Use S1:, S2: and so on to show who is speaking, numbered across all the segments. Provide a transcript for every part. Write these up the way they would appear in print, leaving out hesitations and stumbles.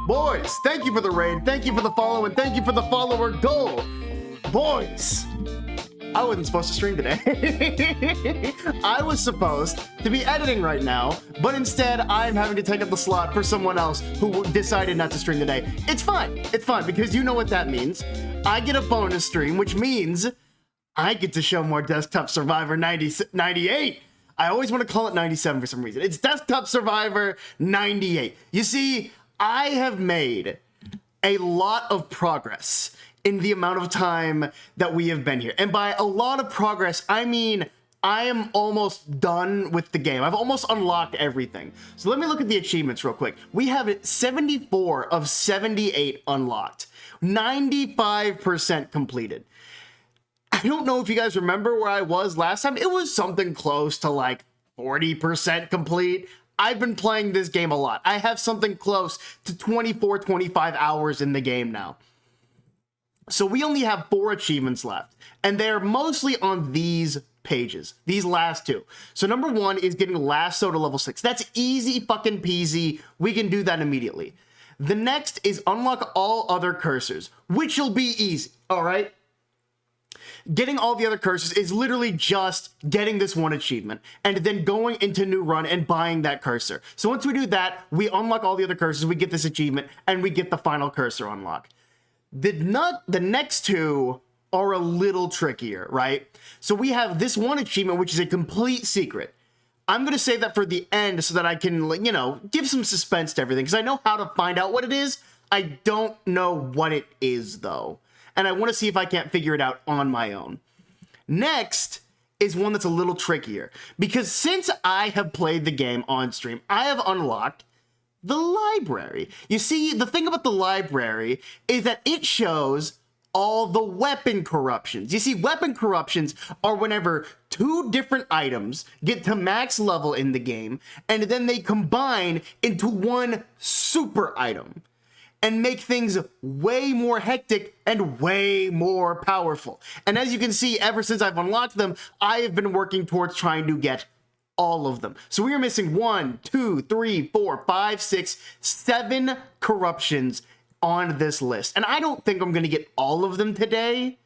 S1: Boys, thank you for the raid, thank you for the follow, and thank you for the follower goal. Boys, I wasn't supposed to stream today. I was supposed to be editing right now, but instead I'm having to take up the slot for someone else who decided not to stream today. It's fine, because you know what that means. I get a bonus stream, which means I get to show more Desktop Survivor 98. I always want to call it 97 for some reason. It's Desktop Survivor 98. You see, I have made a lot of progress in the amount of time that we have been here. And by a lot of progress, I mean I am almost done with the game. I've almost unlocked everything. So let me look at the achievements real quick. We have 74 of 78 unlocked. 95% completed. I don't know if you guys remember where I was last time. It was something close to like 40% complete. I've been playing this game a lot. I have something close to 24, 25 hours in the game now. So we only have 4 achievements left, and they're mostly on these pages, these last 2. So number 1 is getting Lasso to level 6. That's easy fucking peasy. We can do that immediately. The next is unlock all other cursors, which will be easy, all right? Getting all the other curses is literally just getting this one achievement and then going into New Run and buying that cursor. So once we do that, we unlock all the other curses, we get this achievement, and we get the final cursor unlock. The next two are a little trickier, right? So we have this one achievement, which is a complete secret. I'm going to save that for the end so that I can, you know, give some suspense to everything, because I know how to find out what it is. I don't know what it is, though. And I want to see if I can't figure it out on my own. Next is one that's a little trickier, because since I have played the game on stream, I have unlocked the library. You see, the thing about the library is that it shows all the weapon corruptions. You see, weapon corruptions are whenever two different items get to max level in the game, and then they combine into one super item and make things way more hectic and way more powerful. And as you can see, ever since I've unlocked them, I have been working towards trying to get all of them. So we are missing 1, 2, 3, 4, 5, 6, 7 corruptions on this list. And I don't think I'm going to get all of them today,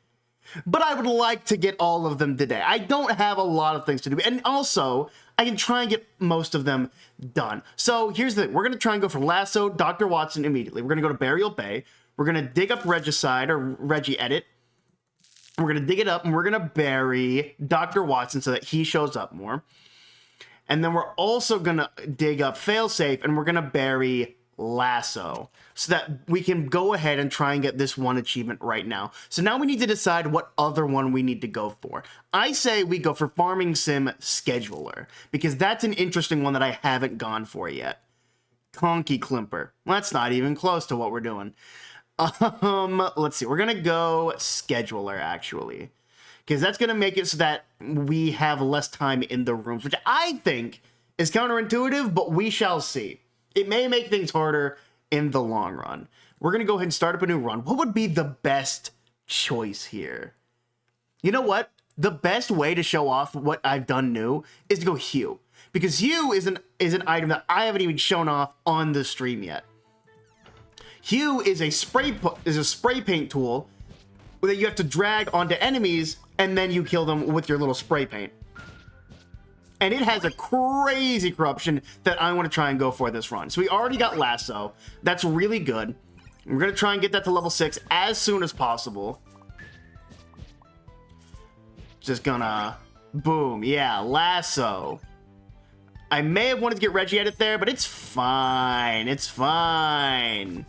S1: but I would like to get all of them today. I don't have a lot of things to do. And also, I can try and get most of them done. So here's the thing. We're going to try and go for Lasso, Dr. Watson immediately. We're going to go to Burial Bay. We're going to dig up Regicide or Regiedit. We're going to dig it up and we're going to bury Dr. Watson so that he shows up more. And then we're also going to dig up Failsafe and we're going to bury Lasso so that we can go ahead and try and get this one achievement right now. So now we need to decide what other one we need to go for. I say we go for Farming Sim Scheduler, because that's an interesting one that I haven't gone for yet. Conky Klimper. Well, that's not even close to what we're doing. Let's see. We're going to go Scheduler, actually, because that's going to make it so that we have less time in the rooms, which I think is counterintuitive, but we shall see. It may make things harder in the long run. We're going to go ahead and start up a new run. What would be the best choice here? You know what? The best way to show off what I've done new is to go Hue, because Hue is an item that I haven't even shown off on the stream yet. Hue is a spray paint tool that you have to drag onto enemies, and then you kill them with your little spray paint. And it has a crazy corruption that I want to try and go for this run. So we already got Lasso. That's really good. We're going to try and get that to level 6 as soon as possible. Just gonna... Boom. Yeah, Lasso. I may have wanted to get Regiedit there, but it's fine. It's fine.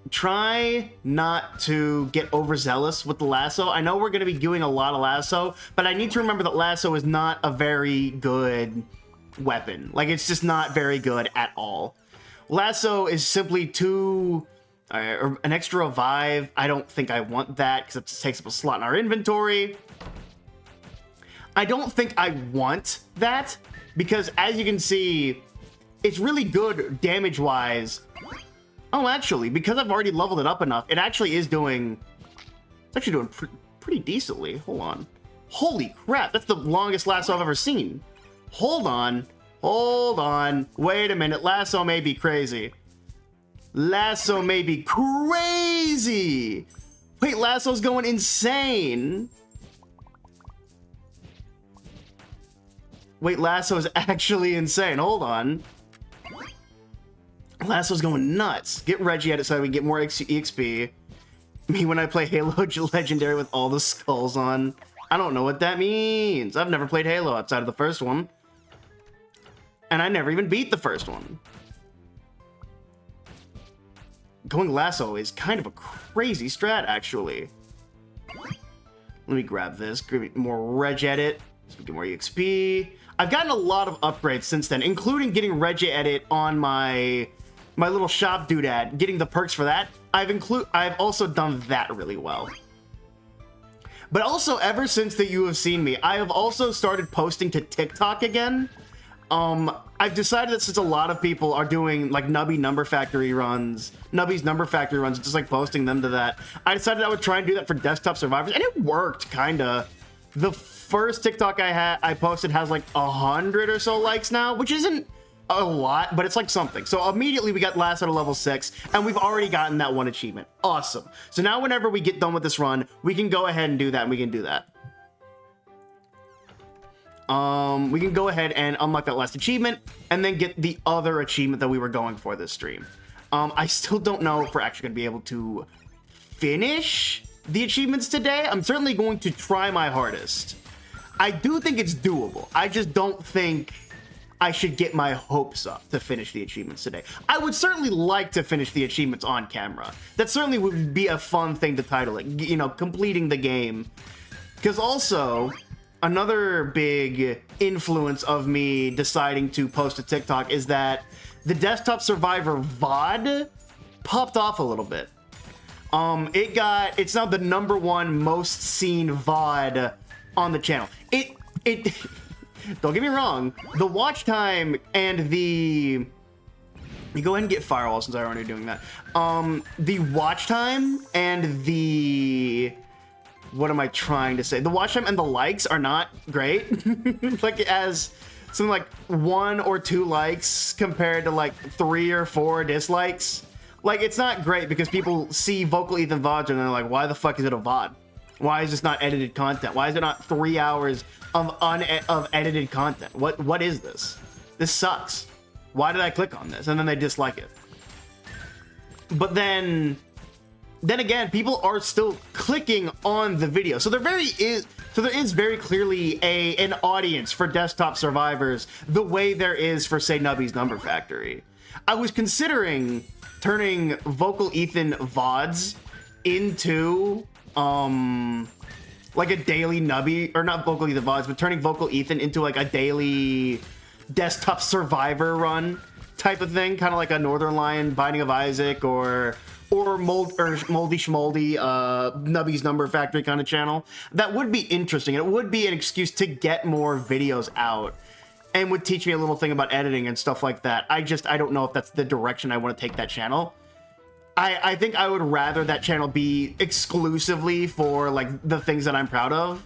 S1: Try not to get overzealous with the Lasso. I know we're going to be doing a lot of Lasso, but I need to remember that Lasso is not a very good weapon. Like, it's just not very good at all. Lasso is simply too... an extra revive. I don't think I want that because it takes up a slot in our inventory. I don't think I want that because, as you can see, it's really good damage-wise. Oh, actually, because I've already leveled it up enough, it actually is doing... It's actually doing pretty decently. Hold on. Holy crap, that's the longest Lasso I've ever seen. Hold on. Hold on. Wait a minute. Lasso may be crazy. Lasso may be crazy. Wait, Lasso's going insane. Wait, Lasso is actually insane. Hold on. Lasso's going nuts. Get Regiedit so we can get more EXP. Me when I play Halo Legendary with all the skulls on. I don't know what that means. I've never played Halo outside of the first one. And I never even beat the first one. Going Lasso is kind of a crazy strat, actually. Let me grab this. Give me more Regiedit so we get more EXP. I've gotten a lot of upgrades since then, including getting Regiedit on my little shop doodad, getting the perks for that. I've also done that really well. But also, ever since that you have seen me, I have also started posting to TikTok again. I've decided that since a lot of people are doing like Nubby's Number Factory runs, just like posting them to that, I decided I would try and do that for Desktop Survivors, and it worked, kinda. The first TikTok I posted has like 100 or so likes now, which isn't a lot, but it's like something. So immediately we got last out of level 6, and we've already gotten that one achievement. Awesome. So now whenever we get done with this run, we can go ahead and do that, and we can do that. We can go ahead and unlock that last achievement, and then get the other achievement that we were going for this stream. I still don't know if we're actually going to be able to finish the achievements today. I'm certainly going to try my hardest. I do think it's doable. I just don't think I should get my hopes up to finish the achievements today. I would certainly like to finish the achievements on camera. That certainly would be a fun thing to title it, you know, completing the game. Because also, another big influence of me deciding to post a TikTok is that the Desktop Survivor VOD popped off a little bit. It's now the #1 most seen VOD on the channel. Don't get me wrong, the watch time and you go ahead and get Firewall since I'm already doing that. The watch time and what am I trying to say? The watch time and the likes are not great. Like, it has something like 1 or 2 likes compared to like 3 or 4 dislikes. Like, it's not great because people see Vocal Ethan VODs and they're like, why the fuck is it a VOD? Why is this not edited content? Why is it not 3 hours of edited content? What is this? This sucks. Why did I click on this? And then they dislike it. But then again, people are still clicking on the video. So there is very clearly an audience for Desktop Survivors the way there is for, say, Nubby's Number Factory. I was considering turning Vocal Ethan VODs into like a daily Nubby, or not Vocal Ethan VODs, but turning Vocal Ethan into like a daily Desktop Survivor run type of thing, kind of like a Northern Lion Binding of Isaac or Moldy Schmoldy Nubby's Number Factory kind of channel. That would be interesting. It would be an excuse to get more videos out and would teach me a little thing about editing and stuff like that. I don't know if that's the direction I want to take that channel. I think I would rather that channel be exclusively for like the things that I'm proud of.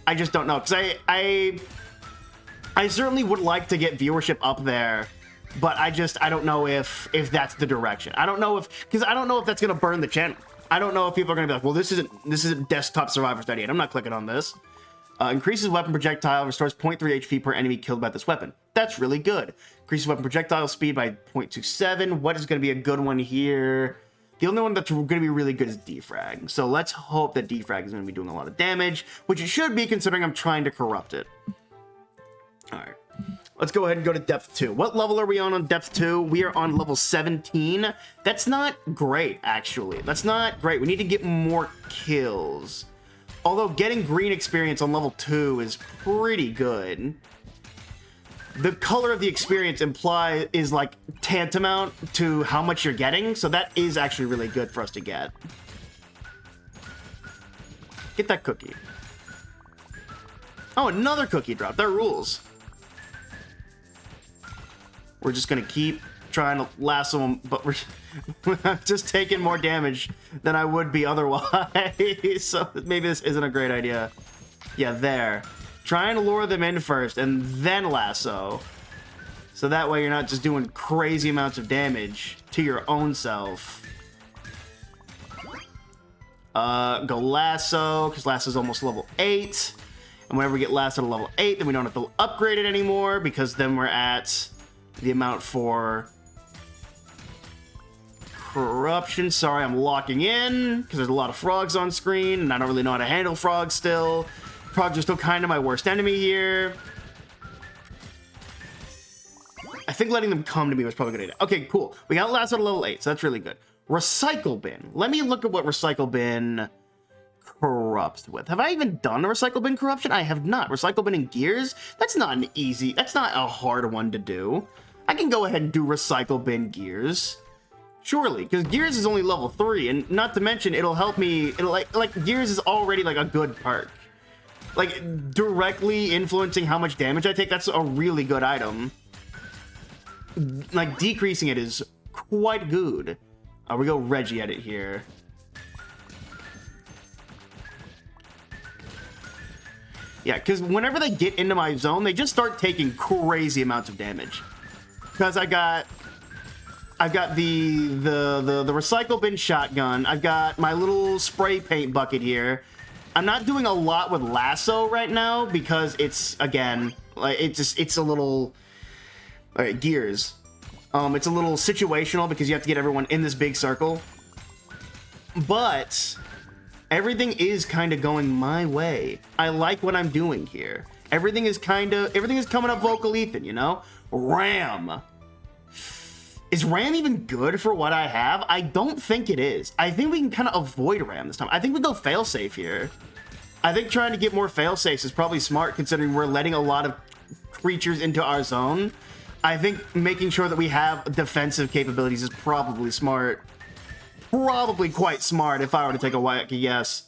S1: I just don't know, because I certainly would like to get viewership up there, but I don't know if that's the direction. I don't know if that's gonna burn the channel. I don't know if people are gonna be like, well, this isn't Desktop Survivor 38. I'm not clicking on this. Increases weapon projectile, restores 0.3 HP per enemy killed by this weapon. That's really good. Increases weapon projectile speed by 0.27. What is going to be a good one here? The only one that's going to be really good is Defrag. So let's hope that Defrag is going to be doing a lot of damage, which it should be considering I'm trying to corrupt it. All right. Let's go ahead and go to Depth 2. What level are we on Depth 2? We are on level 17. That's not great, actually. That's not great. We need to get more kills. Although getting green experience on level 2 is pretty good. The color of the experience is like tantamount to how much you're getting, so that is actually really good for us to get. Get that cookie. Oh, another cookie drop. That rules. We're just gonna keep trying to lasso him, but we're just taking more damage than I would be otherwise. So maybe this isn't a great idea. Yeah, there. Try and lure them in first and then lasso. So that way you're not just doing crazy amounts of damage to your own self. Go lasso, because lasso's almost level 8. And whenever we get lasso to level 8, then we don't have to upgrade it anymore, because then we're at the amount for corruption. Sorry, I'm locking in because there's a lot of frogs on screen and I don't really know how to handle frogs still. Frogs are still kind of my worst enemy here. I think letting them come to me was probably a good idea. Okay, cool. We got last at level 8, so that's really good. Recycle bin. Let me look at what recycle bin corrupts with. Have I even done a recycle bin corruption? I have not. Recycle bin and gears? That's not a hard one to do. I can go ahead and do recycle bin gears. Surely, because gears is only level 3, and not to mention it'll help me. It'll like gears is already like a good perk. Like directly influencing how much damage I take, that's a really good item. Like decreasing it is quite good. We go Reggie at it here. Yeah, because whenever they get into my zone, they just start taking crazy amounts of damage. because I've got the recycle bin shotgun. I've got my little spray paint bucket here. I'm not doing a lot with lasso right now because it's, again, like it's a little gears. It's a little situational because you have to get everyone in this big circle. But everything is kind of going my way. I like what I'm doing here. Everything is coming up vocal Ethan, you know? Ram. Is Ram even good for what I have? I don't think it is. I think we can kind of avoid Ram this time. I think we go failsafe here. I think trying to get more failsafes is probably smart considering we're letting a lot of creatures into our zone. I think making sure that we have defensive capabilities is probably smart. Probably quite smart if I were to take a wacky guess.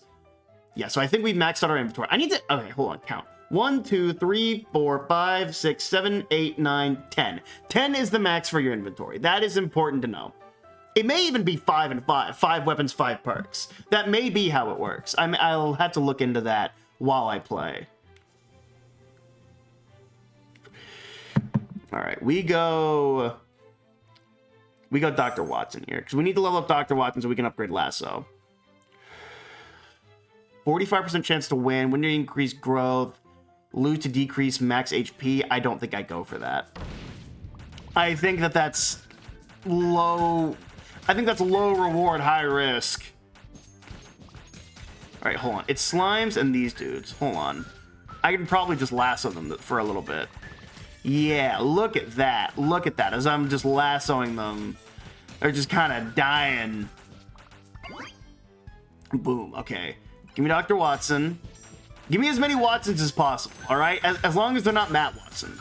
S1: Yeah, so I think we've maxed out our inventory. I need to... Okay, hold on, count. 1, 2, 3, 4, 5, 6, 7, 8, 9, 10. 10 is the max for your inventory. That is important to know. It may even be 5 and 5. 5 weapons, 5 perks. That may be how it works. I'll have to look into that while I play. All right, we go Dr. Watson here because we need to level up Dr. Watson so we can upgrade Lasso. 45% chance to win. When to increase growth. Loot to decrease max HP. I don't think I go for that. I think that's low. I think that's low reward, high risk. All right, hold on. It's slimes and these dudes. Hold on. I can probably just lasso them for a little bit. Yeah, look at that. Look at that. As I'm just lassoing them, they're just kind of dying. Boom. Okay. Give me Dr. Watson. Give me as many Watsons as possible, all right? As long as they're not Matt Watson.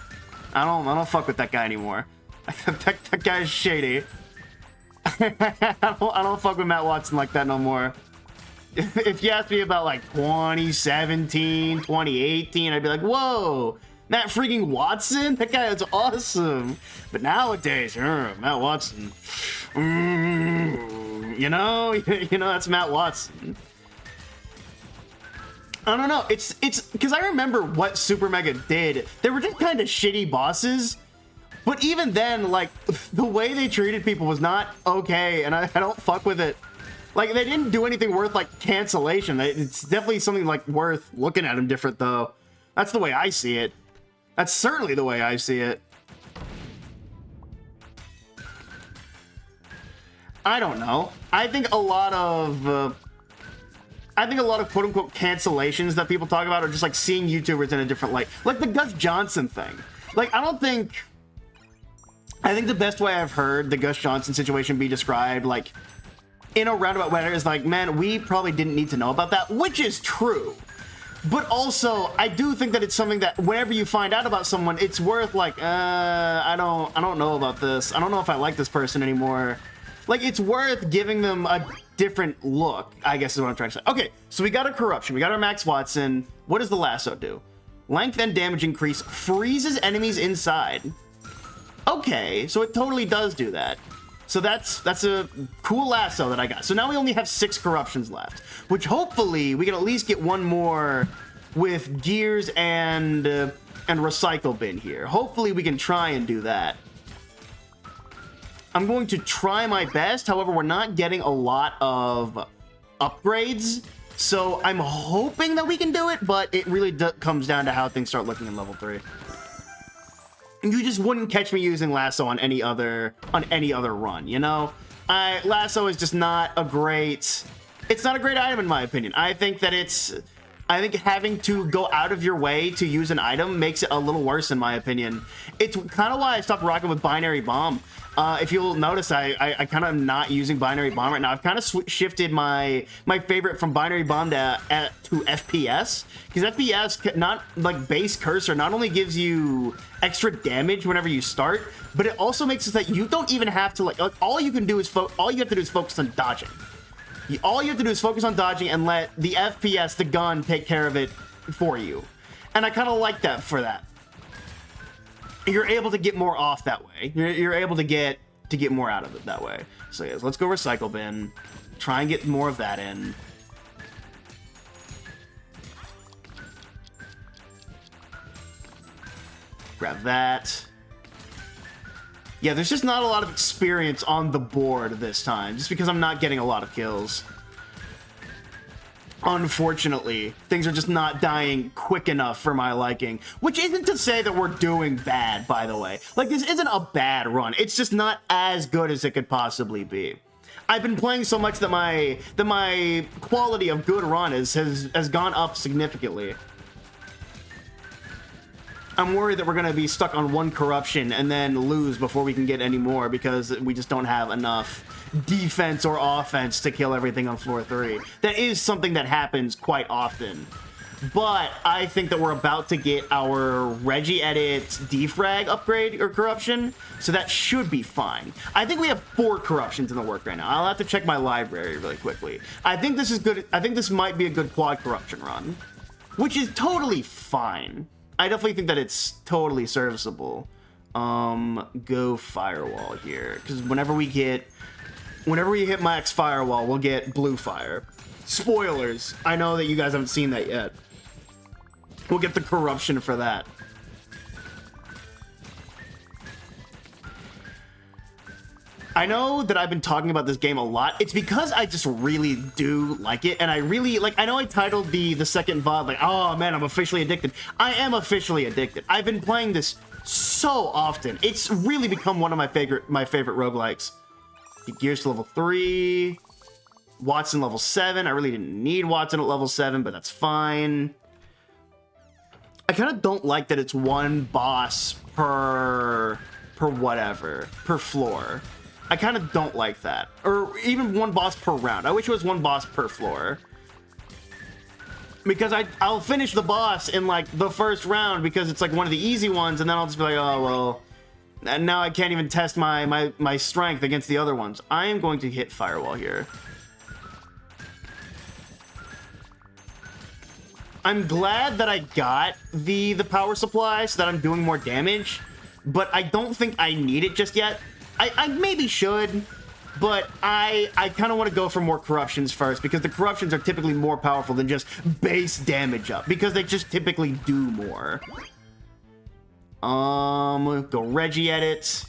S1: I don't fuck with that guy anymore. that guy is shady. I don't fuck with Matt Watson like that no more. If you ask me about like 2017, 2018, I'd be like, whoa, Matt freaking Watson? That guy is awesome. But nowadays, Matt Watson, you know, that's Matt Watson. I don't know. It's because I remember what Super Mega did. They were just kind of shitty bosses. But even then, like, the way they treated people was not okay, and I don't fuck with it. Like, they didn't do anything worth, like, cancellation. It's definitely something, like, worth looking at them different, though. That's the way I see it. That's certainly the way I see it. I don't know. I think a lot of quote-unquote cancellations that people talk about are just, like, seeing YouTubers in a different light. Like the Gus Johnson thing. Like, I think the best way I've heard the Gus Johnson situation be described, like, in a roundabout manner is like, man, we probably didn't need to know about that, which is true. But also, I do think that it's something that whenever you find out about someone, it's worth, like, I don't know about this. I don't know if I like this person anymore. Like, it's worth giving them a different look, I guess is what I'm trying to say. Okay, so we got a corruption. We got our Max Watson. What does the lasso do? Length and damage increase, freezes enemies inside. Okay, so it totally does do that. So that's a cool lasso that I got. So now we only have 6 corruptions left, which hopefully we can at least get one more with gears and recycle bin here. Hopefully we can try and do that. I'm going to try my best. However, we're not getting a lot of upgrades. So I'm hoping that we can do it, but it really comes down to how things start looking in level 3. You just wouldn't catch me using lasso on any other run, you know? Lasso is just not a great... It's not a great item in my opinion. I think having to go out of your way to use an item makes it a little worse in my opinion. It's kind of why I stopped rocking with Binary Bomb. If you'll notice, I kind of am not using Binary Bomb right now. I've kind of shifted my favorite from Binary Bomb to FPS, because FPS, not like base cursor, not only gives you extra damage whenever you start, but it also makes it that you don't even have to like all you have to do is focus on dodging. All you have to do is focus on dodging and let the FPS, the gun, take care of it for you. And I kind of like that for that. You're able to get more off that way. You're able to get more out of it that way. So yes, let's go recycle bin. Try and get more of that in. Grab that. Yeah, there's just not a lot of experience on the board this time, just because I'm not getting a lot of kills. Unfortunately, things are just not dying quick enough for my liking, which isn't to say that we're doing bad, by the way. Like, this isn't a bad run. It's just not as good as it could possibly be. I've been playing so much that my quality of good run has gone up significantly. I'm worried that we're going to be stuck on one corruption and then lose before we can get any more because we just don't have enough defense or offense to kill everything on floor 3. That is something that happens quite often. But I think that we're about to get our Regiedit defrag upgrade or corruption, so that should be fine. I think we have 4 corruptions in the work right now. I'll have to check my library really quickly. I think this is good. I think this might be a good quad corruption run, which is totally fine. I definitely think that it's totally serviceable. Go firewall here, because whenever we hit max firewall, we'll get blue fire. Spoilers. I know that you guys haven't seen that yet. We'll get the corruption for that. I know that I've been talking about this game a lot. It's because I just really do like it, and I really like. I know I titled the second VOD like, "Oh man, I'm officially addicted." I am officially addicted. I've been playing this so often. It's really become one of my favorite roguelikes. Get Gears to level 3. Watson level 7. I really didn't need Watson at level 7, but that's fine. I kind of don't like that it's one boss per floor. I kind of don't like that. Or even one boss per round. I wish it was one boss per floor. Because I'll finish the boss in like the first round because it's like one of the easy ones, and then I'll just be like, oh well, and now I can't even test my strength against the other ones. I am going to hit firewall here. I'm glad that I got the power supply so that I'm doing more damage, but I don't think I need it just yet. I maybe should, but I kind of want to go for more corruptions first, because the corruptions are typically more powerful than just base damage up, because they just typically do more. Go Regiedit,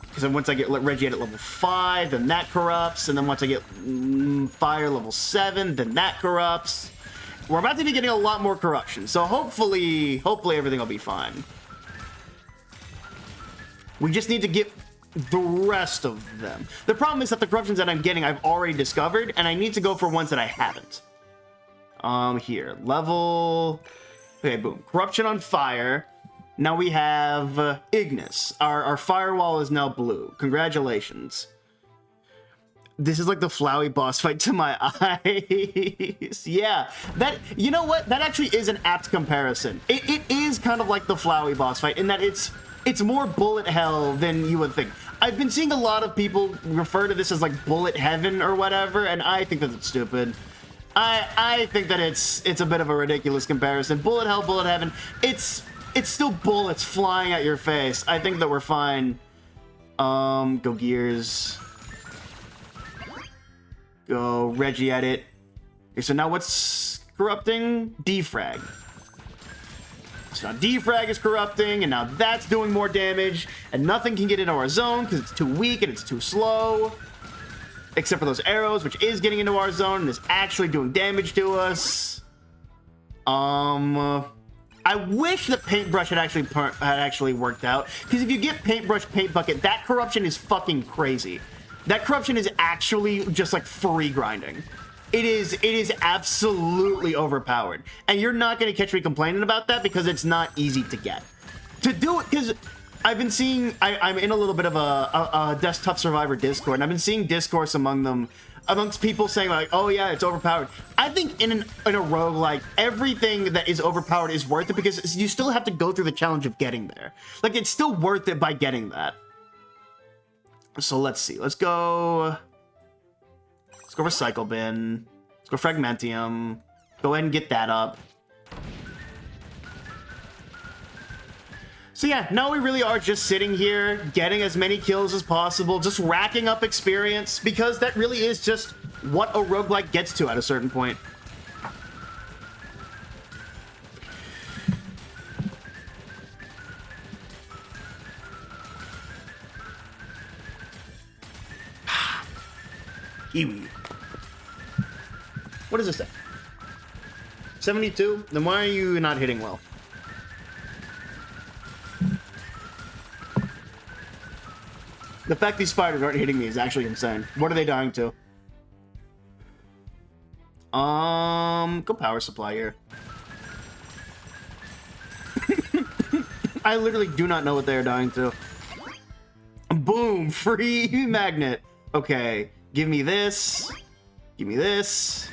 S1: because then once I get Regiedit level 5, then that corrupts, and then once I get fire level 7, then that corrupts. We're about to be getting a lot more corruption, so hopefully everything will be fine. We just need to get the rest of them. The problem is that the corruptions that I'm getting I've already discovered, and I need to go for ones that I haven't. Here, level... Okay, boom. Corruption on fire. Now we have Ignis. Our firewall is now blue. Congratulations. This is like the Flowey boss fight to my eyes. Yeah, that, you know what? That actually is an apt comparison. It is kind of like the Flowey boss fight in that it's more bullet hell than you would think. I've been seeing a lot of people refer to this as like bullet heaven or whatever, and I think that it's stupid. I think that it's a bit of a ridiculous comparison. Bullet hell, bullet heaven. It's still bullets flying at your face. I think that we're fine. Go Gears. Go Regiedit. Okay, so now what's corrupting? Defrag. So now defrag is corrupting, and now that's doing more damage, and nothing can get into our zone because it's too weak and it's too slow. Except for those arrows, which is getting into our zone and is actually doing damage to us. I wish that Paintbrush had actually worked out, because if you get Paintbrush, Paint Bucket, that corruption is fucking crazy. That corruption is actually just like free grinding. It is absolutely overpowered, and you're not going to catch me complaining about that because it's not easy to get. To do it, because I've been seeing, I'm in a little bit of a Desktop Survivor Discord, and I've been seeing discourse amongst people saying like, oh yeah, it's overpowered. I think in a roguelike, everything that is overpowered is worth it, because you still have to go through the challenge of getting there. Like, it's still worth it by getting that. So let's see. Let's go Recycle Bin. Let's go Fragmentium. Go ahead and get that up. So yeah, now we really are just sitting here, getting as many kills as possible, just racking up experience, because that really is just what a roguelike gets to at a certain point. Peewee. What does this say? 72? Then why are you not hitting well? The fact these spiders aren't hitting me is actually insane. What are they dying to? Go power supply here. I literally do not know what they are dying to. Boom! Free magnet. Okay, give me this. Give me this.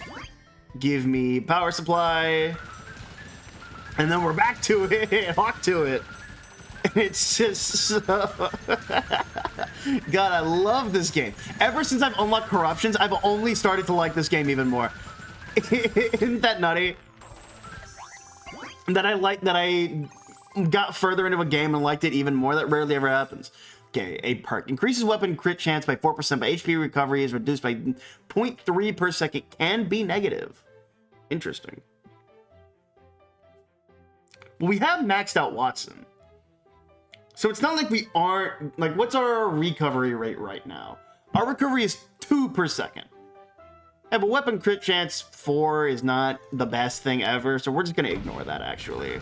S1: Give me power supply. And then we're back to it. Hawk to it. It's just so... God, I love this game. Ever since I've unlocked corruptions, I've only started to like this game even more. Isn't that nutty? That I got further into a game and liked it even more. That rarely ever happens. Okay, a perk. Increases weapon crit chance by 4%, but HP recovery is reduced by 0.3 per second. Can be negative. Interesting. Well, we have maxed out Watson. So it's not like we aren't... Like, what's our recovery rate right now? Our recovery is 2 per second. Yeah, but weapon crit chance 4 is not the best thing ever, so we're just going to ignore that, actually.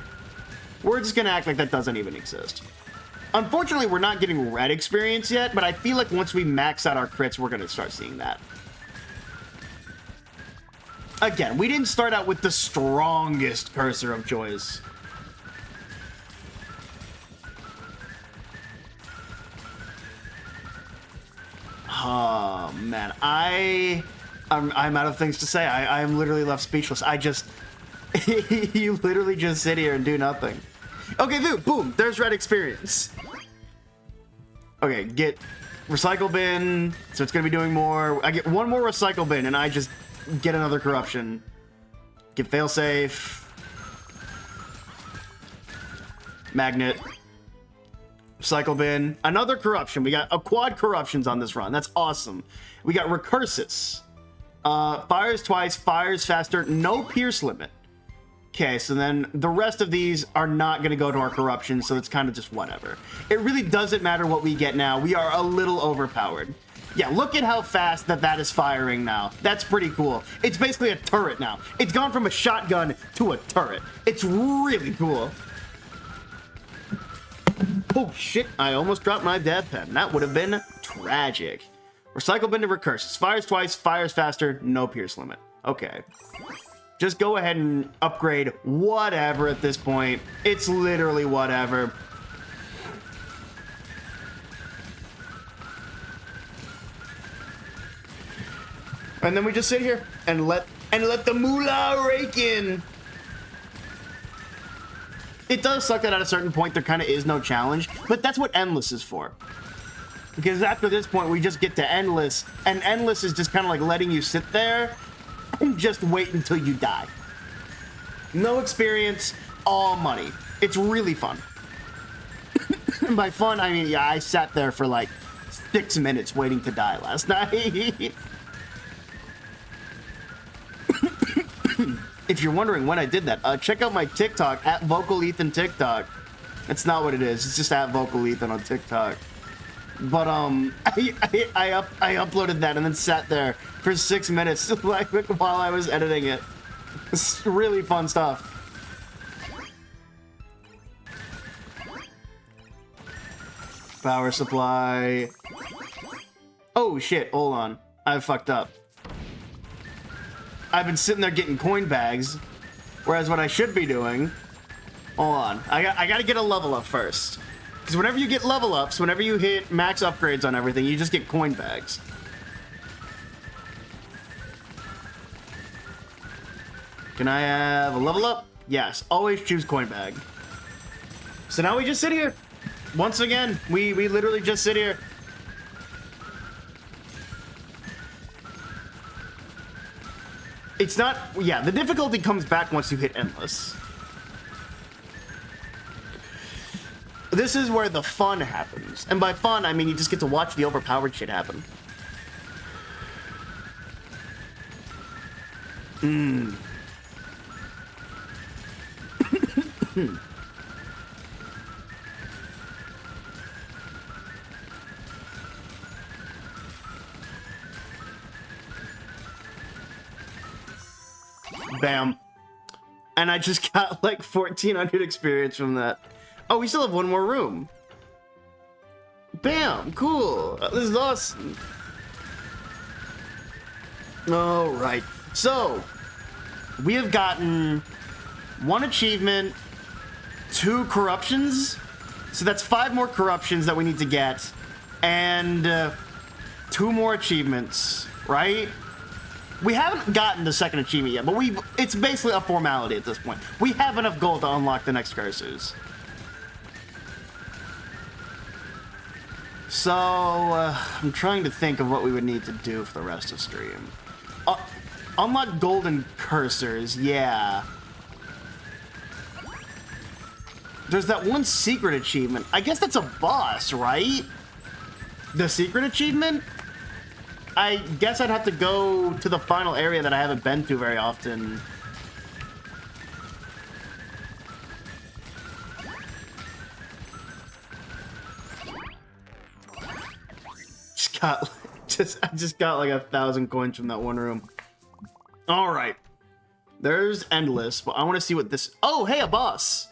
S1: We're just going to act like that doesn't even exist. Unfortunately, we're not getting red experience yet, but I feel like once we max out our crits, we're going to start seeing that. Again, we didn't start out with the strongest cursor of choice. Oh, man. I'm out of things to say. I am literally left speechless. You literally just sit here and do nothing. Okay, dude, boom. There's red experience. Okay, get recycle bin. So it's going to be doing more. I get one more recycle bin, and I just get another corruption. Get failsafe. Magnet. Recycle bin. Another corruption. We got a quad corruptions on this run. That's awesome. We got recursus. Fires twice, fires faster, no pierce limit. Okay, so then the rest of these are not going to go to our corruption, so it's kind of just whatever. It really doesn't matter what we get now. We are a little overpowered. Yeah, look at how fast that is firing now. That's pretty cool. It's basically a turret now. It's gone from a shotgun to a turret. It's really cool. Oh, shit. I almost dropped my dab pen. That would have been tragic. Recycle bin to recursus. Fires twice, fires faster, no pierce limit. Okay. Just go ahead and upgrade whatever at this point. It's literally whatever. And then we just sit here and let the moolah rake in. It does suck that at a certain point there kind of is no challenge, but that's what Endless is for. Because after this point, we just get to Endless, and Endless is just kind of like letting you sit there and just wait until you die. No experience, all money. It's really fun. And by fun, I mean, yeah, I sat there for like 6 minutes waiting to die last night. If you're wondering when I did that, check out my TikTok, at VocalEthan TikTok. That's not what it is. It's just at VocalEthan on TikTok. But I uploaded that and then sat there for 6 minutes like while I was editing it. It's really fun stuff. Power supply. Oh shit! Hold on, I fucked up. I've been sitting there getting coin bags, whereas what I should be doing... Hold on. I gotta get a level up first. Because whenever you get level ups, whenever you hit max upgrades on everything, you just get coin bags. Can I have a level up? Yes. Always choose coin bag. So now we just sit here. Once again, we literally just sit here. It's not... Yeah, the difficulty comes back once you hit Endless. This is where the fun happens. And by fun, I mean you just get to watch the overpowered shit happen. bam. And I just got like 1,400 experience from that. Oh, we still have one more room. Bam, cool. This is awesome. All right, so we have gotten 1 achievement, 2 corruptions. So that's 5 more corruptions that we need to get, and 2 more achievements, right? We haven't gotten the second achievement yet, but it's basically a formality at this point. We have enough gold to unlock the next cursors. So, I'm trying to think of what we would need to do for the rest of stream. Unlock golden cursors, yeah. There's that one secret achievement. I guess that's a boss, right? The secret achievement? I guess I'd have to go to the final area that I haven't been to very often. I just got like 1,000 coins from that one room. All right. There's endless, but I want to see what this... Oh, hey, a boss.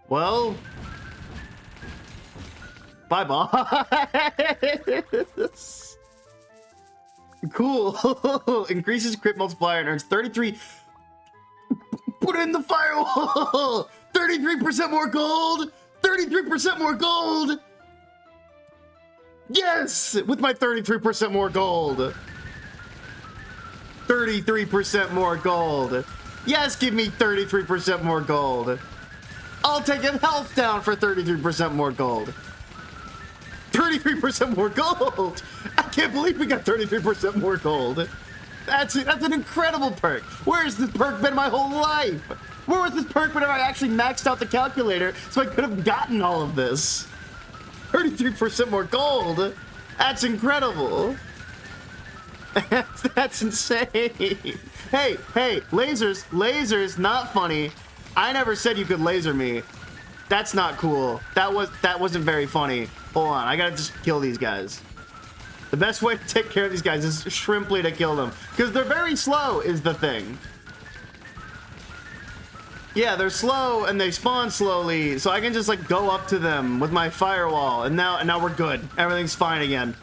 S1: Well, bye, boss. Cool. Increases crit multiplier and earns 33. Put it in the firewall. 33% more gold. 33% more gold. Yes, with my 33% more gold. 33% more gold. Yes, give me 33% more gold. I'll take a health down for 33% more gold. 33% more gold. I can't believe we got 33% more gold. That's an incredible perk. Where has this perk been my whole life? Where was this perk whenever I actually maxed out the calculator so I could have gotten all of this? 33% more gold. That's incredible. That's insane. Hey, lasers, not funny. I never said you could laser me. That's not cool. That wasn't very funny. Hold on, I gotta just kill these guys. The best way to take care of these guys is shrimply to kill them, because they're very slow is the thing. Yeah, they're slow and they spawn slowly, so I can just like go up to them with my firewall, and now we're good. Everything's fine again.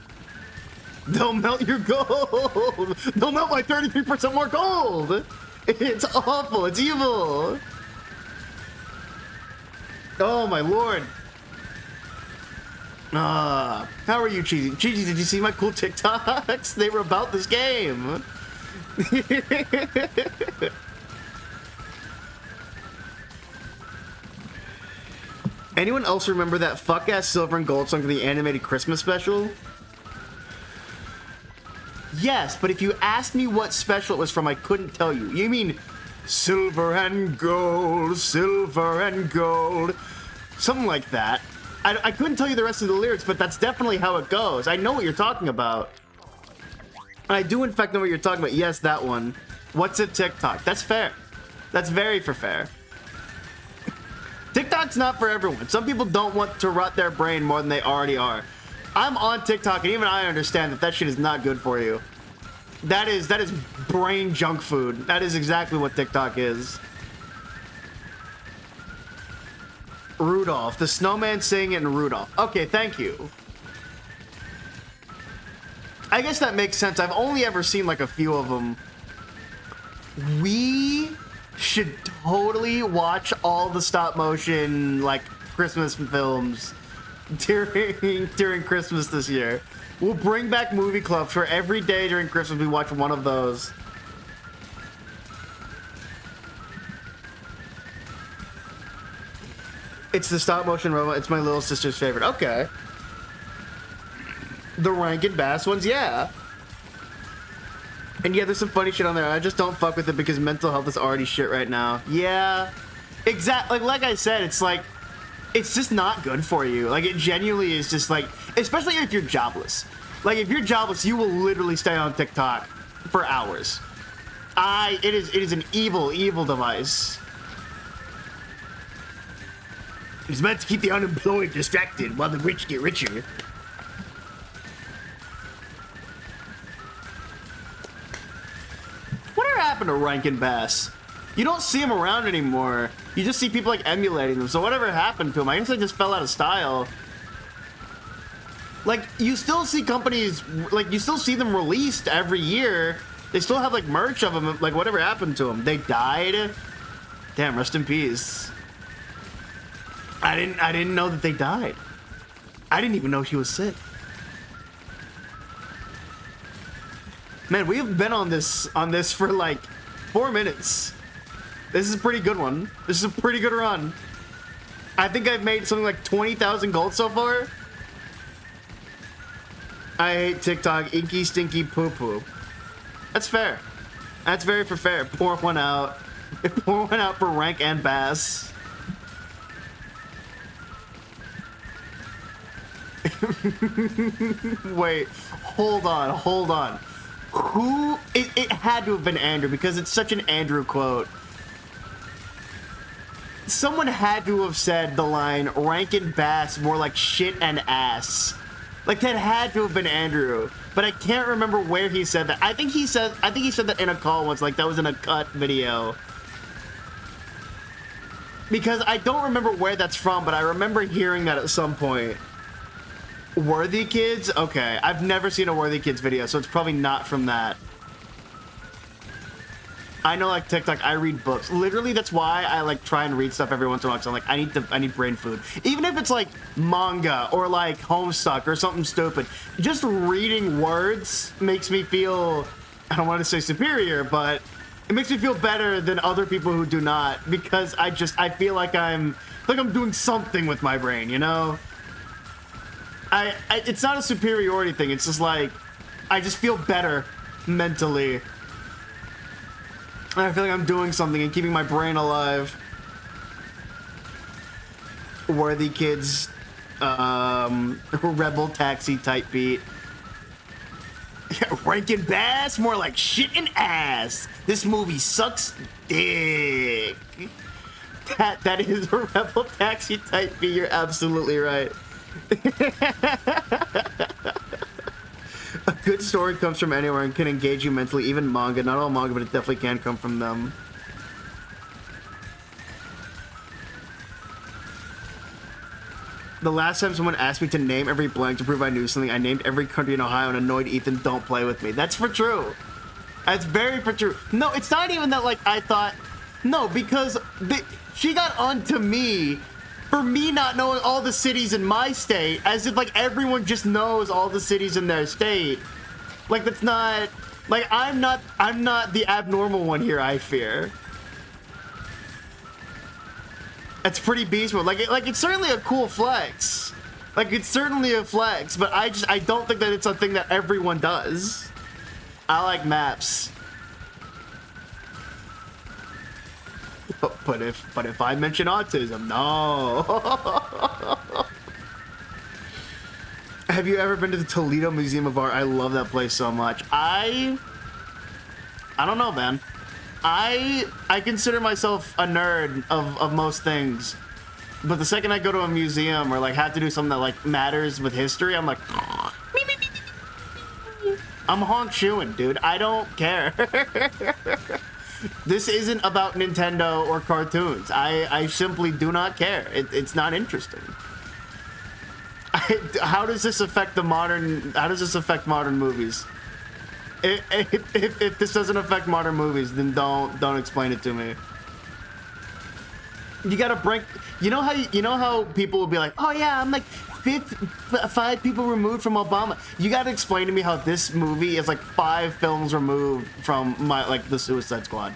S1: They'll melt your gold. They'll melt my 33% more gold. It's awful. It's evil. Oh my lord. How are you, Cheesy? Cheesy, did you see my cool TikToks? They were about this game. Anyone else remember that fuck-ass silver and gold song from the animated Christmas special? Yes, but if you asked me what special it was from, I couldn't tell you. You mean silver and gold, something like that. I couldn't tell you the rest of the lyrics, but that's definitely how it goes. I know what you're talking about. I do in fact know what you're talking about. Yes, that one. What's a TikTok? That's fair. That's very fair. TikTok's not for everyone. Some people don't want to rot their brain more than they already are. I'm on TikTok, and even I understand that shit is not good for you. That is brain junk food. That is exactly what TikTok is. Rudolph. The snowman singing it in Rudolph. Okay, thank you. I guess that makes sense. I've only ever seen like a few of them. We should totally watch all the stop motion like Christmas films during Christmas this year. We'll bring back movie clubs for every day during Christmas. We watch one of those. It's the stop motion robot. It's my little sister's favorite. Okay. The Rankin Bass ones, yeah. And yeah, there's some funny shit on there. I just don't fuck with it because mental health is already shit right now. Yeah. Exactly. Like I said, it's like, it's just not good for you. Like, it genuinely is just like, especially if you're jobless. Like, if you're jobless, you will literally stay on TikTok for hours. It is an evil device. It's meant to keep the unemployed distracted while the rich get richer. Whatever happened to Rankin Bass? You don't see him around anymore. You just see people like emulating them. So whatever happened to him, I guess they just fell out of style. Like, you still see companies, like, you still see them released every year. They still have, like, merch of them. Like, whatever happened to them? They died? Damn, rest in peace. I didn't know that they died. I didn't even know he was sick. Man, we have been on this for, like, 4 minutes. This is a pretty good one. This is a pretty good run. I think I've made something like 20,000 gold so far. I hate TikTok, inky, stinky, poo-poo. That's fair. That's very fair. Pour one out. Pour one out for Rank and Bass. Wait, hold on. Who? It had to have been Andrew because it's such an Andrew quote. Someone had to have said the line, Rank and Bass more like shit and ass. Like, that had to have been Andrew, but I can't remember where he said that. I think he said that in a call once, like that was in a cut video. Because I don't remember where that's from, but I remember hearing that at some point. Worthy Kids? Okay, I've never seen a Worthy Kids video, so it's probably not from that. I know, like, TikTok, I read books. Literally, that's why I, like, try and read stuff every once in a while. So I'm like, I need brain food. Even if it's, like, manga or, like, Homestuck or something stupid. Just reading words makes me feel, I don't want to say superior, but it makes me feel better than other people who do not. Because I feel like I'm doing something with my brain, you know? It's not a superiority thing. It's just, like, I just feel better mentally. I feel like I'm doing something and keeping my brain alive. Worthy Kids, Rebel Taxi type beat. Yeah, Rankin Bass, more like shit and ass. This movie sucks dick. That is a Rebel Taxi type beat. You're absolutely right. A good story comes from anywhere and can engage you mentally, even manga. Not all manga, but it definitely can come from them. The last time someone asked me to name every blank to prove I knew something, I named every country in Ohio and annoyed Ethan, don't play with me. That's for true. That's very for true. No, it's not even that, like, I thought... No, because she got onto me for me not knowing all the cities in my state, as if, like, everyone just knows all the cities in their state. Like, that's not... Like, I'm not the abnormal one here, I fear. That's pretty beast mode. Like, it's certainly a cool flex. Like, it's certainly a flex, but I don't think that it's a thing that everyone does. I like maps. But if I mention autism, no. Have you ever been to the Toledo Museum of Art? I love that place so much. I don't know, man. I consider myself a nerd of most things, but the second I go to a museum or like have to do something that like matters with history, I'm like, I'm honk chewing, dude. I don't care. This isn't about Nintendo or cartoons. I simply do not care. It's not interesting. How does this affect modern movies? If this doesn't affect modern movies, then don't explain it to me. You gotta break. You know how people will be like, oh yeah, I'm like 5 people removed from Obama. You gotta explain to me how this movie is like 5 films removed from the Suicide Squad.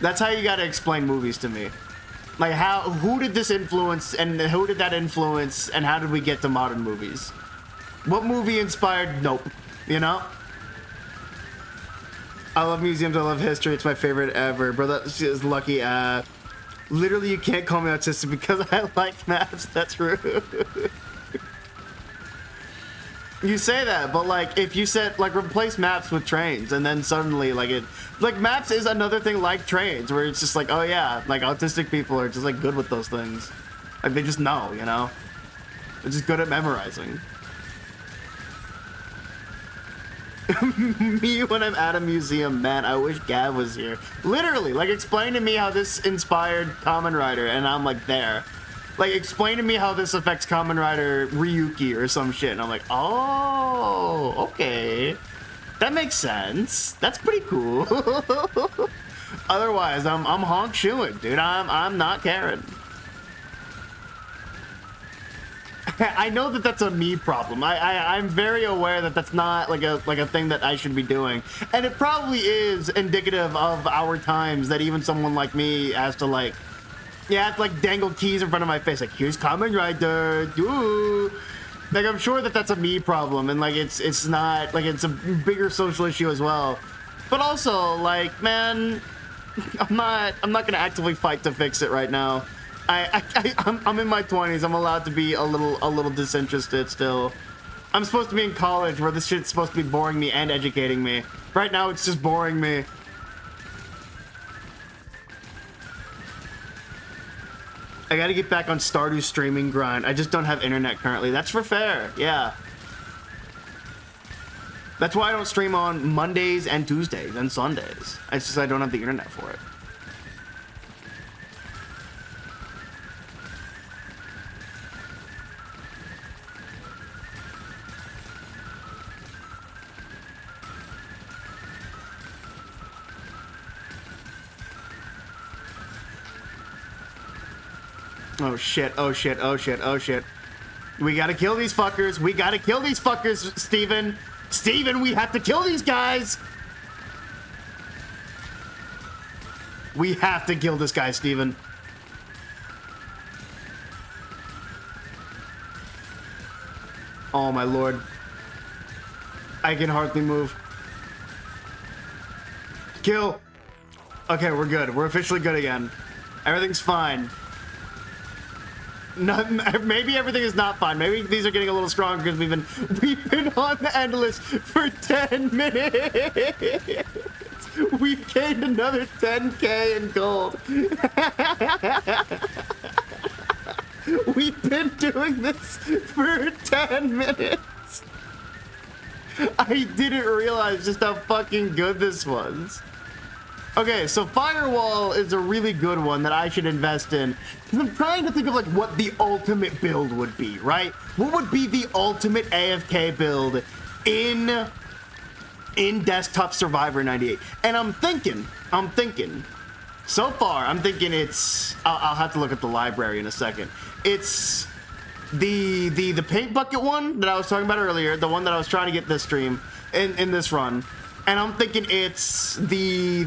S1: That's how you gotta explain movies to me. Like who did this influence and who did that influence and how did we get to modern movies? What movie inspired? Nope. You know? I love museums, I love history, it's my favorite ever. Bro, that is lucky. Literally, you can't call me autistic because I like maps. That's rude. You say that, but like, if you said, like, replace maps with trains, and then suddenly, like, maps is another thing like trains, where it's just like, oh yeah, like, autistic people are just, like, good with those things. Like, they just know, you know? They're just good at memorizing. Me when I'm at a museum, man, I wish Gav was here. Literally, like, explain to me how this inspired Kamen Rider, and I'm like, there. Like, explain to me how this affects Kamen Rider Ryuki or some shit, and I'm like, oh, okay. That makes sense. That's pretty cool. Otherwise, I'm honk shoeing, dude. I'm not caring. I know that that's a me problem. I'm very aware that that's not like a thing that I should be doing, and it probably is indicative of our times that even someone like me has to like, yeah, have to like dangle keys in front of my face, like here's Kamen Rider, do. Like I'm sure that that's a me problem, and like it's not like it's a bigger social issue as well. But also, like, man, I'm not gonna actively fight to fix it right now. I'm in my 20s. I'm allowed to be a little disinterested still. I'm supposed to be in college where this shit's supposed to be boring me and educating me. Right now, it's just boring me. I gotta get back on Stardew's streaming grind. I just don't have internet currently. That's for fair, yeah. That's why I don't stream on Mondays and Tuesdays and Sundays. It's just I don't have the internet for it. Oh shit, oh shit, oh shit, oh shit. We gotta kill these fuckers. We gotta kill these fuckers, Steven. Steven, we have to kill these guys. We have to kill this guy, Steven. Oh my lord. I can hardly move. Kill. Okay, we're good. We're officially good again. Everything's fine. No, maybe everything is not fine. Maybe these are getting a little stronger because we've been on the Endless for 10 minutes. We've gained another 10k in gold. We've been doing this for 10 minutes. I didn't realize just how fucking good this was. Okay, so Firewall is a really good one that I should invest in. I'm trying to think of like what the ultimate build would be, right? What would be the ultimate AFK build in Desktop Survivor 98? And I'm thinking, so far, I'm thinking it's, I'll have to look at the library in a second. It's the paint bucket one that I was talking about earlier, the one that I was trying to get this stream, in this run. And I'm thinking it's the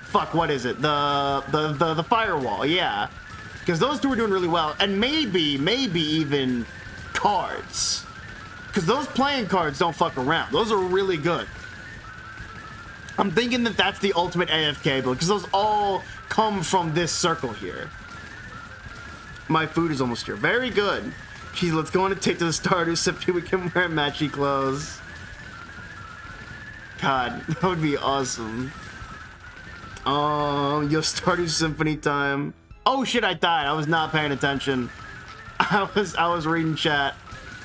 S1: fuck, what is it? The Firewall, yeah. Because those two are doing really well. And maybe even cards. Because those playing cards don't fuck around. Those are really good. I'm thinking that that's the ultimate AFK build, because those all come from this circle here. My food is almost here. Very good. Geez, let's go on a take to the Stardew so we can wear matchy clothes. God, that would be awesome. Yo, Stardew Symphony time. Oh shit, I died. I was not paying attention. I was reading chat.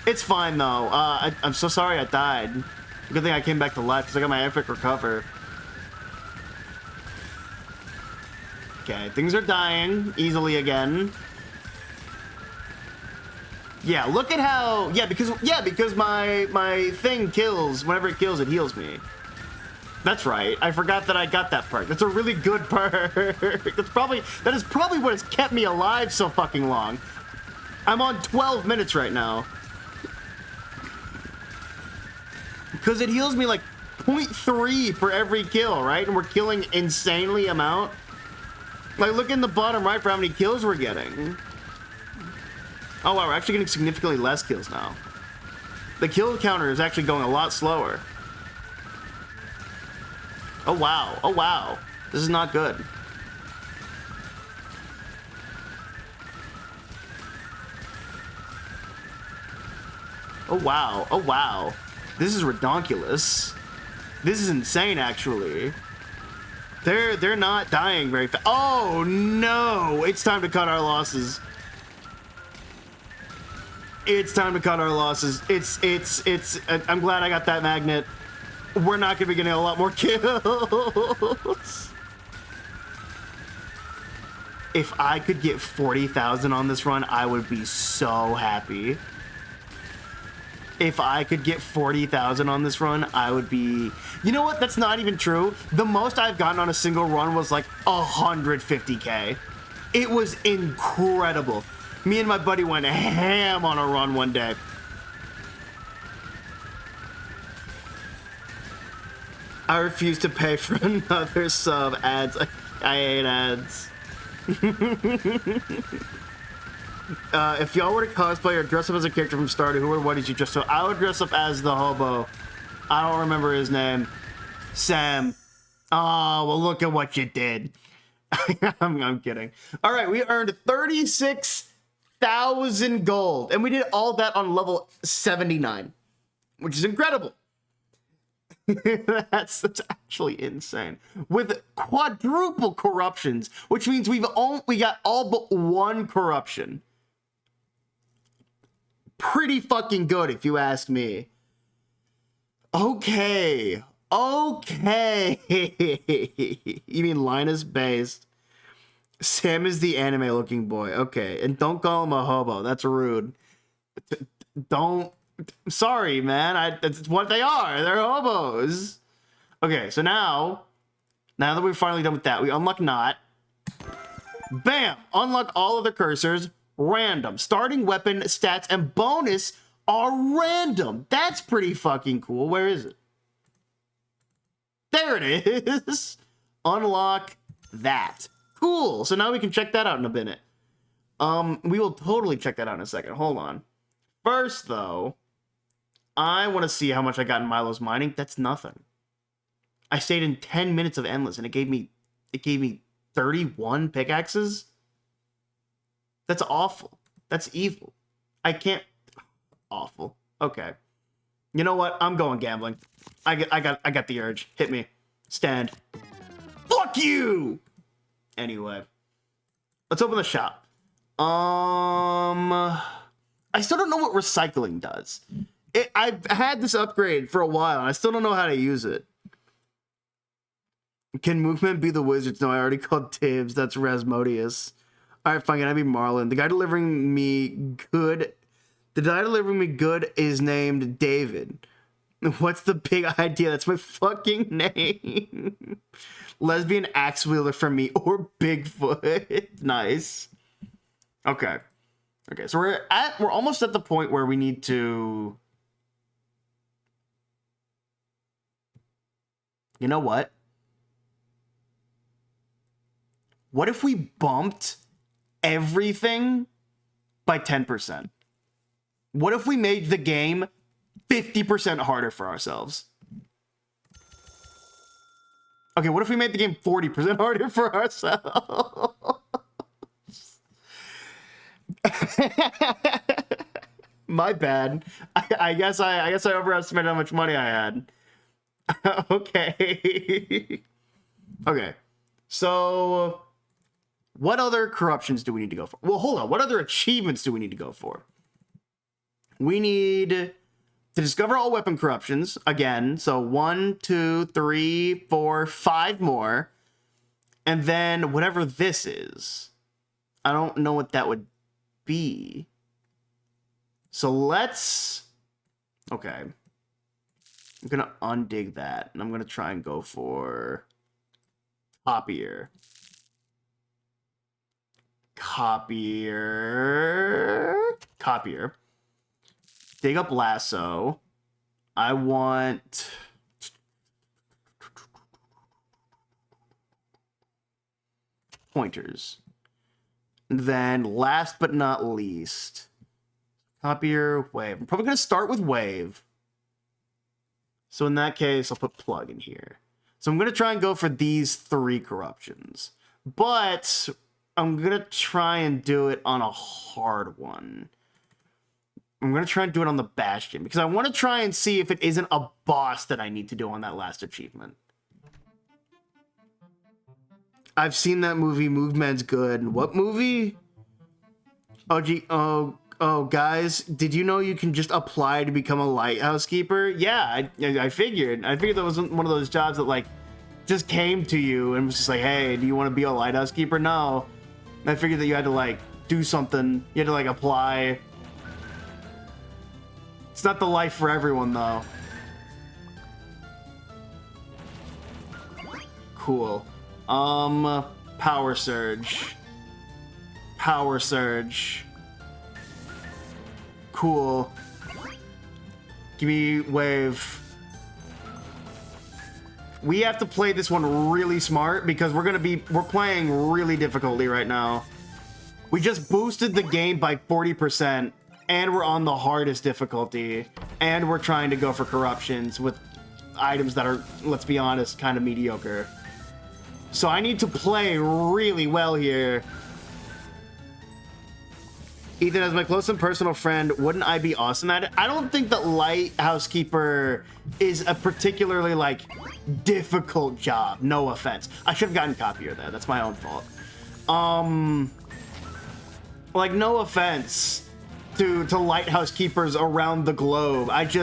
S1: It's fine though. I'm so sorry I died. Good thing I came back to life because I got my epic recover. Okay, things are dying easily again. Yeah, look at how, because my thing kills, whenever it kills, it heals me. That's right, I forgot that I got that perk. That's a really good perk. That is probably what has kept me alive so fucking long. I'm on 12 minutes right now. Because it heals me like 0.3 for every kill, right? And we're killing insanely amount. Like, look in the bottom right for how many kills we're getting. Oh wow, we're actually getting significantly less kills now. The kill counter is actually going a lot slower. Oh wow, oh wow. This is not good. Oh wow, oh wow. This is redonkulous. This is insane actually. They're not dying very fast. Oh no, it's time to cut our losses. It's time to cut our losses. I'm glad I got that magnet. We're not going to be getting a lot more kills. If I could get 40,000 on this run, I would be so happy. If I could get 40,000 on this run, I would be... You know what? That's not even true. The most I've gotten on a single run was like 150K. It was incredible. Me and my buddy went ham on a run one day. I refuse to pay for another sub. Ads. I hate ads. If y'all were to cosplay or dress up as a character from Stardew, who or what did you dress up? I would dress up as the hobo. I don't remember his name. Sam. Oh, well, look at what you did. I'm kidding. All right, we earned 36,000 gold, and we did all that on level 79, which is incredible. That's actually insane. With quadruple corruptions, which means we got all but one corruption. Pretty fucking good, if you ask me. Okay. Okay. You mean Linus based? Sam is the anime looking boy. Okay. And don't call him a hobo. That's rude. Don't. Sorry, man. That's what they are. They're hobos. Okay, so now that we're finally done with that, we unlock Not. Bam! Unlock all of the cursors. Random. Starting weapon, stats, and bonus are random. That's pretty fucking cool. Where is it? There it is. Unlock that. Cool. So now we can check that out in a minute. We will totally check that out in a second. Hold on. First, though, I want to see how much I got in Milo's mining. That's nothing. I stayed in 10 minutes of endless, and it gave me 31 pickaxes. That's awful. That's evil. I can't. Awful. Okay. You know what? I'm going gambling. I got the urge. Hit me. Stand. Fuck you. Anyway, let's open the shop. I still don't know what recycling does. I've had this upgrade for a while, and I still don't know how to use it. Can Movement be the wizards? No, I already called Tibbs. That's Rasmodius. All right, fine. Can I be Marlin? The guy delivering me good is named David. What's the big idea? That's my fucking name. Lesbian axe wielder for me or Bigfoot. Nice. Okay. Okay, so we're almost at the point where we need to... You know what? What if we bumped everything by 10%? What if we made the game 50% harder for ourselves? Okay, what if we made the game 40% harder for ourselves? My bad. I guess I overestimated how much money I had. Okay. Okay. So what other corruptions do we need to go for? Well, hold on. What other achievements do we need to go for? We need to discover all weapon corruptions again. So 1, 2, 3, 4, 5 more. And then whatever this is. I don't know what that would be. So let's... Okay. I'm going to undig that. And I'm going to try and go for... Copier. Dig up lasso. I want... pointers. Then last but not least... Copier, wave. I'm probably going to start with wave. So in that case, I'll put plug in here. So I'm going to try and go for these 3 corruptions. But I'm going to try and do it on a hard one. I'm going to try and do it on the Bastion. Because I want to try and see if it isn't a boss that I need to do on that last achievement. I've seen that movie. Moveman's good. What movie? Oh, guys, did you know you can just apply to become a lighthouse keeper? Yeah, I figured. I figured that was one of those jobs that, like, just came to you and was just like, hey, do you want to be a lighthouse keeper? No. I figured that you had to, like, do something. You had to, like, apply. It's not the life for everyone, though. Cool. Power Surge. Power Surge. Cool. Give me Wave. We have to play this one really smart because we're playing really difficultly right now. We just boosted the game by 40% and we're on the hardest difficulty and we're trying to go for corruptions with items that are, let's be honest, kind of mediocre. So I need to play really well here. Ethan, as my close and personal friend, wouldn't I be awesome at it? I don't think that Lighthouse Keeper is a particularly, like, difficult job. No offense. I should have gotten copier there. That's my own fault. Like, no offense to Lighthouse Keepers around the globe. I've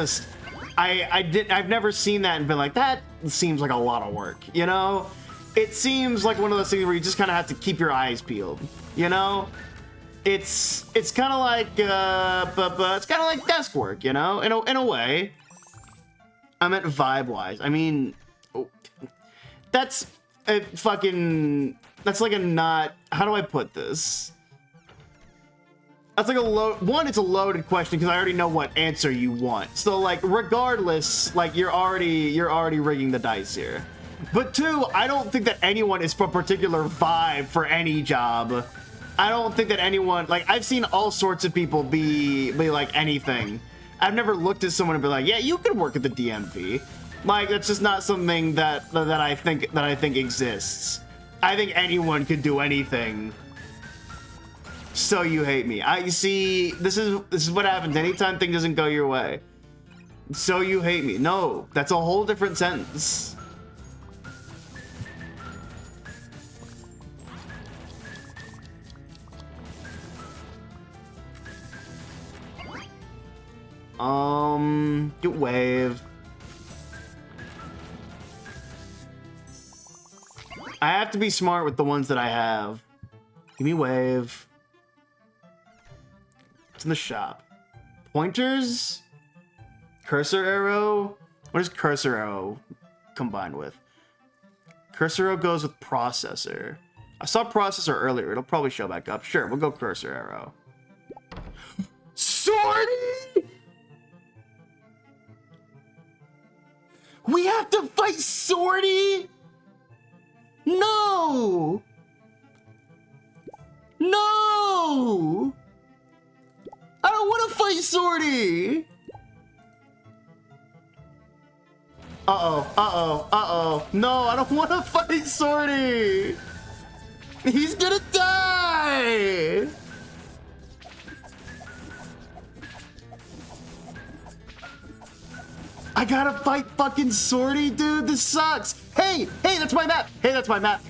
S1: never seen that and been like, that seems like a lot of work, you know? It seems like one of those things where you just kind of have to keep your eyes peeled, you know? It's kind of like, but it's kind of like desk work, you know, in a way. I meant vibe-wise. I mean, that's a fucking, that's like a not, how do I put this? That's like it's a loaded question because I already know what answer you want. So like, regardless, like you're already rigging the dice here. But two, I don't think that anyone is a particular vibe for any job. I don't think that anyone, like, I've seen all sorts of people be like anything. I've never looked at someone and be like, yeah, you could work at the DMV. Like, that's just not something that I think exists. I think anyone could do anything. So you hate me. I see. This is what happens anytime thing doesn't go your way. So you hate me. No, that's a whole different sentence. Get Wave. I have to be smart with the ones that I have. Give me Wave. It's in the shop. Pointers? Cursor arrow? What is cursor arrow combined with? Cursor arrow goes with processor. I saw processor earlier. It'll probably show back up. Sure, we'll go cursor arrow. Swordy! We have to fight Swordy? No! No! I don't want to fight Swordy! Uh-oh. No, I don't want to fight Swordy! He's gonna die! I gotta fight fucking Swordy, dude. This sucks. Hey, that's my map. Hey, that's my map.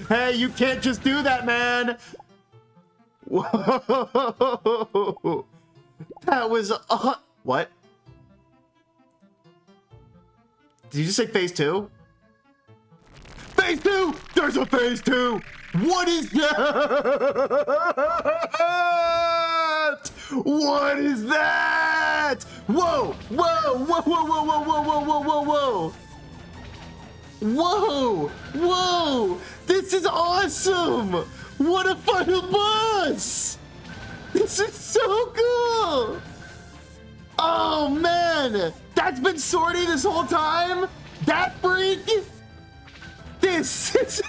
S1: Hey, you can't just do that, man. Whoa. That was, what? Did you just say phase 2? Phase 2! There's a phase 2! What is that? What is that? Whoa! This is awesome! What a final boss! This is so cool! Oh man! That's been Swordy this whole time? That freak? This is...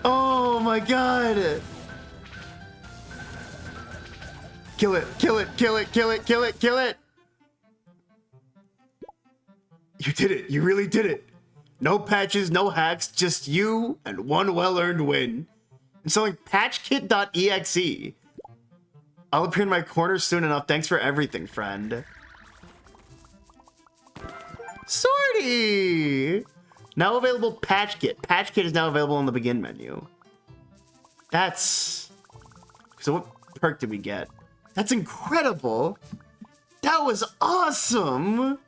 S1: Oh my god! Kill it! You did it! You really did it! No patches, no hacks, just you and one well-earned win. I'm selling patchkit.exe. I'll appear in my corner soon enough. Thanks for everything, friend. Sortie! Now available Patch Kit. Patch Kit is now available on the begin menu. That's... So what perk did we get? That's incredible! That was awesome!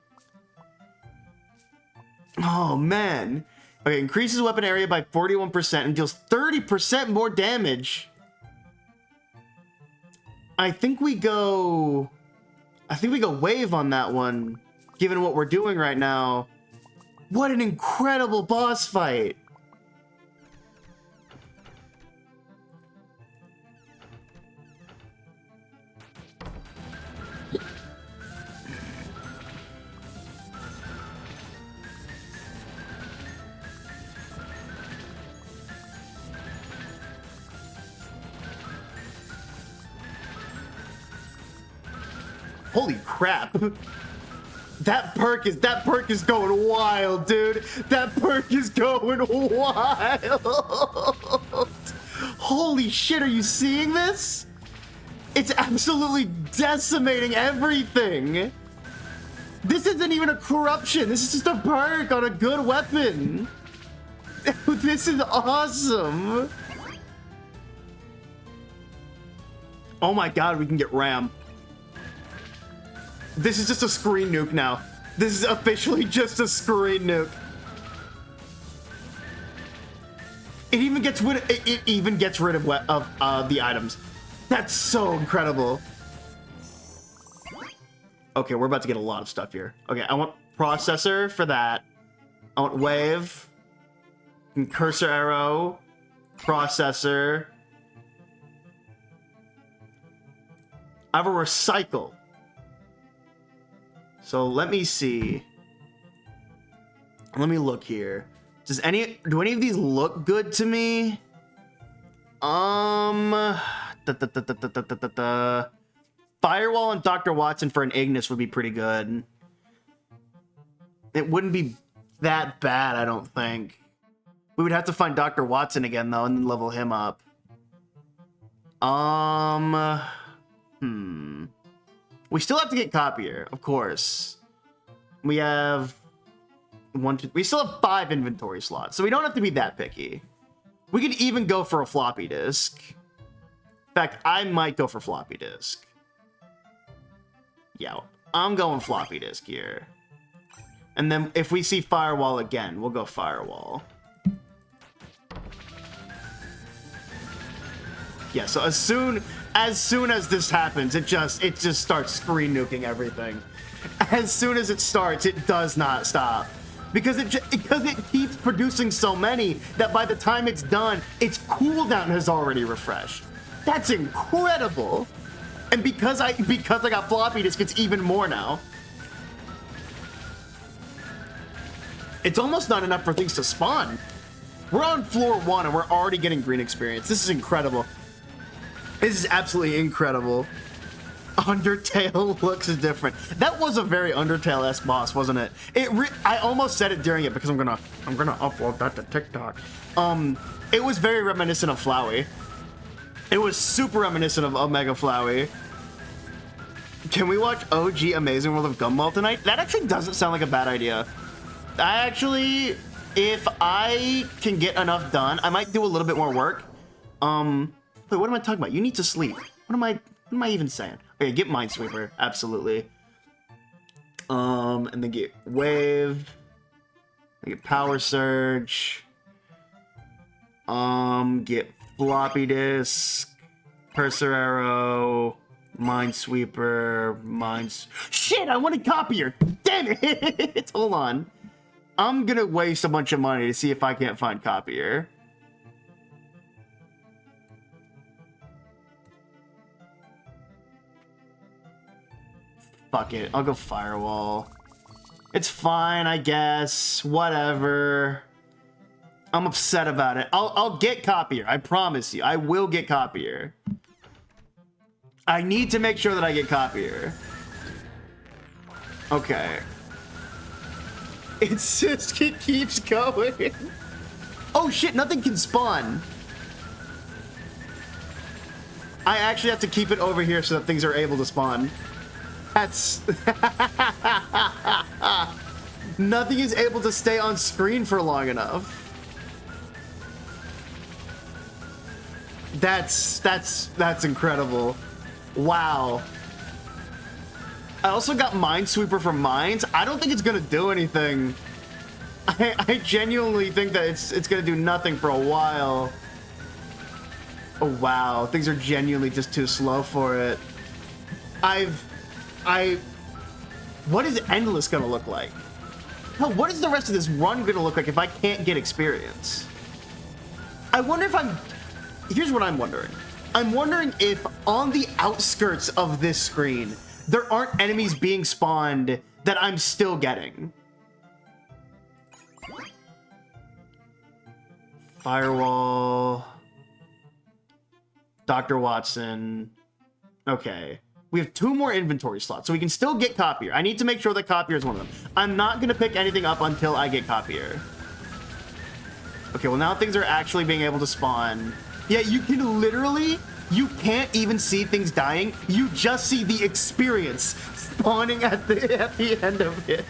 S1: Oh, man. Okay, increases weapon area by 41% and deals 30% more damage. I think we go wave on that one, given what we're doing right now. What an incredible boss fight. Holy crap. That perk is going wild, dude. That perk is going wild. Holy shit, are you seeing this? It's absolutely decimating everything. This isn't even a corruption. This is just a perk on a good weapon. This is awesome. Oh my god, we can get Ram. This is just a screen nuke now. This is officially just a screen nuke. It even gets rid of the items. That's so incredible. Okay, we're about to get a lot of stuff here. Okay, I want processor for that. I want wave, and cursor arrow, processor. I have a recycle. So let me see. Let me look here. Do any of these look good to me? Firewall and Dr. Watson for an Ignis would be pretty good. It wouldn't be that bad, I don't think. We would have to find Dr. Watson again though and then level him up. We still have to get Copier, of course. We have we still have 5 inventory slots, so we don't have to be that picky. We could even go for a floppy disk. In fact, I might go for floppy disk. Yeah, I'm going floppy disk here. And then if we see firewall again, we'll go firewall. Yeah, so as soon as this happens, it just starts screen nuking everything. As soon as it starts, it does not stop. Because it keeps producing so many that by the time it's done, its cooldown has already refreshed. That's incredible. And because I got floppy disk, it's even more now. It's almost not enough for things to spawn. We're on floor 1 and we're already getting green experience. This is incredible. This is absolutely incredible. Undertale looks different. That was a very Undertale-esque boss, wasn't it? I almost said it during it because I'm gonna upload that to TikTok. It was very reminiscent of Flowey. It was super reminiscent of Omega Flowey. Can we watch OG Amazing World of Gumball tonight? That actually doesn't sound like a bad idea. If I can get enough done, I might do a little bit more work. Wait, what am I talking about? You need to sleep. What am I even saying? Okay, get Minesweeper, absolutely. And then get Wave. Then get Power Surge. Get Floppy Disk. Cursor Arrow. Minesweeper. Shit, I wanted Copier! Damn it! Hold on. I'm gonna waste a bunch of money to see if I can't find Copier. Fuck it, I'll go Firewall. It's fine, I guess. Whatever. I'm upset about it. I'll get Copier. I promise you. I will get Copier. I need to make sure that I get Copier. Okay. It keeps going. Oh shit, nothing can spawn. I actually have to keep it over here so that things are able to spawn. That's Nothing is able to stay on screen for long enough. That's incredible. Wow. I also got Minesweeper from Mines. I don't think it's gonna do anything. I genuinely think that it's gonna do nothing for a while. Oh wow, things are genuinely just too slow for it. What is Endless gonna look like? Hell, what is the rest of this run gonna look like if I can't get experience? I wonder if here's what I'm wondering. I'm wondering if on the outskirts of this screen, there aren't enemies being spawned that I'm still getting. Firewall. Dr. Watson. Okay. We have 2 more inventory slots, so we can still get Copier. I need to make sure that Copier is one of them. I'm not going to pick anything up until I get Copier. Okay, well now things are actually being able to spawn. Yeah, you can literally, you can't even see things dying. You just see the experience spawning at the end of it.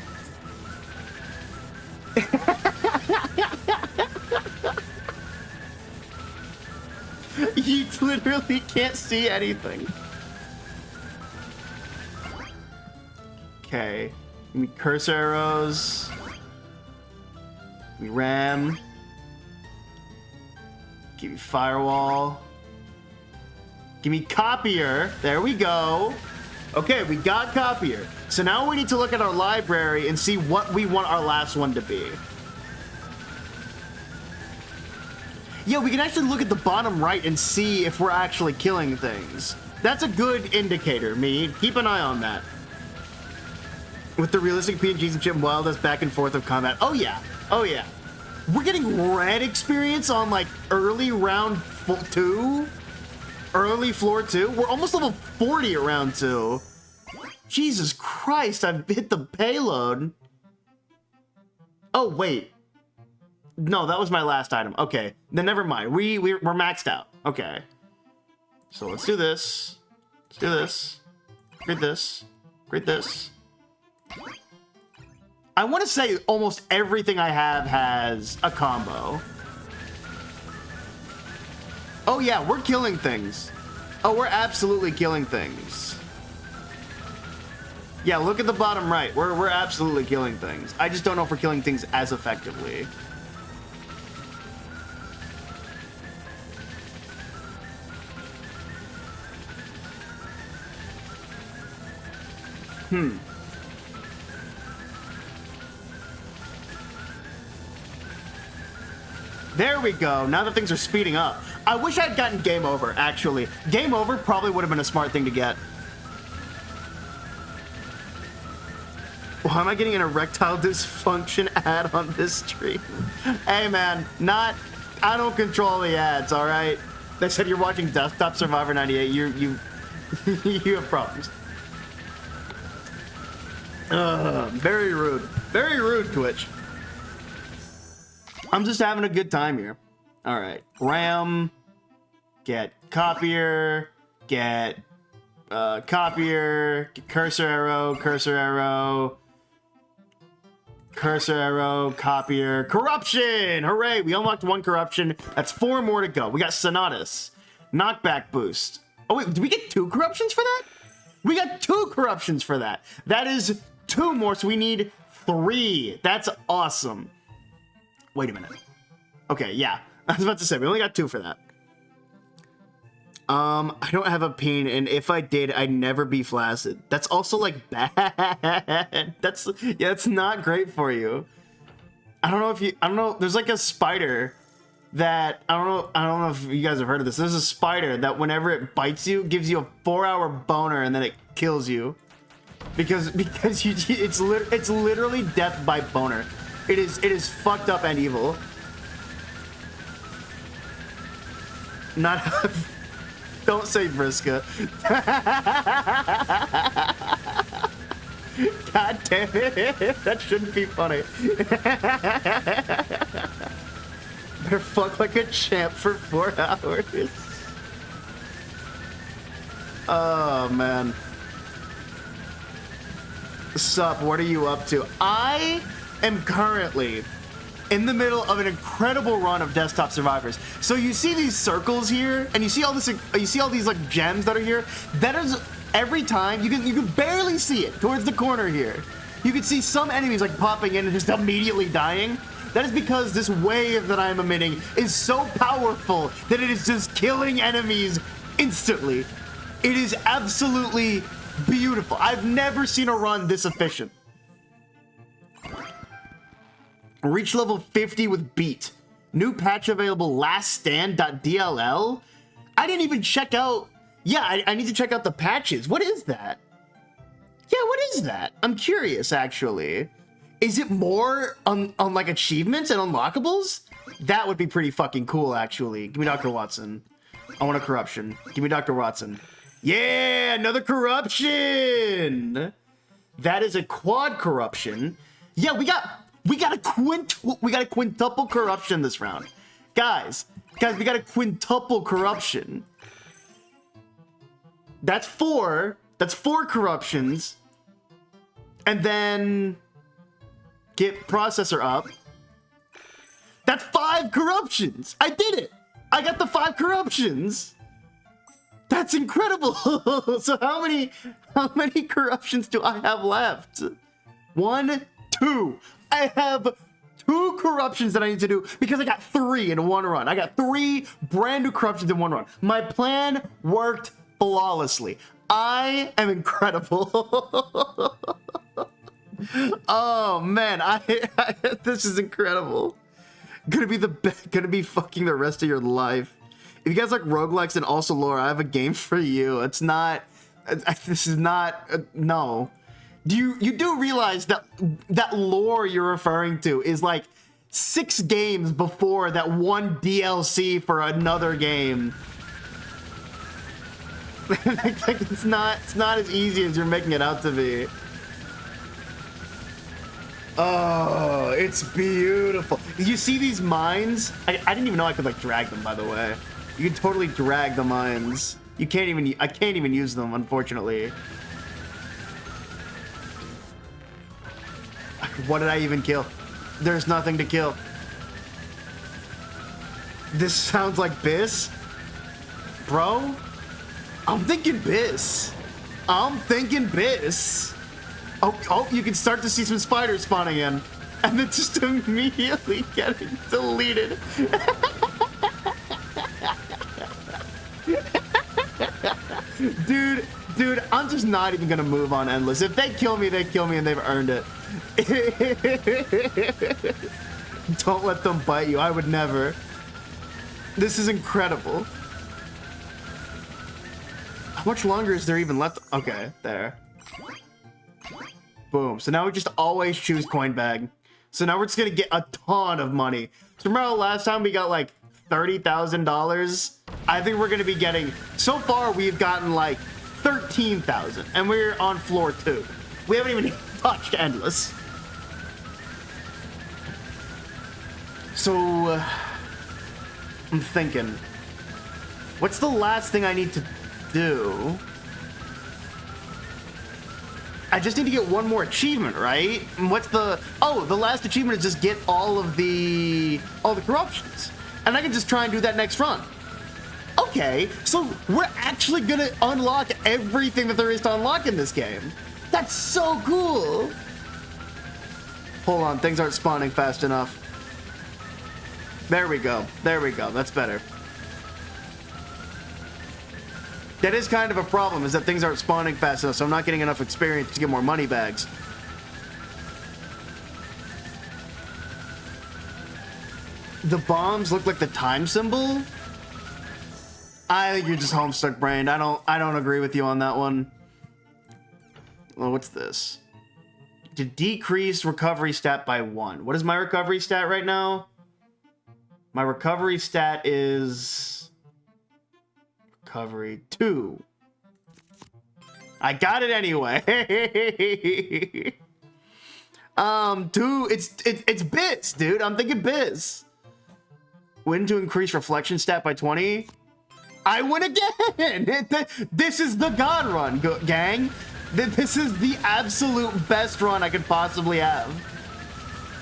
S1: You literally can't see anything. Okay. Give me cursor arrows. Give me ram. Give me firewall. Give me copier. There we go. Okay, we got copier. So now we need to look at our library and see what we want our last one to be. Yeah, we can actually look at the bottom right and see if we're actually killing things. That's a good indicator, me. Keep an eye on that. With the realistic PNGs and shit while this back and forth of combat. Oh yeah, oh yeah. We're getting red experience on like early round 2? Early floor 2? We're almost level 40 at round 2. Jesus Christ, I've hit the payload. Oh wait. No, that was my last item. Okay, then never mind. We're maxed out. Okay. So let's do this. Let's do this. Grade this. Grade this. I want to say almost everything I have has a combo. Oh yeah, we're killing things. Oh, we're absolutely killing things. Yeah, look at the bottom right. We're absolutely killing things. I just don't know if we're killing things as effectively. There we go. Now that things are speeding up. I wish I'd gotten game over, actually. Game over probably would have been a smart thing to get. Why am I getting an erectile dysfunction ad on this stream? Hey man, I don't control the ads, all right? They said you're watching Desktop Survivor 98. You have problems. Very rude. Very rude, Twitch. I'm just having a good time here. All right, RAM, get copier, get copier, get cursor arrow, copier, corruption. Hooray, we unlocked 1 corruption. That's 4 more to go. We got Sonatus, knockback boost. Oh wait, did we get 2 corruptions for that? We got 2 corruptions for that. That is 2 more, so we need 3. That's awesome. Wait a minute. Okay, yeah. I was about to say, we only got 2 for that. I don't have a peen, and if I did, I'd never be flaccid. That's also, like, bad. That's not great for you. I don't know, there's like a spider that, I don't know if you guys have heard of this. There's a spider that whenever it bites you, gives you a 4-hour boner, and then it kills you. Because it's literally death by boner. It is fucked up and evil. Not don't say Vriska. God damn it. That shouldn't be funny. Better fuck like a champ for 4 hours. Oh man. Sup, what are you up to? I am currently in the middle of an incredible run of Desktop Survivors. So you see these circles here, and you see all this, you see all these like gems that are here. That is every time you can barely see it towards the corner here. You can see some enemies like popping in and just immediately dying. That is because this wave that I'm emitting is so powerful that it is just killing enemies instantly. It is absolutely beautiful. I've never seen a run this efficient. Reach level 50 with beat. New patch available, laststand.dll. I didn't even check out. Yeah, I need to check out the patches. What is that? Yeah, what is that? I'm curious, actually. Is it more on like achievements and unlockables? That would be pretty fucking cool, actually. Give me Dr. Watson. I want a corruption. Give me Dr. Watson. Yeah, another corruption. That is a quad corruption. Yeah, we got a quintuple corruption this round. Guys, we got a quintuple corruption. That's four corruptions. And then get processor up. That's 5 corruptions. I did it. I got the 5 corruptions. That's incredible. So how many corruptions do I have left? 1, 2. I have 2 corruptions that I need to do because I got 3 in one run. I got 3 brand new corruptions in one run. My plan worked flawlessly. I am incredible. Oh man, this is incredible. Gonna be fucking the rest of your life. If you guys like roguelikes and also lore, I have a game for you. It's not. This is not. No. You do realize that lore you're referring to is like 6 games before that one DLC for another game. Like it's not as easy as you're making it out to be. Oh, it's beautiful. You see these mines? I didn't even know I could like drag them, by the way. You can totally drag the mines. I can't even use them, unfortunately. What did I even kill? There's nothing to kill. This sounds like Biss. Bro, I'm thinking Biss. Oh, you can start to see some spiders spawning in. And then just immediately getting deleted. Dude, I'm just not even gonna move on Endless. If they kill me, and they've earned it. Don't let them bite you. I would never. This is incredible. How much longer is there even left? Okay, there. Boom. So now we just always choose coin bag. So now we're just gonna get a ton of money. So remember last time we got like $30,000? I think we're gonna be getting, so far we've gotten like 13,000 and we're on floor 2. We haven't even touched Endless. So I'm thinking, what's the last thing I need to do? I just need to get one more achievement, right? And what's the last achievement is just get all the corruptions. And I can just try and do that next run. Okay, so we're actually gonna unlock everything that there is to unlock in this game. That's so cool. Hold on, things aren't spawning fast enough. There we go. That's better. That is kind of a problem, is that things aren't spawning fast enough, so I'm not getting enough experience to get more money bags. The bombs look like the time symbol? I think you're just Homestuck brained. I don't agree with you on that one. Well, what's this? To decrease recovery stat by 1. What is my recovery stat right now? My recovery stat is recovery 2. I got it anyway. 2. It's bits, dude. I'm thinking biz. Win to increase reflection stat by 20. I win again. This is the god run, gang. This is the absolute best run I could possibly have.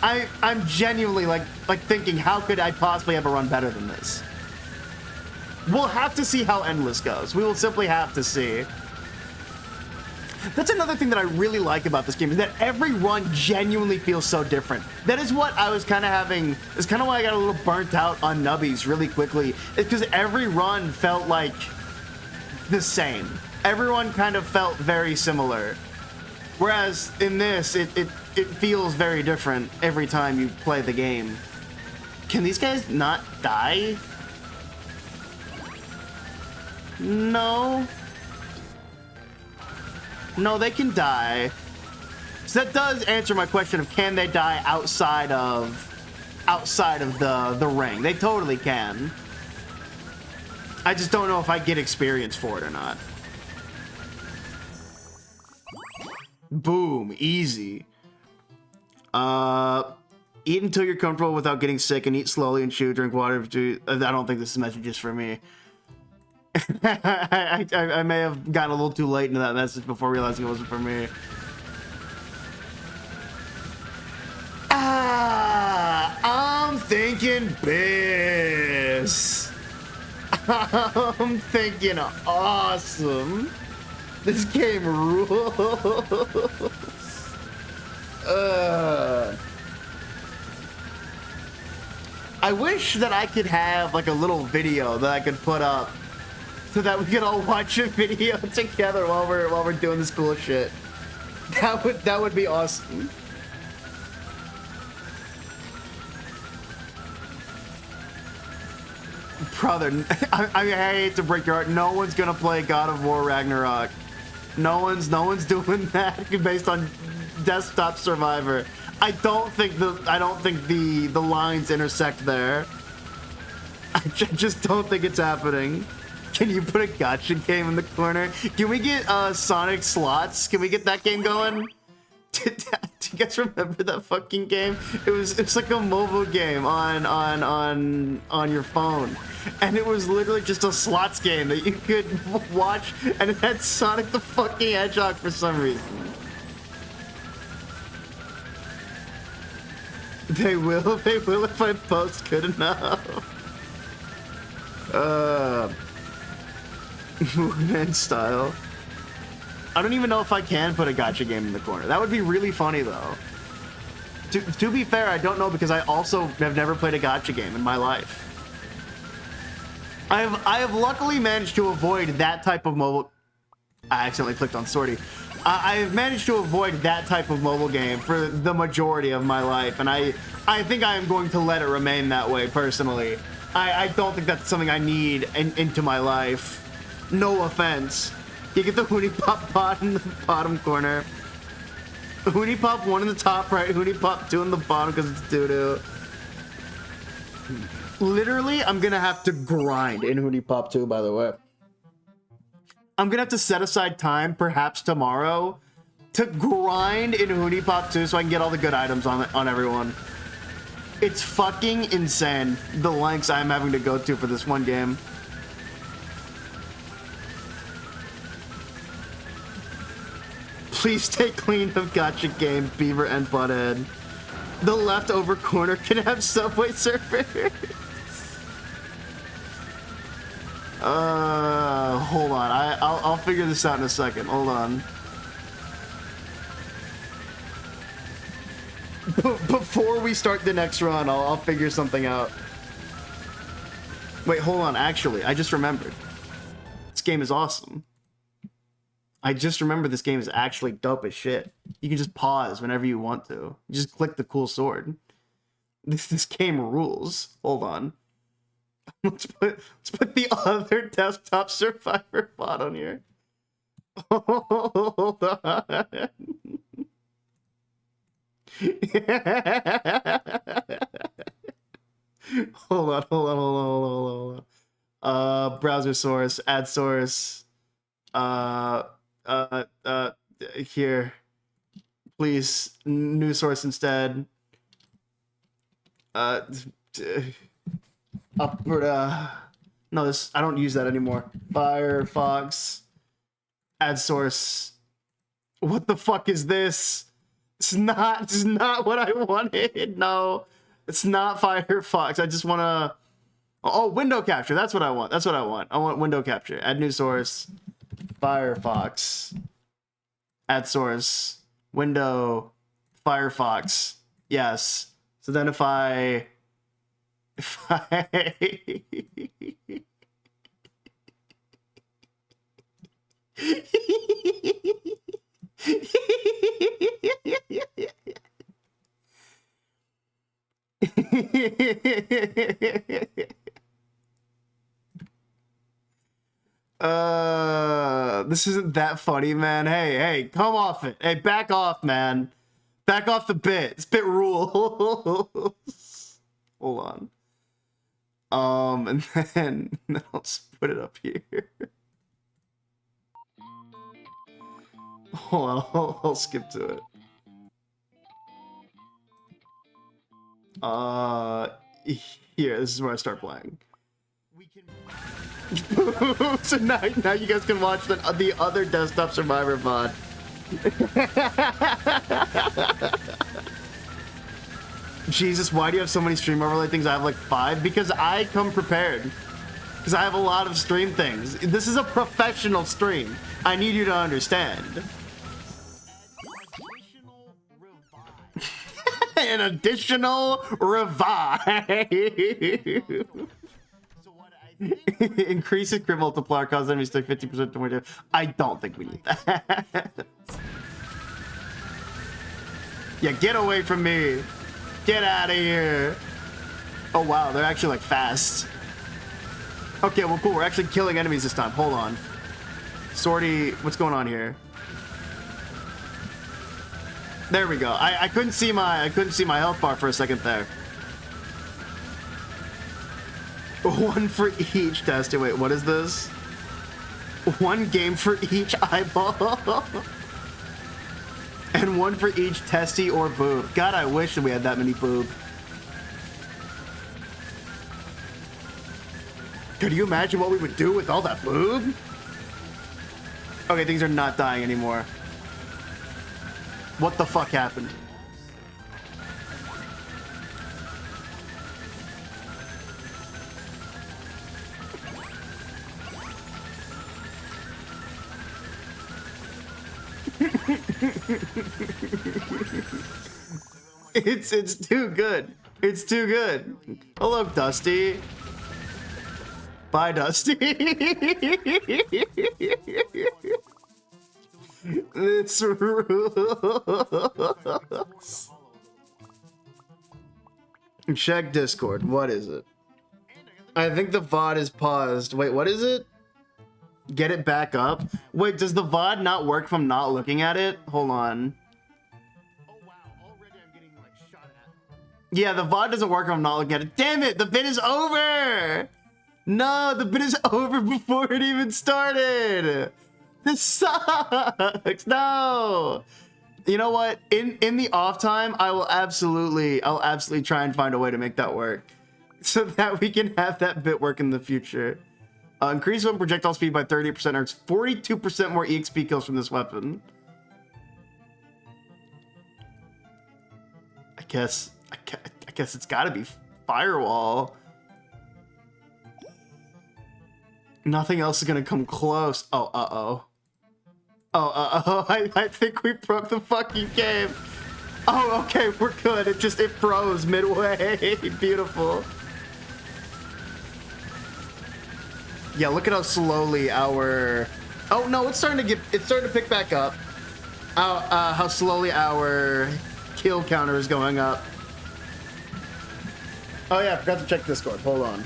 S1: I'm genuinely like thinking, how could I possibly have a run better than this? We'll have to see how Endless goes. We will simply have to see. That's another thing that I really like about this game, is that every run genuinely feels so different. That is what I was kind of having, it's kind of why I got a little burnt out on Nubbies really quickly. It's because every run felt like the same. Everyone kind of felt very similar. Whereas in this, it feels very different every time you play the game. Can these guys not die? No. No, they can die. So that does answer my question of, can they die outside of the ring? They totally can. I just don't know if I get experience for it or not. Boom, easy. Eat until you're comfortable without getting sick, and eat slowly and chew, drink water. I don't think this message is for me. I may have gotten a little too late into that message before realizing it wasn't for me. I'm thinking Biss. I'm thinking awesome. This game rules. I wish that I could have like a little video that I could put up so that we could all watch a video together while we're doing this cool shit. That would be awesome. Brother, I hate to break your heart. No one's gonna play God of War Ragnarok. No one's doing that based on Desktop Survivor. I don't think the lines intersect there. I just don't think it's happening. Can you put a gotcha game in the corner? Can we get Sonic Slots? Can we get that game going? Do you guys remember that fucking game? It's like a mobile game on your phone, and it was literally just a slots game that you could watch, and it had Sonic the fucking Hedgehog for some reason. They will if I post good enough. Movement style. I don't even know if I can put a gotcha game in the corner. That would be really funny though. To be fair, I don't know, because I also have never played a gotcha game in my life. I have luckily managed to avoid that type of mobile. I accidentally clicked on Sortie. I have managed to avoid that type of mobile game for the majority of my life, and I think I am going to let it remain that way personally. I don't think that's something I need into my life. No offense. You get the Hoonie Pop pot in the bottom corner. Hoonie Pop 1 in the top right, Hoonie Pop 2 in the bottom because it's doo-doo. Literally, I'm gonna have to grind in Hoonie Pop 2, by the way. I'm gonna have to set aside time, perhaps tomorrow, to grind in Hoonie Pop 2 so I can get all the good items on everyone. It's fucking insane, the lengths I'm having to go to for this one game. Please take clean of gotcha game, Beaver and Butthead. The leftover corner can have Subway Surfers. Hold on. I'll figure this out in a second. Hold on. Before we start the next run, I'll figure something out. Wait, hold on. Actually, I just remembered. This game is awesome. I just remember this game is actually dope as shit. You can just pause whenever you want to. You just click the cool sword. This game rules. Hold on. Let's put the other Desktop Survivor bot on here. Hold on. Hold on. Browser source, ad source. Here, please, new source instead. No, this, I don't use that anymore. Firefox, ad source. What the fuck is this? It's not what I wanted. No, it's not Firefox. I just want to. Oh, window capture. That's what I want. That's what I want. I want window capture. Add new source. Firefox. Add source. Window. Firefox. Yes. So then if I this isn't that funny, man. Hey, come off it. Hey, back off, man. Back off the bit. It's bit rules. Hold on. And then I'll just put it up here. Hold on, I'll skip to it. Here, this is where I start playing. So now you guys can watch the other Desktop Survivor VOD. Jesus, why do you have so many stream overlay things? I have like 5 because I come prepared. Because I have a lot of stream things. This is a professional stream. I need you to understand. An additional revive. Increases crit multiplier, cause enemies take 50% to more. I don't think we need that. Yeah, get away from me. Get out of here. Oh wow, they're actually like fast. Okay, well cool, we're actually killing enemies this time. Hold on. Sortie, what's going on here? There we go. I couldn't see my health bar for a second there. 1 for each tester. Wait, what is this? 1 game for each eyeball. And 1 for each testy or boob. God, I wish that we had that many boob. Could you imagine what we would do with all that boob? Okay, things are not dying anymore. What the fuck happened? It's too good. It's too good. Hello, Dusty. Bye, Dusty. It's rules. Check Discord. What is it? I think the VOD is paused. Wait, what is it? Get it back up? Wait, does the VOD not work if I'm not looking at it? Hold on. Oh wow, already I'm getting like shot at. Yeah, the VOD doesn't work if I'm not looking at it. Damn it, the bit is over! No, the bit is over before it even started! This sucks! No! You know what? In the off time, I'll absolutely try and find a way to make that work. So that we can have that bit work in the future. Increase weapon projectile speed by 30%, earns 42% more EXP kills from this weapon. I guess it's gotta be Firewall. Nothing else is gonna come close. Oh, uh-oh. Oh, I think we broke the fucking game. Oh, okay, we're good. It froze midway. Beautiful. Yeah, look at how slowly our... Oh, no, it's starting to pick back up. How slowly our kill counter is going up. Oh, yeah, I forgot to check Discord. Hold on.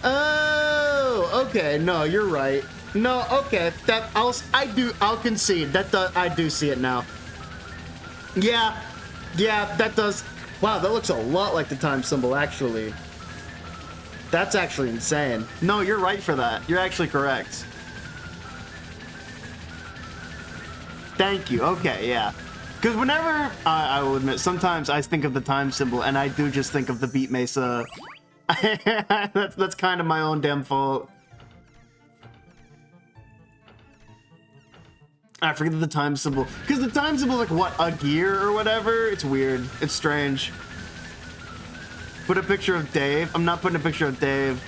S1: Oh, okay. No, you're right. No, okay. I'll concede. I do see it now. Yeah, that does. Wow, that looks a lot like the time symbol, actually. That's actually insane. No, you're right for that. You're actually correct. Thank you. Okay, yeah. Because whenever, I will admit, sometimes I think of the time symbol and I do just think of the Beat Mesa. that's kind of my own damn fault. I forget the time symbol. Because the time symbol is like, what, a gear or whatever? It's weird. It's strange. Put a picture of Dave. I'm not putting a picture of Dave.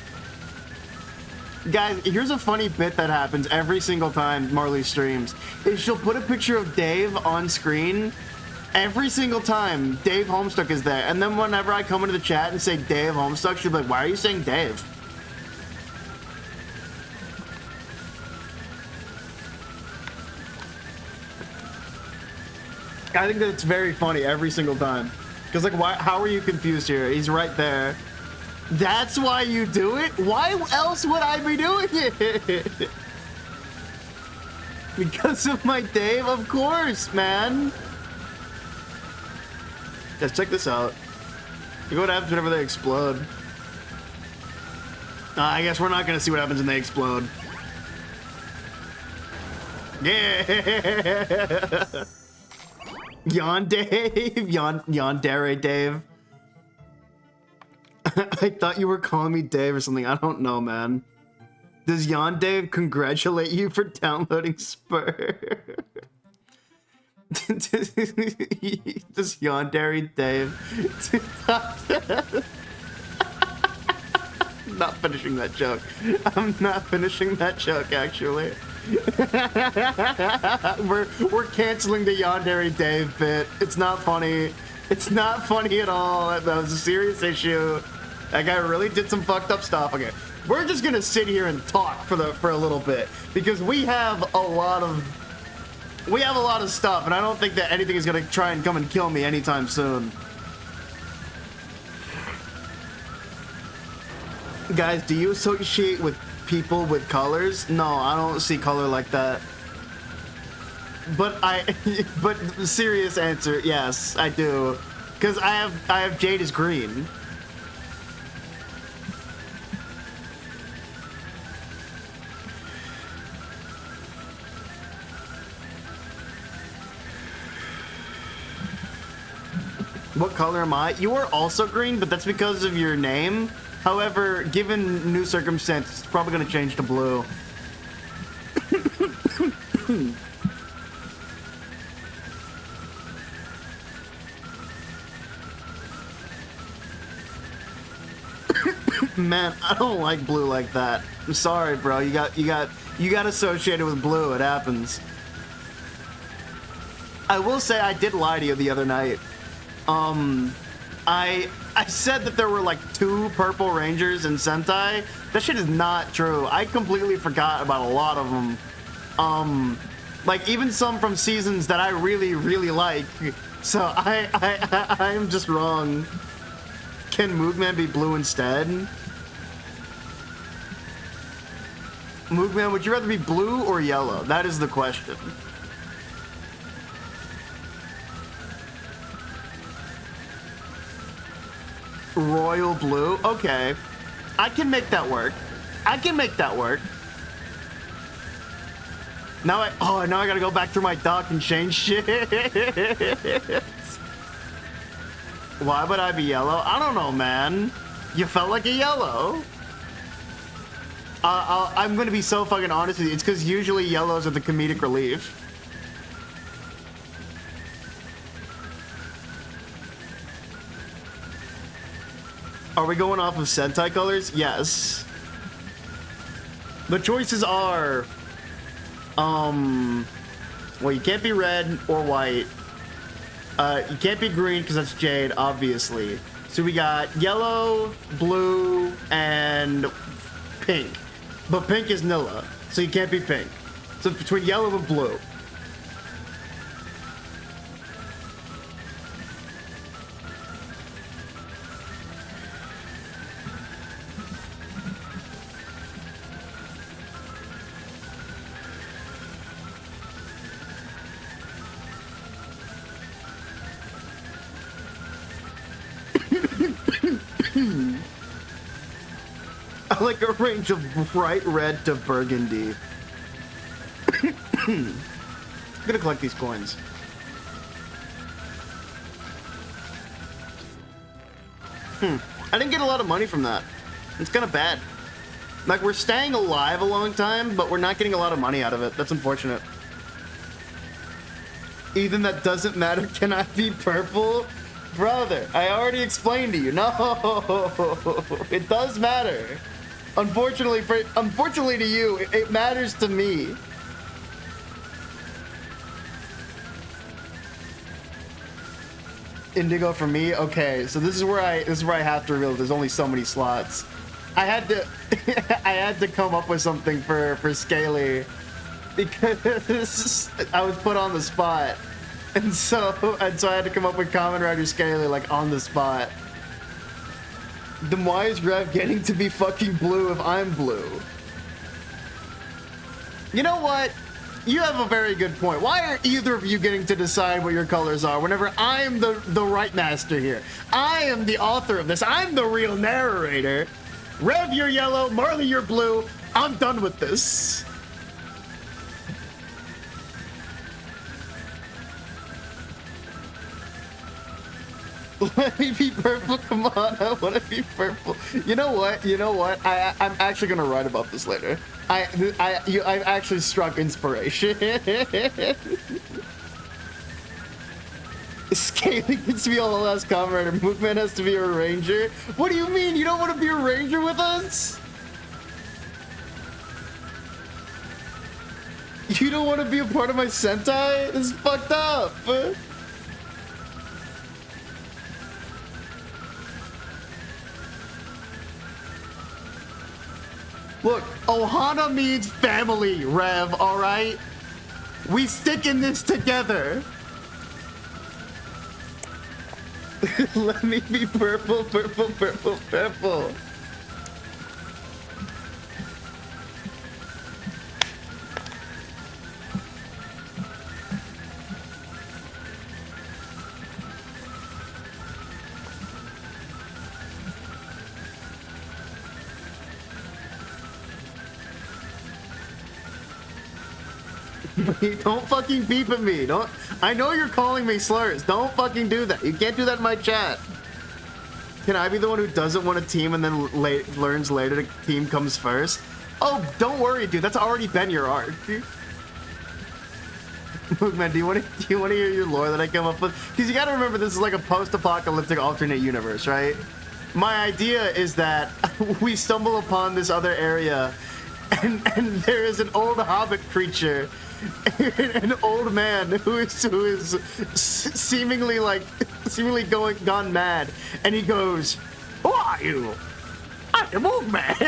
S1: Guys, here's a funny bit that happens every single time Marley streams. Is she'll put a picture of Dave on screen every single time Dave Homestuck is there. And then whenever I come into the chat and say Dave Homestuck, she'll be like, why are you saying Dave? I think that it's very funny every single time. Because, like, why? How are you confused here? He's right there. That's why you do it? Why else would I be doing it? Because of my Dave? Of course, man. Guys, check this out. Look what happens whenever they explode. I guess we're not going to see what happens when they explode. Yeah! Yawn Dave? Yandere Dave? I thought you were calling me Dave or something. I don't know, man. Does Yon Dave congratulate you for downloading Spur? Does Yandere Dave? Not finishing that joke. I'm not finishing that joke, actually. we're canceling the Yandere Dave bit. It's not funny. It's not funny at all. That was a serious issue. That guy really did some fucked up stuff. Okay, we're just gonna sit here and talk for a little bit because we have a lot of stuff, and I don't think that anything is gonna try and come and kill me anytime soon. Guys, do you associate with people with colors? No, I don't see color like that. But but the serious answer, yes, I do. Because I have Jade as green. What color am I? You are also green, but that's because of your name. However, given new circumstances, it's probably going to change to blue. Man, I don't like blue like that. I'm sorry, bro. You got associated with blue. It happens. I will say I did lie to you the other night. I said that there were like 2 purple rangers in Sentai. That shit is not true. I completely forgot about a lot of them. Like even some from seasons that I really, really like. So I am just wrong. Can Moogman be blue instead? Moogman, would you rather be blue or yellow? That is the question. Royal blue? Okay. I can make that work. I can make that work. Now I gotta go back through my dock and change shit. Why would I be yellow? I don't know, man. You felt like a yellow. I'm gonna be so fucking honest with you. It's because usually yellows are the comedic relief. Are we going off of Sentai colors? Yes. The choices are, well, you can't be red or white. You can't be green because that's Jade, obviously. So we got yellow, blue, and pink. But pink is Nilla, so you can't be pink. So it's between yellow and blue. I like a range of bright red to burgundy. I'm gonna collect these coins. I didn't get a lot of money from that. It's kind of bad. Like, we're staying alive a long time, but we're not getting a lot of money out of it. That's unfortunate. Ethan, that doesn't matter. Can I be purple? Brother, I already explained to you. No, it does matter. Unfortunately to you, it matters to me. Indigo for me? Okay, so this is where I have to reveal there's only so many slots. I had to I had to come up with something for Scaly because I was put on the spot. And so I had to come up with Kamen Rider Scaly like on the spot. Then why is Rev getting to be fucking blue if I'm blue? You know what? You have a very good point. Why are either of you getting to decide what your colors are whenever I'm the right master here? I am the author of this. I'm the real narrator. Rev, you're yellow. Marley, you're blue. I'm done with this. Let me be purple. Come on, I want to be purple. You know what? I'm actually gonna write about this later. I've actually struck inspiration. Scaly gets to be all the last Kamen Rider. Mookman has to be a ranger. What do you mean? You don't want to be a ranger with us? You don't want to be a part of my Sentai? This is fucked up. Look, Ohana means family, Rev, alright? We stick in this together. Let me be purple, purple, purple, purple. Don't fucking beep at me. Don't. I know you're calling me slurs. Don't fucking do that. You can't do that in my chat. Can I be the one who doesn't want a team and then learns later the team comes first? Oh, don't worry, dude. That's already been your arc. Man, do you want to hear your lore that I came up with? Because you got to remember, this is like a post-apocalyptic alternate universe, right? My idea is that we stumble upon this other area, and there is an old hobbit creature. An old man who is seemingly gone mad, and he goes, "Who are you? I'm the Mookman."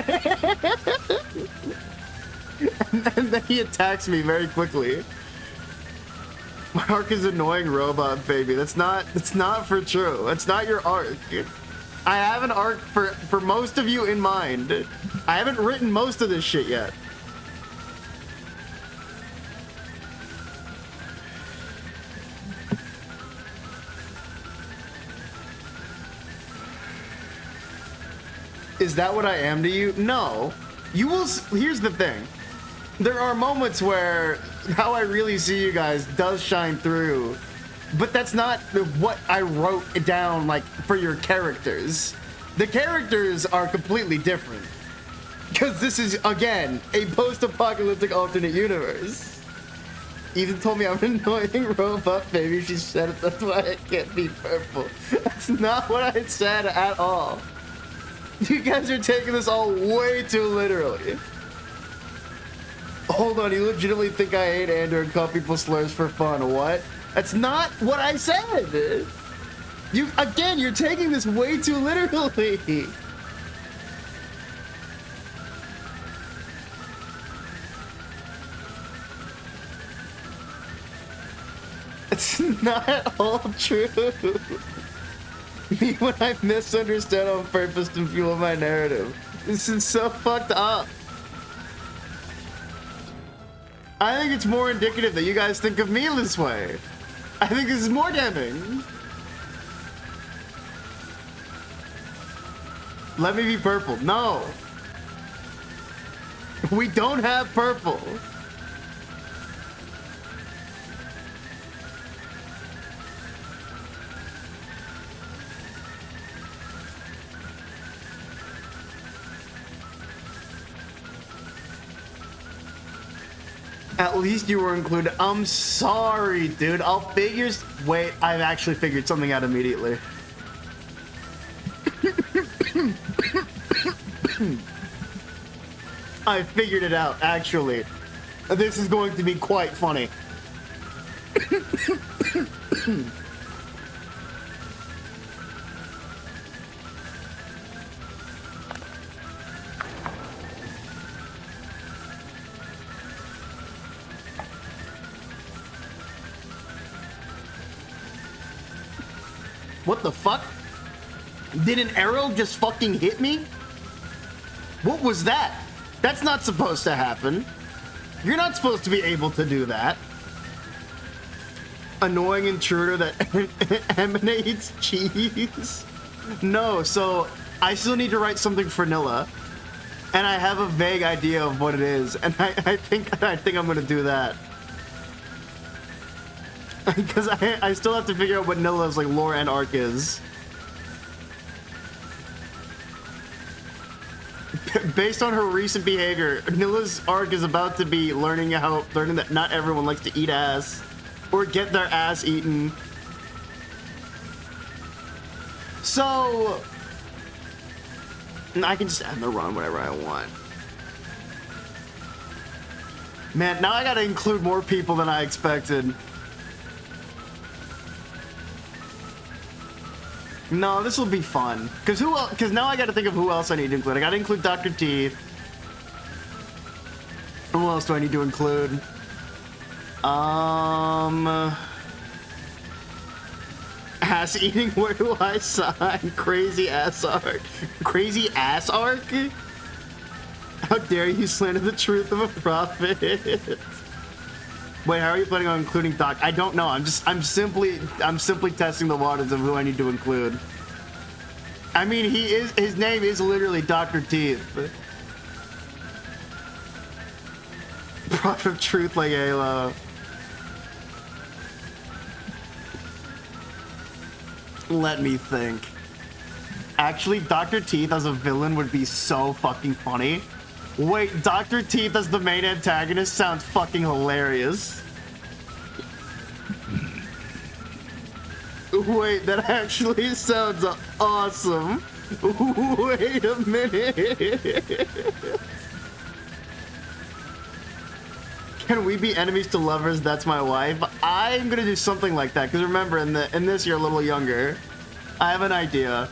S1: and then he attacks me very quickly. My arc is annoying robot baby. That's not for true. That's not your arc. I have an arc for most of you in mind. I haven't written most of this shit yet. Is that what I am to you? No. You will. Here's the thing. There are moments where how I really see you guys does shine through, but that's not what I wrote down like for your characters. The characters are completely different because this is again a post-apocalyptic alternate universe. Ethan told me I'm an annoying robot baby. She said it. That's why I can't be purple. That's not what I said at all. You guys are taking this all way too literally. Hold on, you legitimately think I hate Andrew and call people slurs for fun? What? That's not what I said. You're taking this way too literally. It's not all true. Me when I misunderstand on purpose to fuel my narrative. This is so fucked up. I think it's more indicative that you guys think of me this way. I think this is more damning. Let me be purple. No. We don't have purple. At least you were included. I'm sorry, dude. I'll figure... Wait, I've actually figured something out immediately. I figured it out, actually. This is going to be quite funny. What the fuck? Did an arrow just fucking hit me? What was that? That's not supposed to happen. You're not supposed to be able to do that. Annoying intruder that emanates cheese. No, so I still need to write something for Nilla. And I have a vague idea of what it is. And I think I'm gonna do that. Because I still have to figure out what Nilla's like lore and arc is. Based on her recent behavior, Nilla's arc is about to be learning that not everyone likes to eat ass or get their ass eaten. So I can just end the run whenever I want. Man, now I gotta include more people than I expected. No, this will be fun. Because now I gotta think of who else I need to include. I gotta include Dr. Teeth. Who else do I need to include? Ass eating, where do I sign? Crazy ass arc. Crazy ass arc? How dare you slander the truth of a prophet? Wait, how are you planning on including Doc? I don't know. I'm simply testing the waters of who I need to include. I mean, his name is literally Dr. Teeth. Prophet of truth like Halo. Let me think. Actually, Dr. Teeth as a villain would be so fucking funny. Wait, Dr. Teeth as the main antagonist sounds fucking hilarious. Wait, that actually sounds awesome. Wait a minute. Can we be enemies to lovers? That's my wife. I'm gonna do something like that because remember, in this you're a little younger. I have an idea.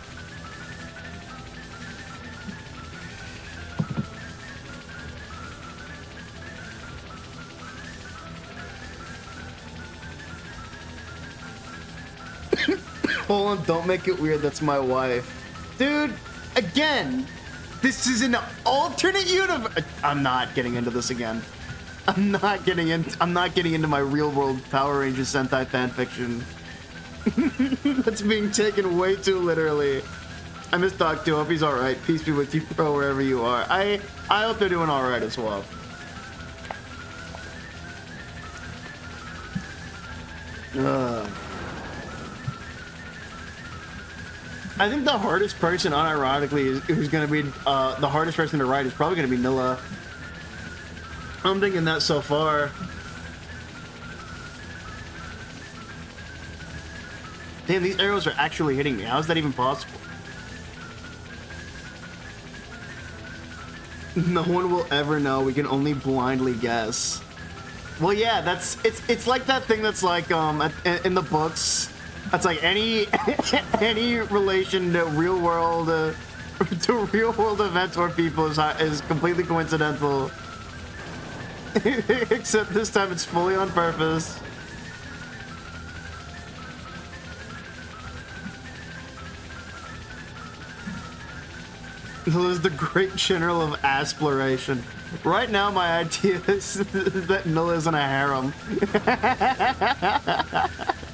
S1: Hold on, don't make it weird. That's my wife. Dude, again, this is an alternate universe. I'm not getting into this again. I'm not getting into my real world Power Rangers Sentai fanfiction. That's being taken way too literally. I miss Doc too. Hope he's alright. Peace be with you, bro, wherever you are. I hope they're doing alright as well. I think the hardest person, unironically, who's going to be the hardest person to write is probably going to be Nilla. I'm thinking that so far. Damn, these arrows are actually hitting me. How is that even possible? No one will ever know. We can only blindly guess. Well, yeah, it's like that thing that's like in the books. That's like any relation to real world events or people is completely coincidental. Except this time it's fully on purpose. Nilla is the great general of exploration. Right now, my idea is that Nilla is in a harem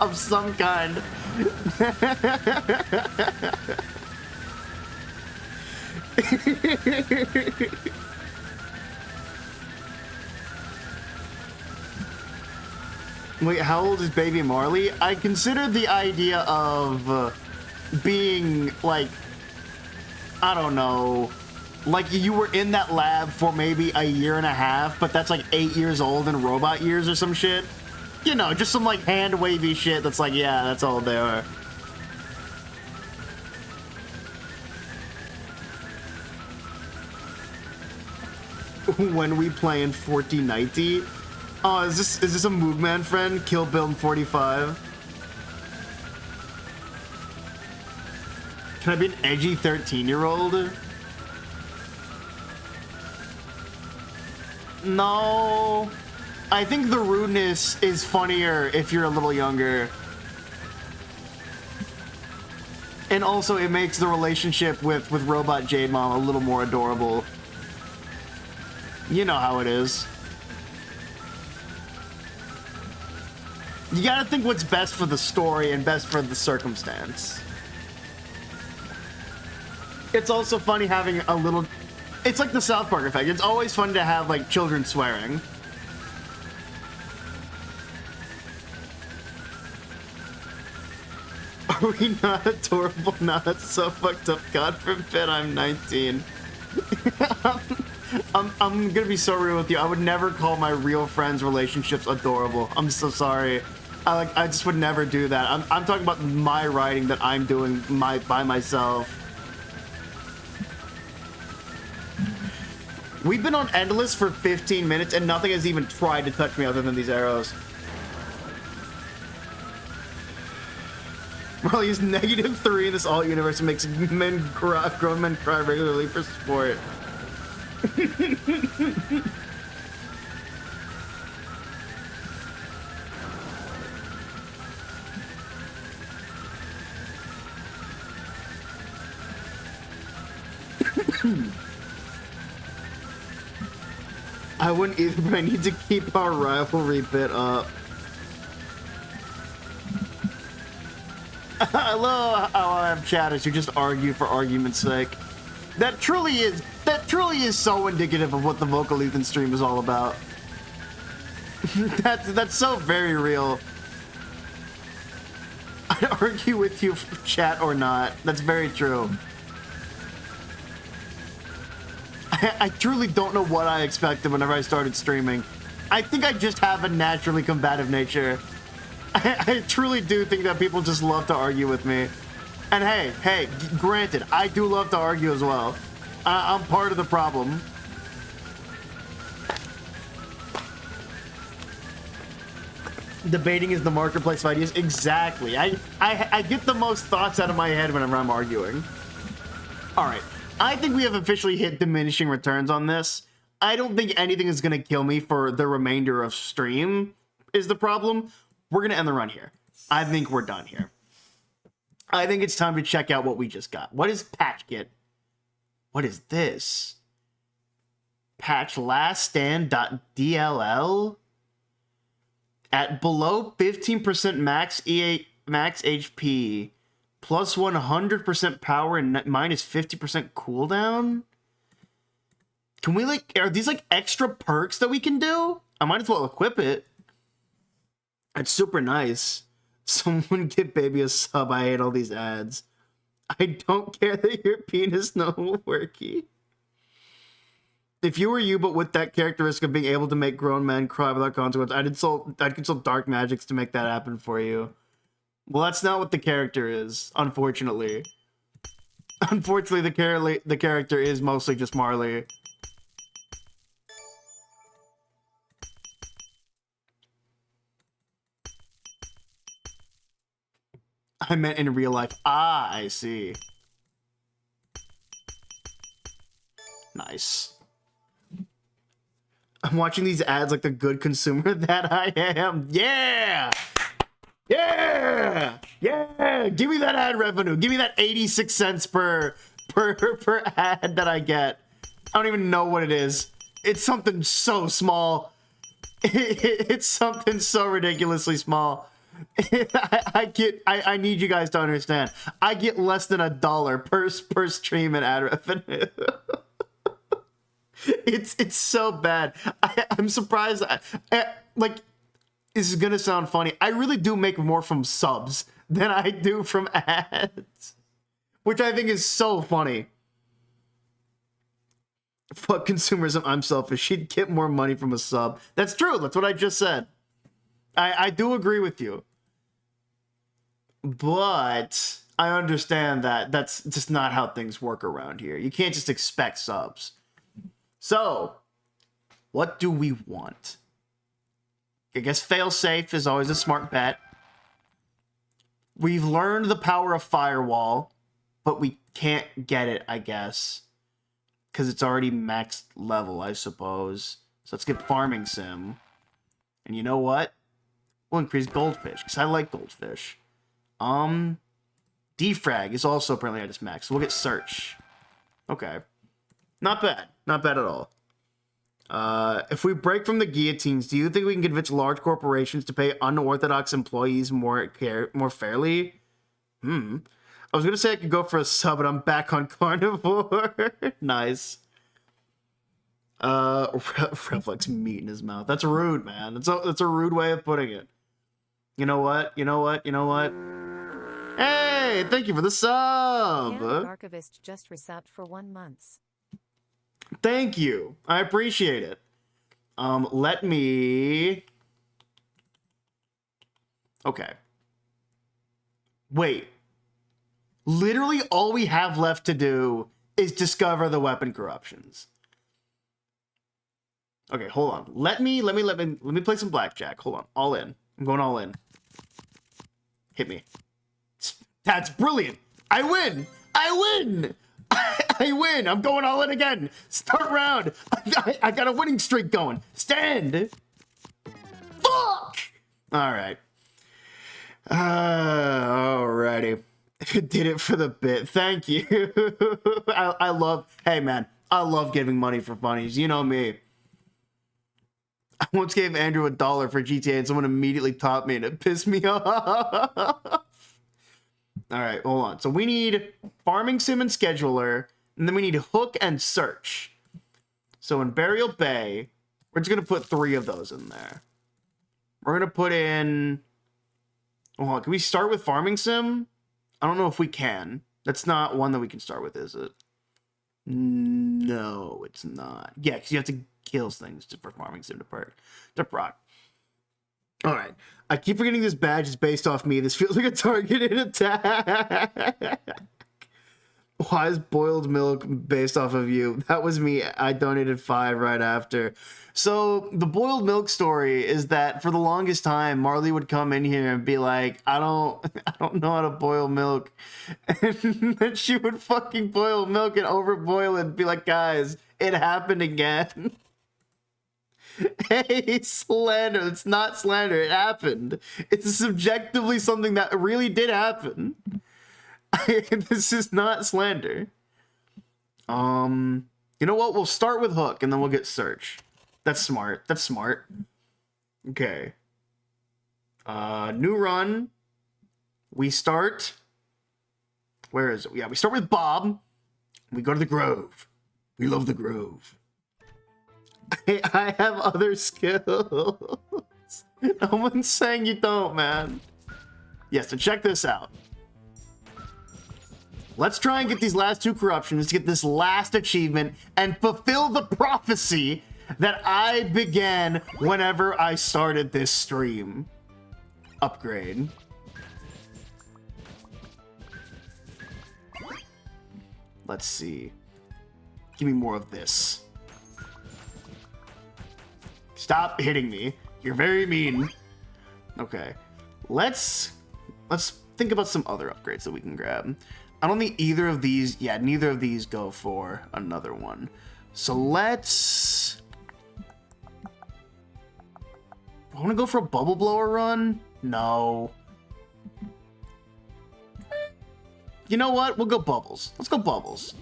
S1: of some kind. Wait, how old is baby Marley? I consider the idea of being like, I don't know, Like you were in that lab for maybe a year and a half, but that's like 8 years old in robot years or some shit. You know, just some like hand wavy shit that's like, yeah, that's all they are. When we play in Fortnite. Oh, is this a Moogman friend? Kill Bill in 45. Can I be an edgy 13-year-old? No. I think the rudeness is funnier if you're a little younger. And also it makes the relationship with Robot Jade Mom a little more adorable. You know how it is. You gotta think what's best for the story and best for the circumstance. It's also funny having a little... It's like the South Park effect. It's always fun to have, like, children swearing. Are we not adorable? Nah, that's so fucked up. God forbid I'm 19. I'm gonna be so real with you. I would never call my real friends' relationships adorable. I'm so sorry. I just would never do that. I'm talking about my writing that I'm doing by myself. We've been on Endless for 15 minutes and nothing has even tried to touch me other than these arrows. Well, he's -3 in this alt universe and makes grown men cry regularly for sport. I wouldn't either, but I need to keep our rivalry bit up. I love how I have chatters who just argue for argument's sake. That truly is so indicative of what the Vocal Ethan stream is all about. That's so very real. I'd argue with you, chat or not. That's very true. I truly don't know what I expected whenever I started streaming. I think I just have a naturally combative nature. I truly do think that people just love to argue with me. And hey, granted, I do love to argue as well. I'm part of the problem. Debating is the marketplace of ideas. Exactly. I get the most thoughts out of my head whenever I'm arguing. All right. I think we have officially hit diminishing returns on this. I don't think anything is going to kill me for the remainder of stream is the problem. We're going to end the run here. I think we're done here. I think it's time to check out what we just got. What is Patch Kit? What is this? Patch last stand.dll at below 15% max E8 max HP. Plus 100% power and minus 50% cooldown? Can we, like, are these, like, extra perks that we can do? I might as well equip it. It's super nice. Someone give baby a sub. I hate all these ads. I don't care that your penis no worky. If you were you, but with that characteristic of being able to make grown men cry without consequence, I'd consult dark magics to make that happen for you. Well, that's not what the character is, unfortunately. Unfortunately, the character is mostly just Marley. I meant in real life. Ah, I see. Nice. I'm watching these ads like the good consumer that I am. Yeah! Yeah! Yeah! Give me that ad revenue. Give me that 86 cents per ad that I get. I don't even know what it is. It's something so small. It's something so ridiculously small. I need you guys to understand. I get less than $1 per stream in ad revenue. It's so bad. I'm surprised. Like, this is gonna sound funny. I really do make more from subs than I do from ads, which I think is so funny. Fuck consumerism, I'm selfish. She'd get more money from a sub. That's true. That's what I just said. I do agree with you. But I understand that that's just not how things work around here. You can't just expect subs. So, what do we want? I guess fail-safe is always a smart bet. We've learned the power of Firewall, but we can't get it, I guess. Because it's already maxed level, I suppose. So let's get Farming Sim. And you know what? We'll increase Goldfish, because I like Goldfish. Defrag is also apparently at its max. So we'll get Search. Okay. Not bad. Not bad at all. If we break from the guillotines, do you think we can convince large corporations to pay unorthodox employees more fairly? I was gonna say I could go for a sub, but I'm back on carnivore. Nice. Reflex meat in his mouth. That's rude, man. That's a rude way of putting it. You know what? You know what? You know what? Hey, thank you for the sub.
S2: Archivist just resubbed for 1 month.
S1: Thank you. I appreciate it. Let me... Okay. Wait. Literally all we have left to do is discover the weapon corruptions. Okay, hold on. Let me play some blackjack. Hold on. All in. I'm going all in. Hit me. That's brilliant. I win. I win. I win. I'm going all in again. Start round. I got a winning streak going. Stand. Fuck. All right. Alrighty. Did it for the bit. Thank you. I love. Hey man, I love giving money for funnies. You know me. I once gave Andrew $1 for GTA and someone immediately taught me and it pissed me off. All right, hold on. So we need Farming Sim and Scheduler, and then we need Hook and Search. So in Burial Bay, we're just going to put 3 of those in there. We're going to put in... Hold on, can we start with Farming Sim? I don't know if we can. That's not one that we can start with, is it? No, it's not. Yeah, because you have to kill things for Farming Sim to proc. All right. I keep forgetting this badge is based off me. This feels like a targeted attack. Why is boiled milk based off of you? That was me. I donated 5 right after. So the boiled milk story is that for the longest time, Marley would come in here and be like, I don't know how to boil milk. And then she would fucking boil milk and overboil it and be like, guys, it happened again. Hey, slander. It's not slander. It happened. It's subjectively something that really did happen. This is not slander. You know what? We'll start with Hook and then we'll get Search. That's smart. That's smart. Okay. New run. We start. Where is it? Yeah, we start with Bob. We go to the Grove. We love the Grove. I have other skills. No one's saying you don't, man. Yeah, so check this out. Let's try and get these last 2 corruptions to get this last achievement and fulfill the prophecy that I began whenever I started this stream. Upgrade. Let's see. Give me more of this. Stop hitting me. You're very mean. Okay. Let's think about some other upgrades that we can grab. I don't think either of these... Yeah, neither of these go for another one. So let's... I want to go for a bubble blower run? No. You know what? We'll go Bubbles. Let's go Bubbles.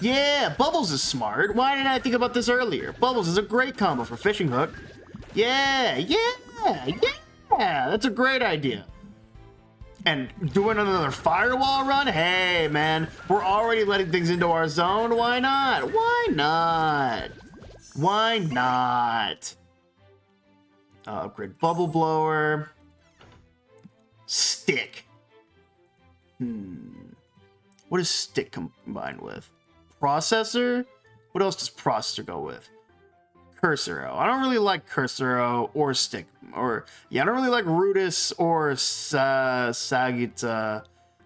S1: Yeah, Bubbles is smart. Why didn't I think about this earlier? Bubbles is a great combo for Fishing Hook. Yeah. That's a great idea. And doing another Firewall run? Hey, man. We're already letting things into our zone. Why not? Why not? Why not? Upgrade Bubble Blower. Stick. What is Stick combined with? Processor? What else does processor go with? Cursoro. I don't really like Cursoro or Stick. Or, yeah, I don't really like Rudis or Sagita,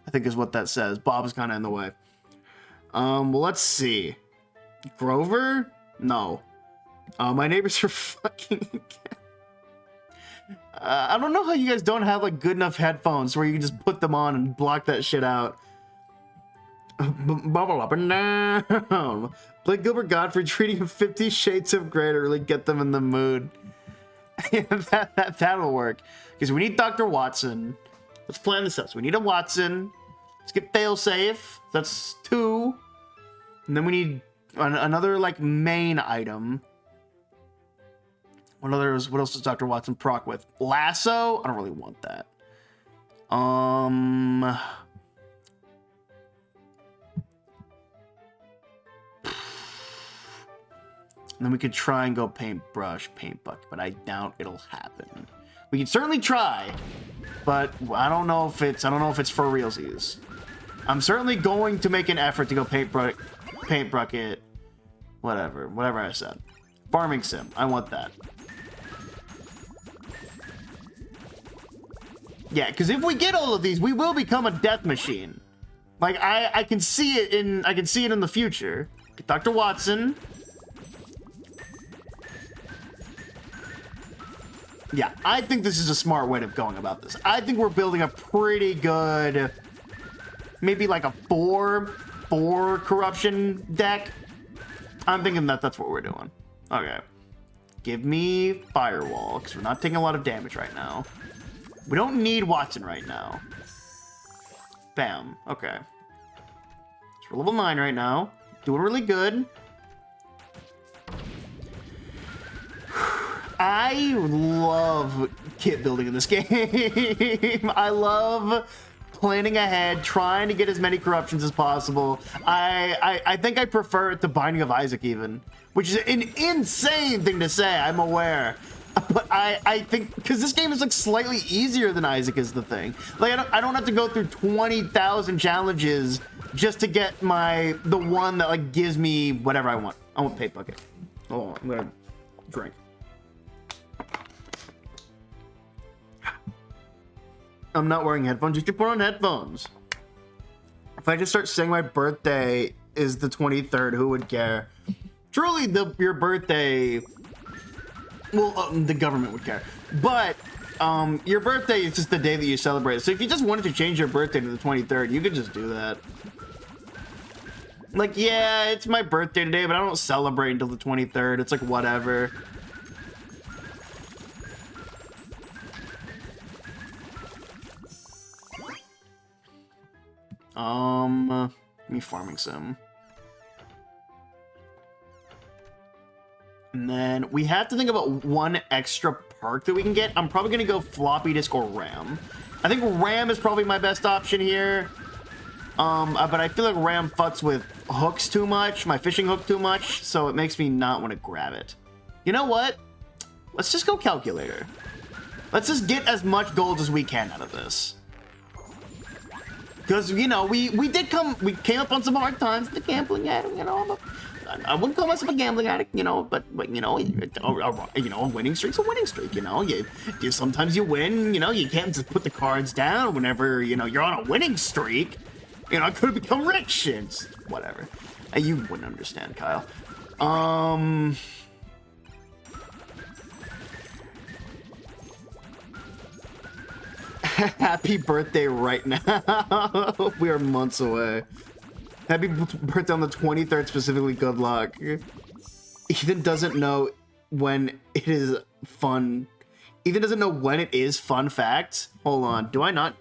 S1: I think is what that says. Bob is kind of in the way. Well, let's see. Grover? No. My neighbors are fucking... I don't know how you guys don't have, like, good enough headphones where you can just put them on and block that shit out. Bubble up and down. Play Gilbert Gottfried, treating 50 Shades of Grey to really get them in the mood. That'll work. Because we need Dr. Watson. Let's plan this out. So we need a Watson. Let's get failsafe. That's 2. And then we need another, like, main item. What else does Dr. Watson proc with? Lasso? I don't really want that. And then we could try and go paintbrush, paint bucket, but I doubt it'll happen. We can certainly try, but I don't know if it's for realsies. I'm certainly going to make an effort to go paint bucket, whatever I said. Farming sim, I want that. Yeah, because if we get all of these, we will become a death machine. Like I can see it in the future. Get Dr. Watson. Yeah, I think this is a smart way of going about this. I think we're building a pretty good, maybe like a 4 corruption deck. I'm thinking that's what we're doing. Okay. Give me Firewall, because we're not taking a lot of damage right now. We don't need Watson right now. Bam. Okay. So we're level 9 right now. Doing really good. I love kit building in this game. I love planning ahead, trying to get as many corruptions as possible. I think I prefer it to Binding of Isaac even, which is an insane thing to say, I'm aware. But I think, because this game is like slightly easier than Isaac is the thing. Like I don't have to go through 20,000 challenges just to get the one that like gives me whatever I want. I want paint bucket. Oh, I'm gonna drink. I'm not wearing headphones. You should put on headphones. If I just start saying my birthday is the 23rd, who would care? Truly, your birthday... Well, the government would care. But your birthday is just the day that you celebrate. So if you just wanted to change your birthday to the 23rd, you could just do that. Like, yeah, it's my birthday today, but I don't celebrate until the 23rd. It's like, whatever. Me farming sim. And then we have to think about one extra perk that we can get. I'm probably going to go floppy disk or RAM. I think RAM is probably my best option here. But I feel like RAM fucks with hooks too much, my fishing hook too much, so it makes me not want to grab it. You know what? Let's just go calculator. Let's just get as much gold as we can out of this. Because, you know, we came up on some hard times, the gambling addict, you know, I wouldn't call myself a gambling addict, you know, but you know, a winning streak's a winning streak, you know, sometimes you win, you know, you can't just put the cards down whenever, you know, you're on a winning streak, you know, I could have become rich, it's whatever, you wouldn't understand, Kyle. Happy birthday right now. We are months away. Happy birthday on the 23rd, specifically. Good luck. Ethan doesn't know when it is fun. Ethan doesn't know when it is fun facts. Hold on. Do I not?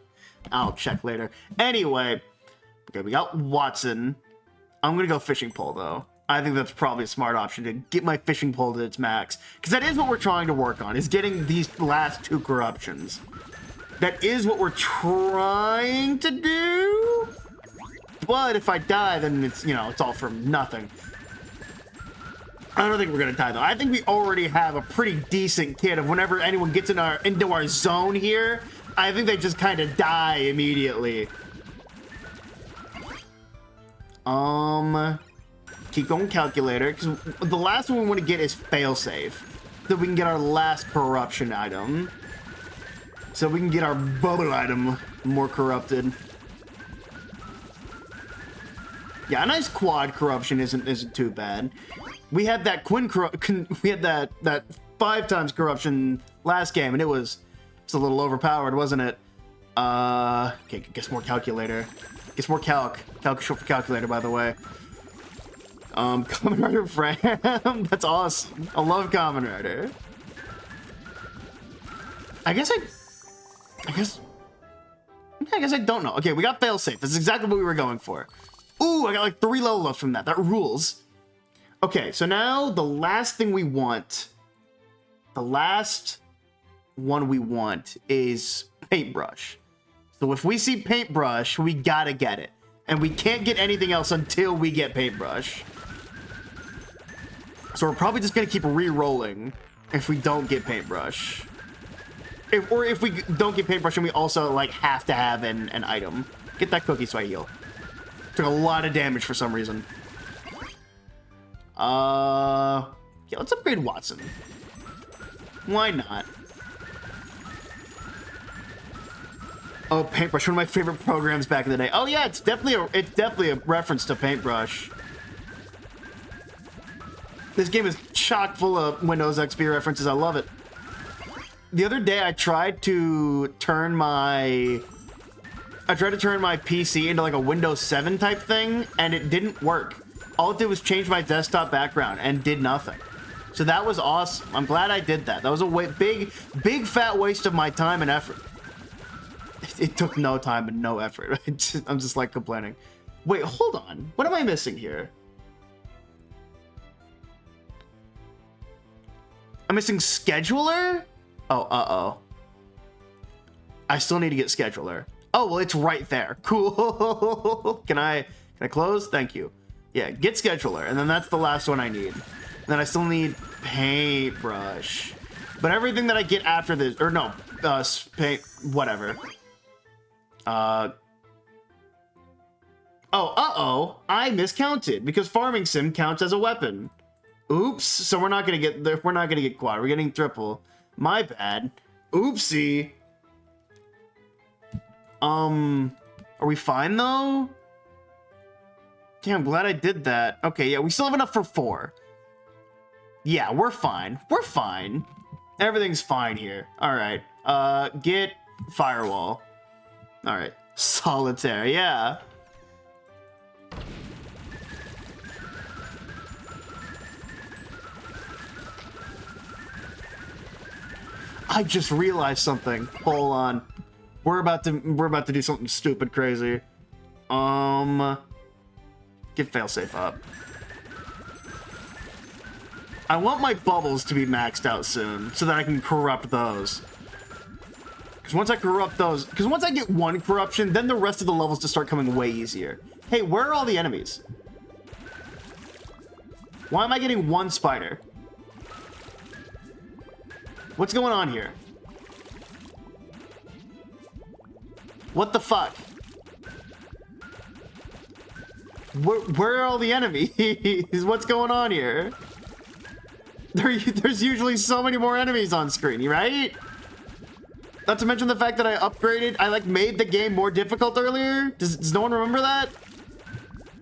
S1: I'll check later. Anyway. Okay, we got Watson. I'm going to go fishing pole, though. I think that's probably a smart option to get my fishing pole to its max. Because that is what we're trying to work on, is getting these last 2 corruptions. That is what we're trying to do. But if I die, then it's, you know, it's all for nothing. I don't think we're gonna die though. I think we already have a pretty decent kit of whenever anyone gets into our zone here, I think they just kind of die immediately. Can keep going calculator, because the last one we want to get is failsafe. So we can get our last corruption item. So we can get our bubble item more corrupted. Yeah, a nice quad corruption isn't too bad. We had that we had that 5 times corruption last game, and it's a little overpowered, wasn't it? Okay, guess more calculator. Guess more calc. Calc short for calculator, by the way. Kamen Rider Fram. That's awesome. I love Kamen Rider. I guess I don't know. Okay, we got failsafe. That's exactly what we were going for. Ooh, I got like 3 level ups from that. That rules. Okay, so now the last thing we want, the last one we want is paintbrush. So if we see paintbrush, we gotta get it. And we can't get anything else until we get paintbrush. So we're probably just gonna keep re-rolling if we don't get paintbrush. If we don't get paintbrush and we also like have to have an item. Get that cookie so I heal. Took a lot of damage for some reason. Yeah, let's upgrade Watson. Why not? Oh, Paintbrush, one of my favorite programs back in the day. Oh yeah, it's definitely a reference to Paintbrush. This game is chock full of Windows XP references. I love it. The other day, I tried to turn my PC into like a Windows 7 type thing, and it didn't work. All it did was change my desktop background and did nothing. So that was awesome. I'm glad I did that. That was a big fat waste of my time and effort. It took no time and no effort. I'm just like complaining. Wait, hold on. What am I missing here? I'm missing scheduler? Oh, uh-oh. I still need to get scheduler. Oh, well, it's right there. Cool. Can I close? Thank you. Yeah, get scheduler, and then that's the last one I need. And then I still need paintbrush. But everything that I get after this, or no, paint, whatever. Oh, uh-oh. I miscounted because farming sim counts as a weapon. Oops. So we're not gonna get quad. We're getting triple. My bad. Oopsie. Are we fine though? Damn, I'm glad I did that. Okay, yeah, we still have enough for 4. Yeah, we're fine. We're fine. Everything's fine here. All right. Get firewall. All right. Solitaire, yeah. I just realized something. Hold on. We're about to do something stupid crazy. Get failsafe up. I want my bubbles to be maxed out soon so that I can corrupt those. Because once I corrupt those, because once I get 1 corruption, then the rest of the levels just start coming way easier. Hey, where are all the enemies? Why am I getting 1 spider? What's going on here? What the fuck? Where are all the enemies? What's going on here? There's usually so many more enemies on screen, right? Not to mention the fact that I like made the game more difficult earlier. Does no one remember that?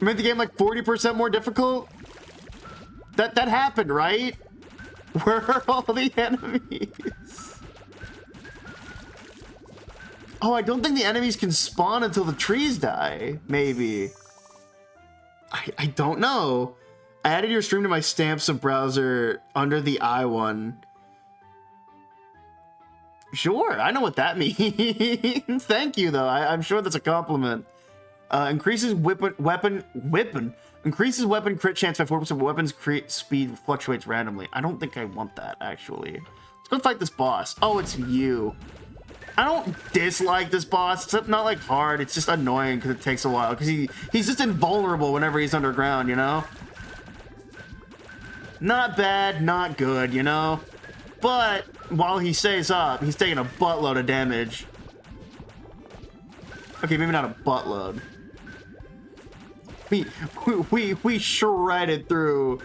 S1: I made the game like 40% more difficult. That happened, right? Where are all the enemies? Oh, I don't think the enemies can spawn until the trees die. Maybe. I don't know. I added your stream to my Stamps browser under the I one. Sure, I know what that means. Thank you, though. I'm sure that's a compliment. Increases increases weapon crit chance by 4%. Weapons crit speed fluctuates randomly. I don't think I want that, actually. Let's go fight this boss. Oh, it's you. I don't dislike this boss. It's not like hard. It's just annoying because it takes a while. Because he's just invulnerable whenever he's underground, you know? Not bad, not good, you know? But while he stays up, he's taking a buttload of damage. Okay, maybe not a buttload. we shredded through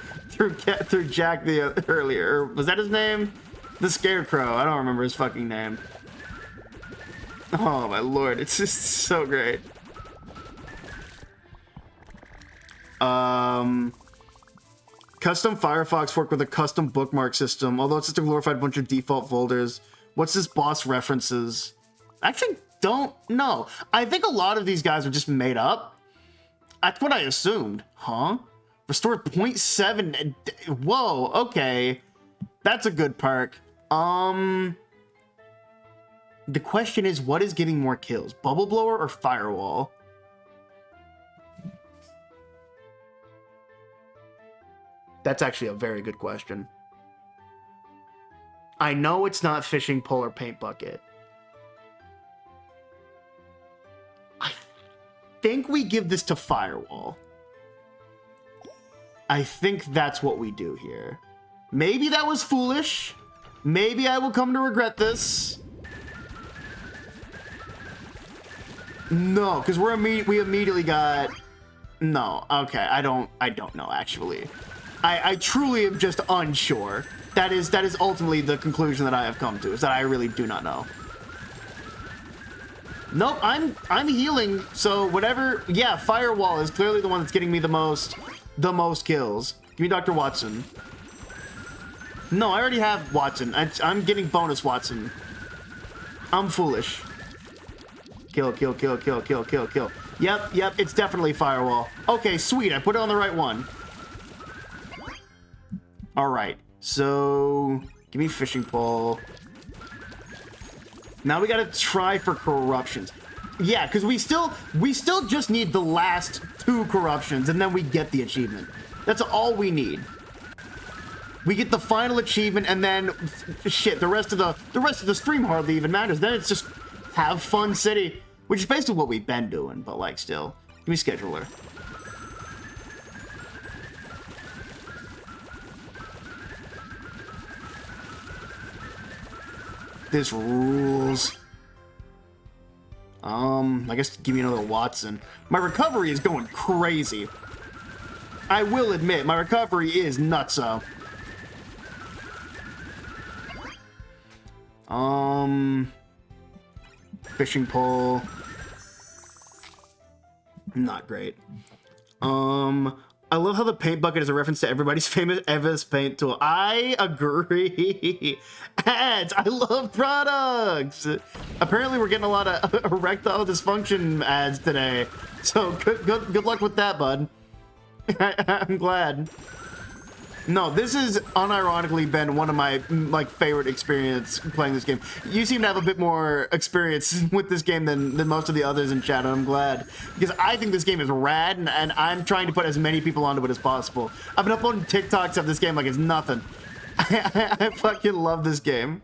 S1: Jack the earlier. Was that his name? The Scarecrow. I don't remember his fucking name. Oh my lord, it's just so great. Custom Firefox work with a custom bookmark system, although it's just a glorified bunch of default folders. What's this boss references? I actually don't know. I think a lot of these guys are just made up. That's what I assumed. Huh? Restore 0.7. Whoa, okay. That's a good perk. The question is, what is getting more kills? Bubble Blower or Firewall? That's actually a very good question. I know it's not Fishing Pole or Paint Bucket. I think we give this to Firewall. I think that's what we do here. Maybe that was foolish. Maybe I will come to regret this. No, because we immediately got... No, okay, I don't know, actually. I truly am just unsure. That is ultimately the conclusion that I have come to, is that I really do not know. Nope, I'm healing, so whatever. Yeah, Firewall is clearly the one that's getting me the most kills. Give me Dr. Watson. No, I already have Watson. I'm getting bonus Watson. I'm foolish. Kill, kill, kill, kill, kill, kill, kill. Yep, it's definitely Firewall. Okay, sweet, I put it on the right one. Alright, so give me Fishing Pole. Now we gotta try for corruptions. Yeah, because we still just need the last 2 corruptions, and then we get the achievement. That's all we need. We get the final achievement, and then shit, the rest of the stream hardly even matters. Then it's just have fun city, which is basically what we've been doing, but like still. Give me Scheduler. This rules. I guess give me another Watson. My recovery is going crazy. I will admit, my recovery is nutso. Fishing Pole. Not great. I love how the paint bucket is a reference to everybody's famous Eva's paint tool. I agree. Ads. I love products. Apparently, we're getting a lot of erectile dysfunction ads today. So good luck with that, bud. I'm glad. No, this has unironically been one of my favorite experience playing this game. You seem to have a bit more experience with this game than most of the others in chat, and I'm glad. Because I think this game is rad, and I'm trying to put as many people onto it as possible. I've been uploading TikToks of this game like it's nothing. I fucking love this game.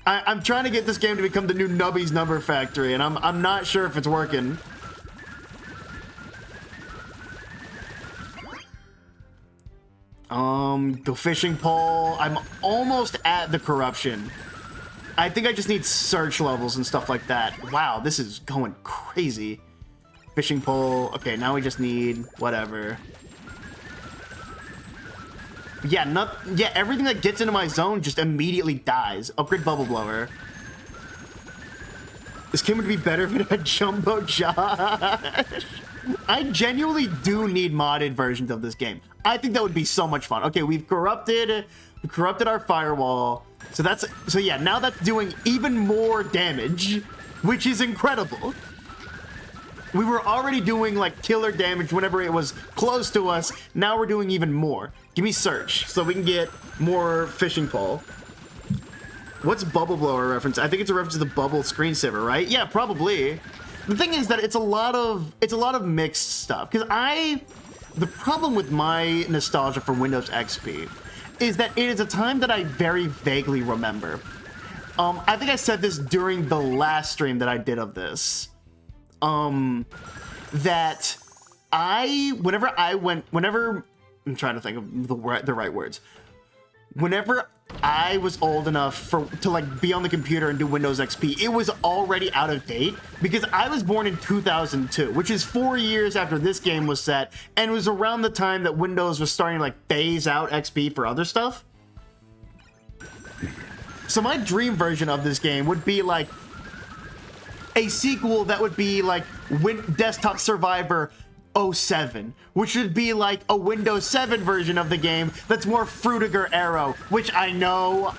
S1: I'm trying to get this game to become the new Nubby's Number Factory, and I'm not sure if it's working. The Fishing Pole. I'm almost at the corruption. I think I just need search levels and stuff like that. Wow, this is going crazy. Fishing Pole. Okay, now we just need whatever. Yeah, everything that gets into my zone just immediately dies. Upgrade Bubble Blower. This game would be better if it had Jumbo Josh. I genuinely do need modded versions of this game. I think that would be so much fun. Okay, we've corrupted our Firewall. So yeah, now that's doing even more damage, which is incredible. We were already doing like killer damage whenever it was close to us. Now we're doing even more. Give me Search so we can get more Fishing Pole. What's Bubble Blower reference? I think it's a reference to the bubble screensaver, right? Yeah, probably. The thing is that it's a lot of mixed stuff. Because the problem with my nostalgia for Windows XP is that it is a time that I very vaguely remember. I think I said this during the last stream that I did of this. That whenever I'm trying to think of the right words. whenever I was old enough to like be on the computer and do Windows XP, it was already out of date because I was born in 2002, which is 4 years after this game was set, and it was around the time that Windows was starting to like phase out XP for other stuff. So my dream version of this game would be like a sequel that would be like Desktop Survivor 07, which would be like a Windows 7 version of the game that's more Frutiger Arrow, which I know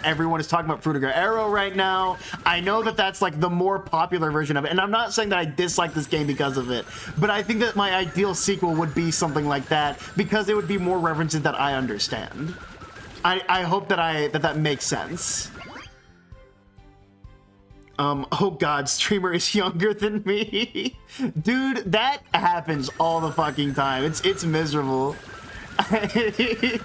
S1: everyone is talking about Frutiger Arrow right now. I know that that's like the more popular version of it, and I'm not saying that I dislike this game because of it, but I think that my ideal sequel would be something like that because it would be more references that I understand. I hope that that makes sense. Oh god, streamer is younger than me. Dude, that happens all the fucking time. It's miserable.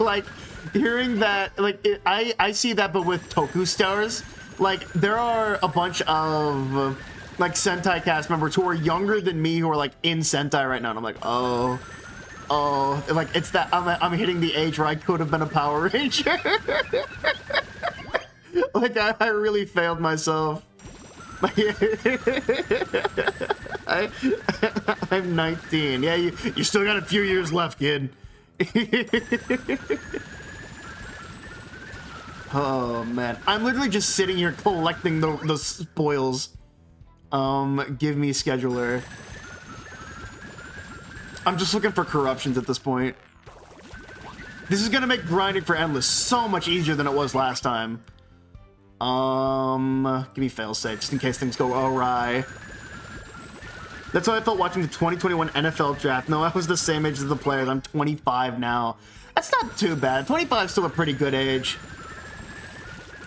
S1: Like, hearing that, like, I see that, but with Toku Stars. Like, there are a bunch of, like, Sentai cast members who are younger than me who are, like, in Sentai right now. And I'm like, oh, like, it's that, I'm hitting the age where I could have been a Power Ranger. Like, I really failed myself. I'm 19. Yeah, you still got a few years left, kid. Oh man, I'm literally just sitting here collecting the spoils. Give me scheduler. I'm just looking for corruptions at this point. This is gonna make grinding for Endless so much easier than it was last time. Give me failsafe, just in case things go awry. That's how I felt watching the 2021 NFL draft. No, I was the same age as the players. I'm 25 now. That's not too bad. 25 is still a pretty good age.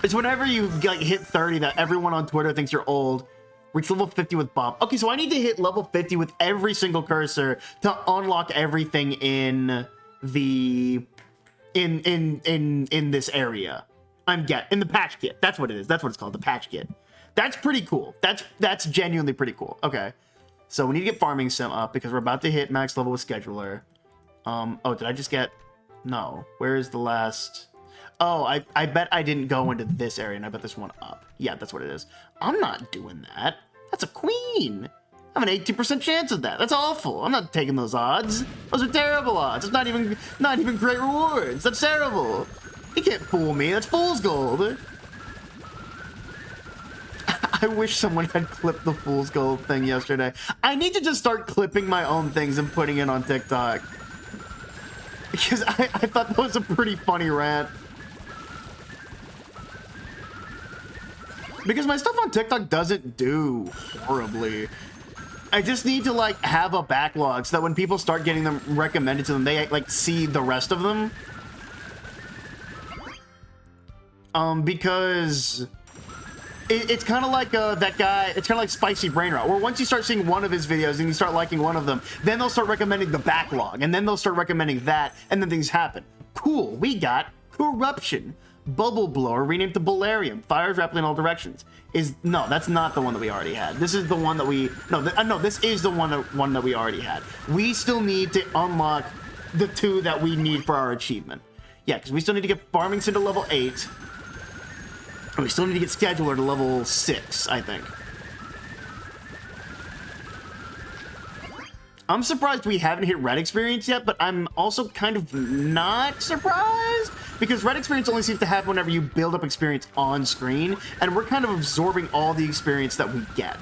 S1: It's whenever you like hit 30 that everyone on Twitter thinks you're old. Reach level 50 with Bob. Okay, so I need to hit level 50 with every single cursor to unlock everything in the in this area. In the patch kit. That's what it is. That's what it's called, the patch kit. That's pretty cool. That's genuinely pretty cool. Okay. So we need to get farming sim up because we're about to hit max level with scheduler. Oh, did I just get... No. Where is the last... Oh, I bet I didn't go into this area and I bet this one up. Yeah, that's what it is. I'm not doing that. That's a queen. I have an 18% chance of that. That's awful. I'm not taking those odds. Those are terrible odds. It's not even great rewards. That's terrible. You can't fool me. That's fool's gold. I wish someone had clipped the fool's gold thing yesterday. I need to just start clipping my own things and putting it on TikTok. Because I thought that was a pretty funny rant. Because my stuff on TikTok doesn't do horribly. I just need to like have a backlog so that when people start getting them recommended to them, they like see the rest of them. Because it's kind of like that guy, it's kind of like Spicy Brain Rot, where once you start seeing one of his videos and you start liking one of them, then they'll start recommending the backlog, and then they'll start recommending that, and then things happen. Cool, we got Corruption. Bubble Blower, renamed to Bolarium. Fires rapidly in all directions. No, that's not the one that we already had. This is the one that we... No, this is the one that we already had. We still need to unlock the two that we need for our achievement. Yeah, because we still need to get Farmington to level 8. And we still need to get Scheduler to level 6, I think. I'm surprised we haven't hit Red Experience yet, but I'm also kind of not surprised because Red Experience only seems to happen whenever you build up experience on screen, and we're kind of absorbing all the experience that we get.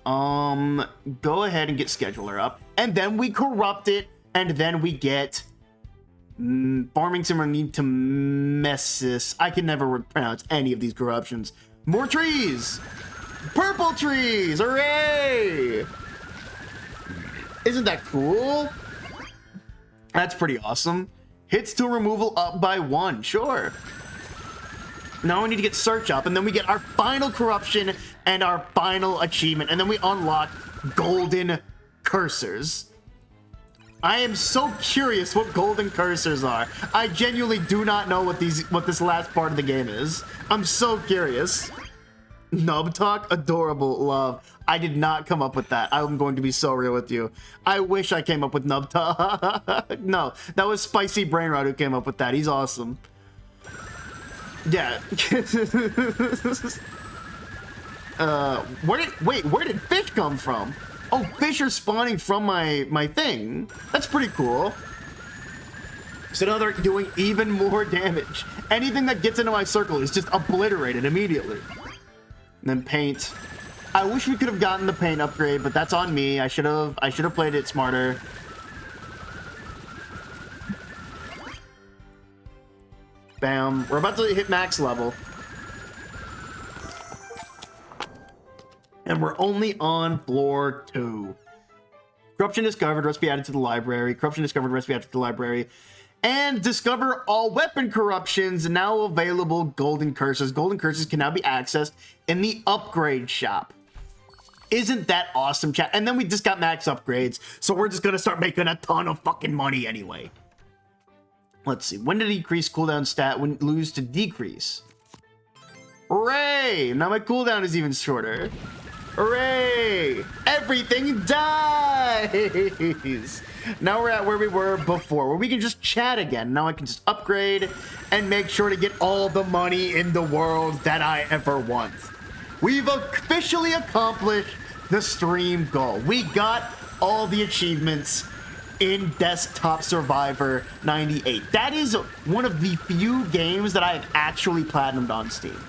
S1: Go ahead and get Scheduler up, and then we corrupt it, and then we get Farmington or need to Messis. I can never pronounce any of these corruptions. More trees! Purple trees! Hooray! Isn't that cool? That's pretty awesome. Hits to removal up by 1, sure. Now we need to get search up, and then we get our final corruption and our final achievement, and then we unlock golden cursors. I am so curious what golden cursors are. I genuinely do not know what this last part of the game is. I'm so curious. Nub talk, adorable, love. I did not come up with that. I'm going to be so real with you. I wish I came up with nub talk. No, that was Spicy Brain Rot who came up with that. He's awesome. Yeah. Where did fish come from? Oh, fish are spawning from my thing. That's pretty cool. So now they're doing even more damage. Anything that gets into my circle is just obliterated immediately. And then paint. I wish we could have gotten the paint upgrade, but that's on me. I should have played it smarter. Bam. We're about to hit max level. And we're only on floor 2. Corruption discovered, recipe added to the library. Corruption discovered, recipe added to the library. And discover all weapon corruptions, now available golden curses. Golden curses can now be accessed in the upgrade shop. Isn't that awesome, chat? And then we just got max upgrades, so we're just gonna start making a ton of fucking money anyway. Let's see, when did decrease cooldown stat when lose to decrease? Hooray! Now my cooldown is even shorter. Hooray! Everything dies! Now we're at where we were before, where we can just chat again. Now I can just upgrade and make sure to get all the money in the world that I ever want. We've officially accomplished the stream goal. We got all the achievements in Desktop Survivor 98. That is one of the few games that I have actually platinumed on Steam.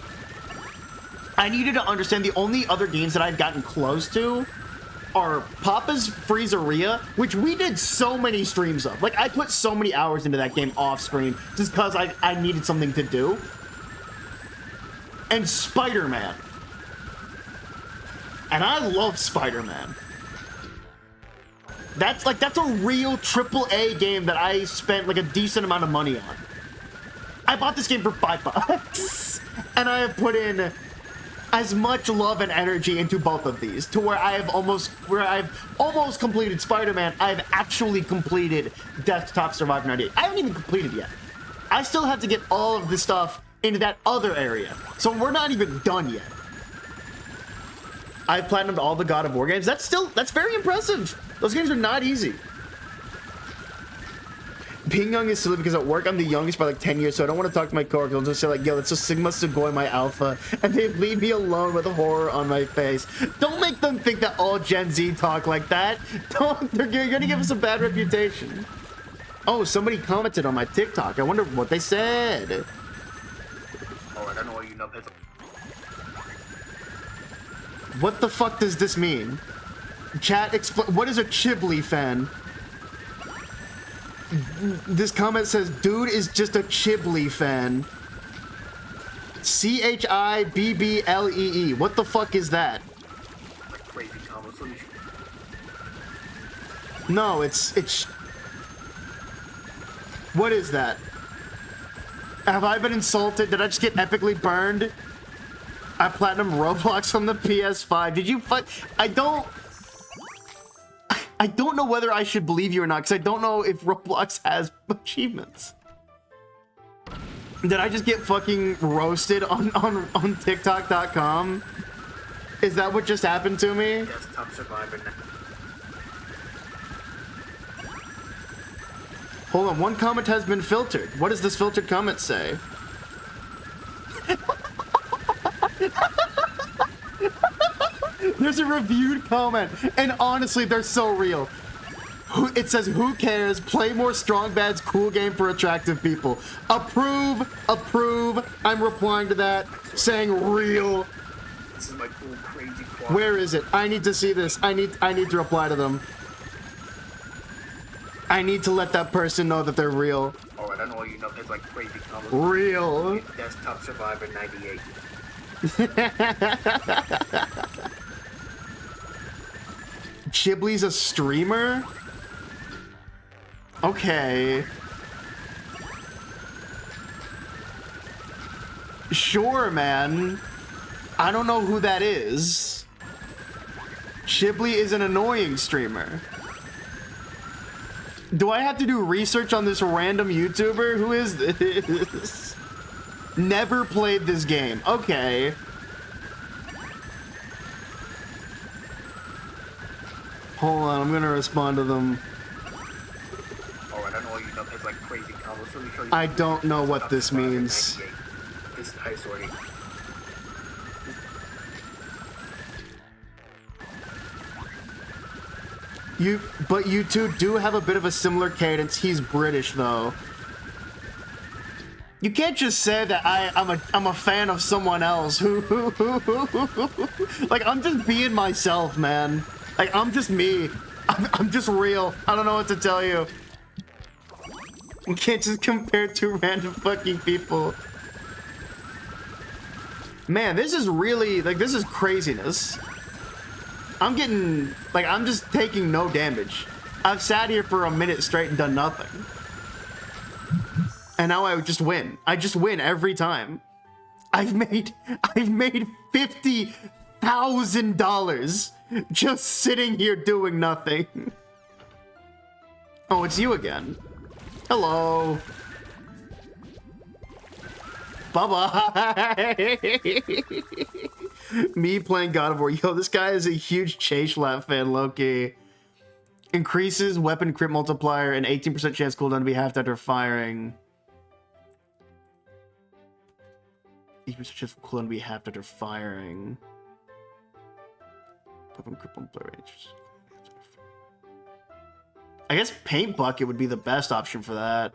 S1: I needed to understand the only other games that I've gotten close to are Papa's Freezeria, which we did so many streams of. Like, I put so many hours into that game off screen just because I needed something to do. And Spider-Man. And I love Spider-Man. That's a real AAA game that I spent like a decent amount of money on. I bought this game for $5. And I have put in as much love and energy into both of these to where I've almost completed Spider-Man. I've actually completed Desktop Survivor 98. I haven't even completed yet. I still have to get all of the stuff into that other area. So we're not even done yet. I've platinumed all the God of War games. That's very impressive. Those games are not easy. Being young is silly because at work I'm the youngest by like 10 years, so I don't want to talk to my coworkers. I'll just say like, yo, that's just Sigma Sugoi, my alpha, and they leave me alone with horror on my face. Don't make them think that all Gen Z talk like that. You're gonna give us a bad reputation. Oh, somebody commented on my TikTok. I wonder what they said.
S3: Oh, I don't know what you know.
S1: What the fuck does this mean? Chat, what is a Chibli fan? This comment says, dude is just a Chibli fan. CHIBBLEE. What the fuck is that?
S3: Crazy combo.
S1: No, it's... What is that? Have I been insulted? Did I just get epically burned? I platinum Roblox on the PS5. Did you I don't know whether I should believe you or not, because I don't know if Roblox has achievements. Did I just get fucking roasted on TikTok.com? Is that what just happened to me?
S3: Desktop Survivor.
S1: Hold on, one comment has been filtered. What does this filtered comment say? There's a reviewed comment, and honestly, they're so real. It says, who cares? Play more Strong Bad's cool game for attractive people. Approve, approve. I'm replying to that, saying real.
S3: This is my cool, crazy quad.
S1: Where is it? I need to see this. I need to reply to them. I need to let that person know that they're real.
S3: Oh, I don't know what you know. It's like crazy combo.
S1: Real.
S3: Desktop Survivor 98.
S1: Chibli's a streamer? Okay. Sure, man. I don't know who that is. Chibli is an annoying streamer. Do I have to do research on this random YouTuber? Who is this? Never played this game. Okay. Hold on, I'm gonna respond to them.
S3: Oh, and I know all you numbheads like crazy combos. So let me show you.
S1: I don't know what
S3: Up
S1: this
S3: survivor
S1: means.
S3: 98. This is high sorting.
S1: But you two do have a bit of a similar cadence. He's British though. You can't just say that I'm a fan of someone else. Like I'm just being myself, man. Like I'm just me. I'm just real. I don't know what to tell you. You can't just compare two random fucking people. Man, this is really like this is craziness. I'm getting like I'm just taking no damage. I've sat here for a minute straight and done nothing. And now I just win. I just win every time. I've made $50,000 just sitting here doing nothing. Oh, it's you again. Hello. Bye-bye. Me playing God of War. Yo, this guy is a huge Chase Lab fan, low-key. Increases weapon crit multiplier and 18% chance cooldown to be halved after firing. 18% chance cooldown to be halved after firing. Weapon crit multiplier. I guess Paint Bucket would be the best option for that.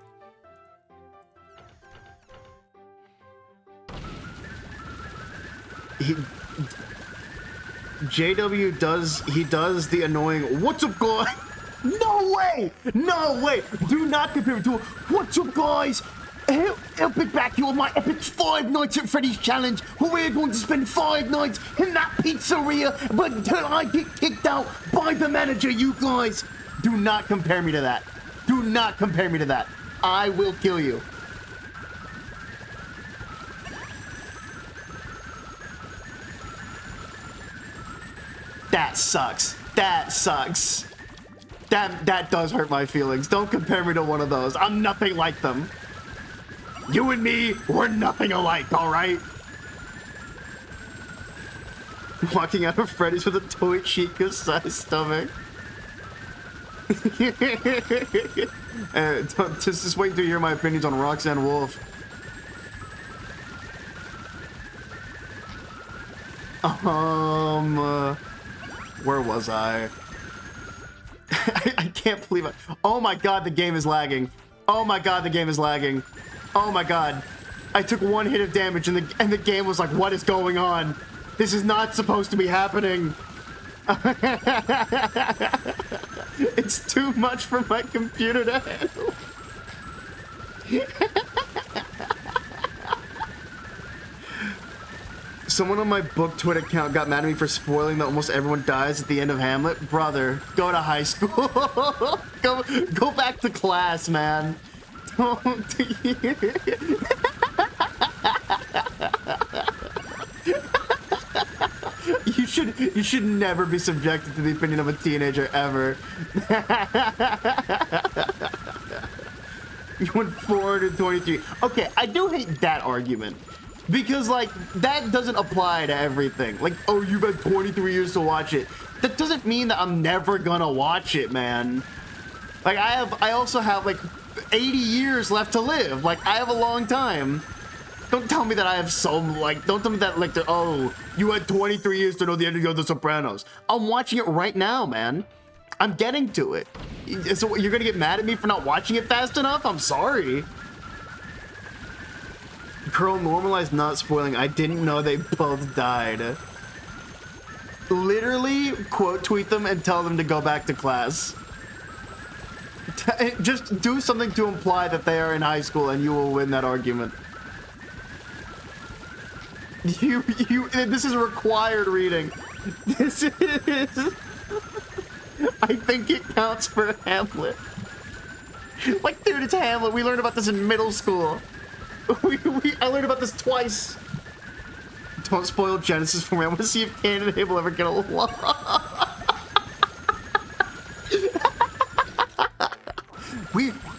S1: JW does the annoying "What's up, guys?" No way! No way! Do not compare it to "What's up, guys?" Epic back you on my epic 5 Nights at Freddy's challenge, where we're going to spend 5 nights in that pizzeria, but until I get kicked out by the manager, you guys. Do not compare me to that. Do not compare me to that. I will kill you. That sucks. That sucks. That does hurt my feelings. Don't compare me to one of those. I'm nothing like them. You and me, we're nothing alike, all right? Walking out of Freddy's with a Toy Chica-sized stomach. Just wait to hear my opinions on Roxanne Wolf. Where was I? I can't believe it. Oh my god, the game is lagging. Oh my god, the game is lagging. Oh my god. I took 1 hit of damage and the game was like, what is going on? This is not supposed to be happening. It's too much for my computer to handle. Someone on my BookTwit account got mad at me for spoiling that almost everyone dies at the end of Hamlet. Brother, go to high school. go back to class, man. Don't. You should never be subjected to the opinion of a teenager ever. You went 423. Okay, I do hate that argument. Because, like, that doesn't apply to everything. Like, oh, you've had 23 years to watch it. That doesn't mean that I'm never gonna watch it, man. Like, I also have, like, 80 years left to live. Like, I have a long time. Don't tell me that I have some, like, don't tell me that, like, oh, you had 23 years to know the ending of The Sopranos. I'm watching it right now, man. I'm getting to it. So you're gonna get mad at me for not watching it fast enough? I'm sorry. Girl, normalized not spoiling. I didn't know they both died. Literally, quote tweet them and tell them to go back to class. Just do something to imply that they are in high school and you will win that argument. This is required reading. This is... I think it counts for Hamlet. Like, dude, it's Hamlet. We learned about this in middle school. I learned about this twice. Don't spoil Genesis for me. I want to see if Cain and Abel ever get along.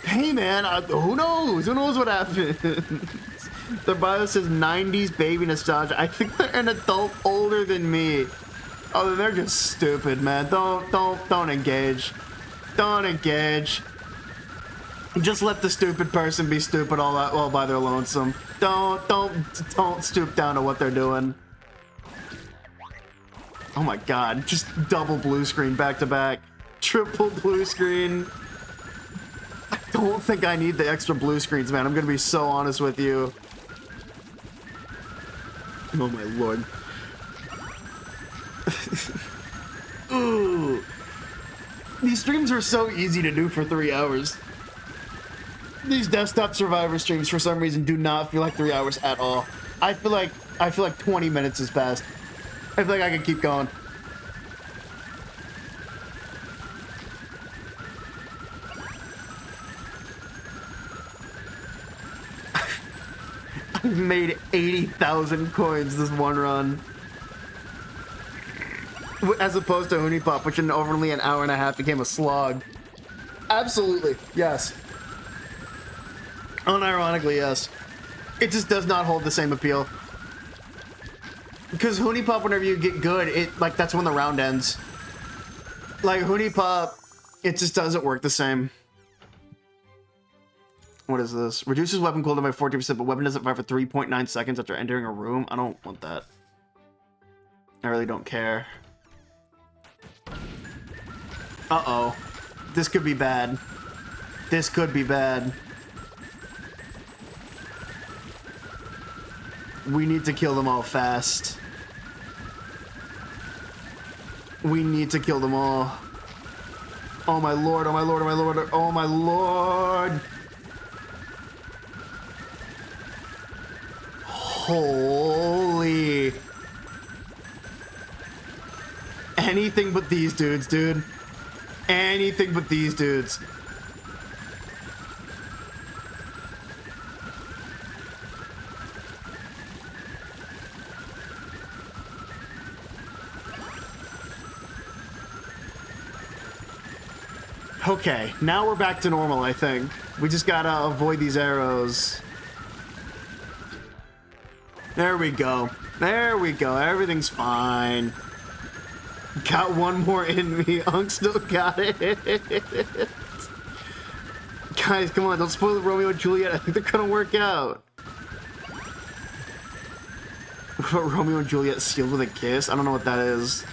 S1: Hey man, who knows? Who knows what happens? Their bio says 90s baby nostalgia. I think they're an adult older than me. Oh, they're just stupid, man. Don't engage. Don't engage. Just let the stupid person be stupid all by their lonesome. Don't stoop down to what they're doing. Oh my god, just double blue screen back to back. Triple blue screen. I don't think I need the extra blue screens, man. I'm gonna be so honest with you. Oh my lord. Ooh. These streams are so easy to do for 3 hours. These desktop survivor streams for some reason do not feel like 3 hours at all. I feel like 20 minutes has passed. I feel like I can keep going. I've made 80,000 coins this one run. As opposed to Honeypop, which in only an hour and a half became a slog. Absolutely, yes. Unironically, yes. It just does not hold the same appeal. Because Honeypop, whenever you get good, that's when the round ends. Like, Honeypop, it just doesn't work the same. What is this? Reduces weapon cooldown by 40%, but weapon doesn't fire for 3.9 seconds after entering a room. I don't want that. I really don't care. Uh-oh. This could be bad. This could be bad. We need to kill them all fast. We need to kill them all. Oh my lord, oh my lord, oh my lord, oh my lord! Holy... Anything but these dudes, dude. Anything but these dudes. Okay, now we're back to normal, I think. We just gotta avoid these arrows. There we go. There we go. Everything's fine. Got one more in me. Unk still got it. Guys, come on. Don't spoil the Romeo and Juliet. I think they're gonna work out. What about Romeo and Juliet sealed with a kiss? I don't know what that is.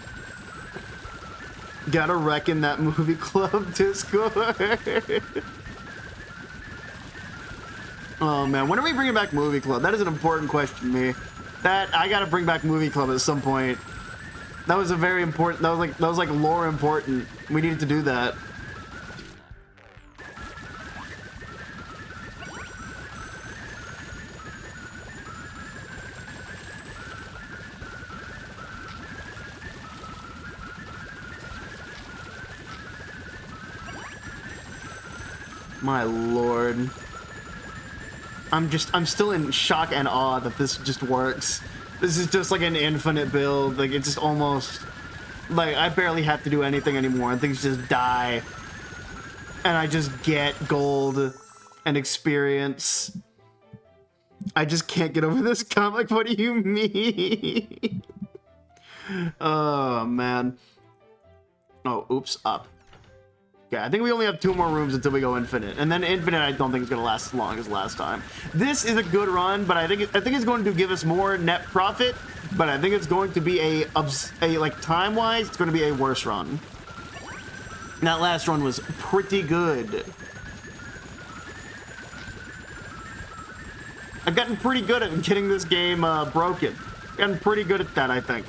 S1: Gotta reckon that movie club Discord. Oh man, when are we bringing back movie club? That is an important question to me. That I gotta bring back movie club at some point. That was a very important. That was like lore important. We needed to do that. My lord. I'm still in shock and awe that this just works. This is just like an infinite build. Like, it's just almost... Like, I barely have to do anything anymore, and things just die. And I just get gold and experience. I just can't get over this comic. What do you mean? Oh, man. Oh, oops, up. Okay, I think we only have 2 more rooms until we go infinite, and then infinite I don't think it's gonna last as long as last time. This is a good run, but I think it's going to give us more net profit, but I think it's going to be a like time-wise, it's going to be a worse run. That last run was pretty good. I've gotten pretty good at getting this game broken. Gotten pretty good at that, I think.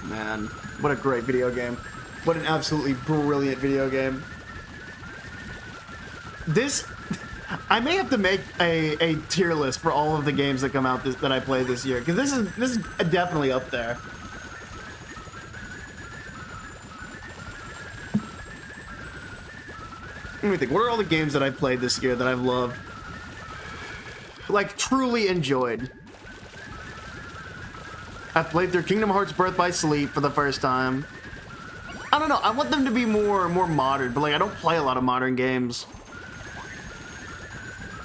S1: Man, what a great video game. What an absolutely brilliant video game. This... I may have to make a tier list for all of the games that come out that I played this year, because this is definitely up there. Let me think. What are all the games that I've played this year that I've loved? Like, truly enjoyed. I played through Kingdom Hearts Birth by Sleep for the first time. I don't know. I want them to be more modern, but like I don't play a lot of modern games.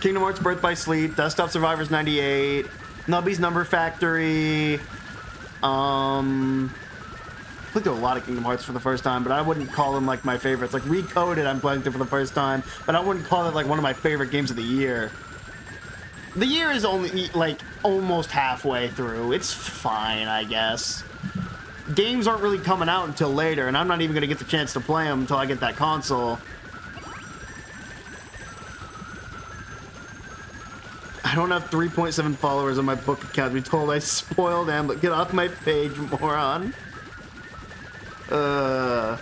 S1: Kingdom Hearts Birth by Sleep, Desktop Survivors 98, Nubby's Number Factory. I played through a lot of Kingdom Hearts for the first time, but I wouldn't call them like my favorites. Like Recoded, I'm playing through for the first time, but I wouldn't call it like one of my favorite games of the year. The year is only like almost halfway through. It's fine, I guess. Games aren't really coming out until later, and I'm not even gonna get the chance to play them until I get that console. I don't have 3.7 followers on my book account. Be told I spoiled them, but get off my page, moron. Yeah,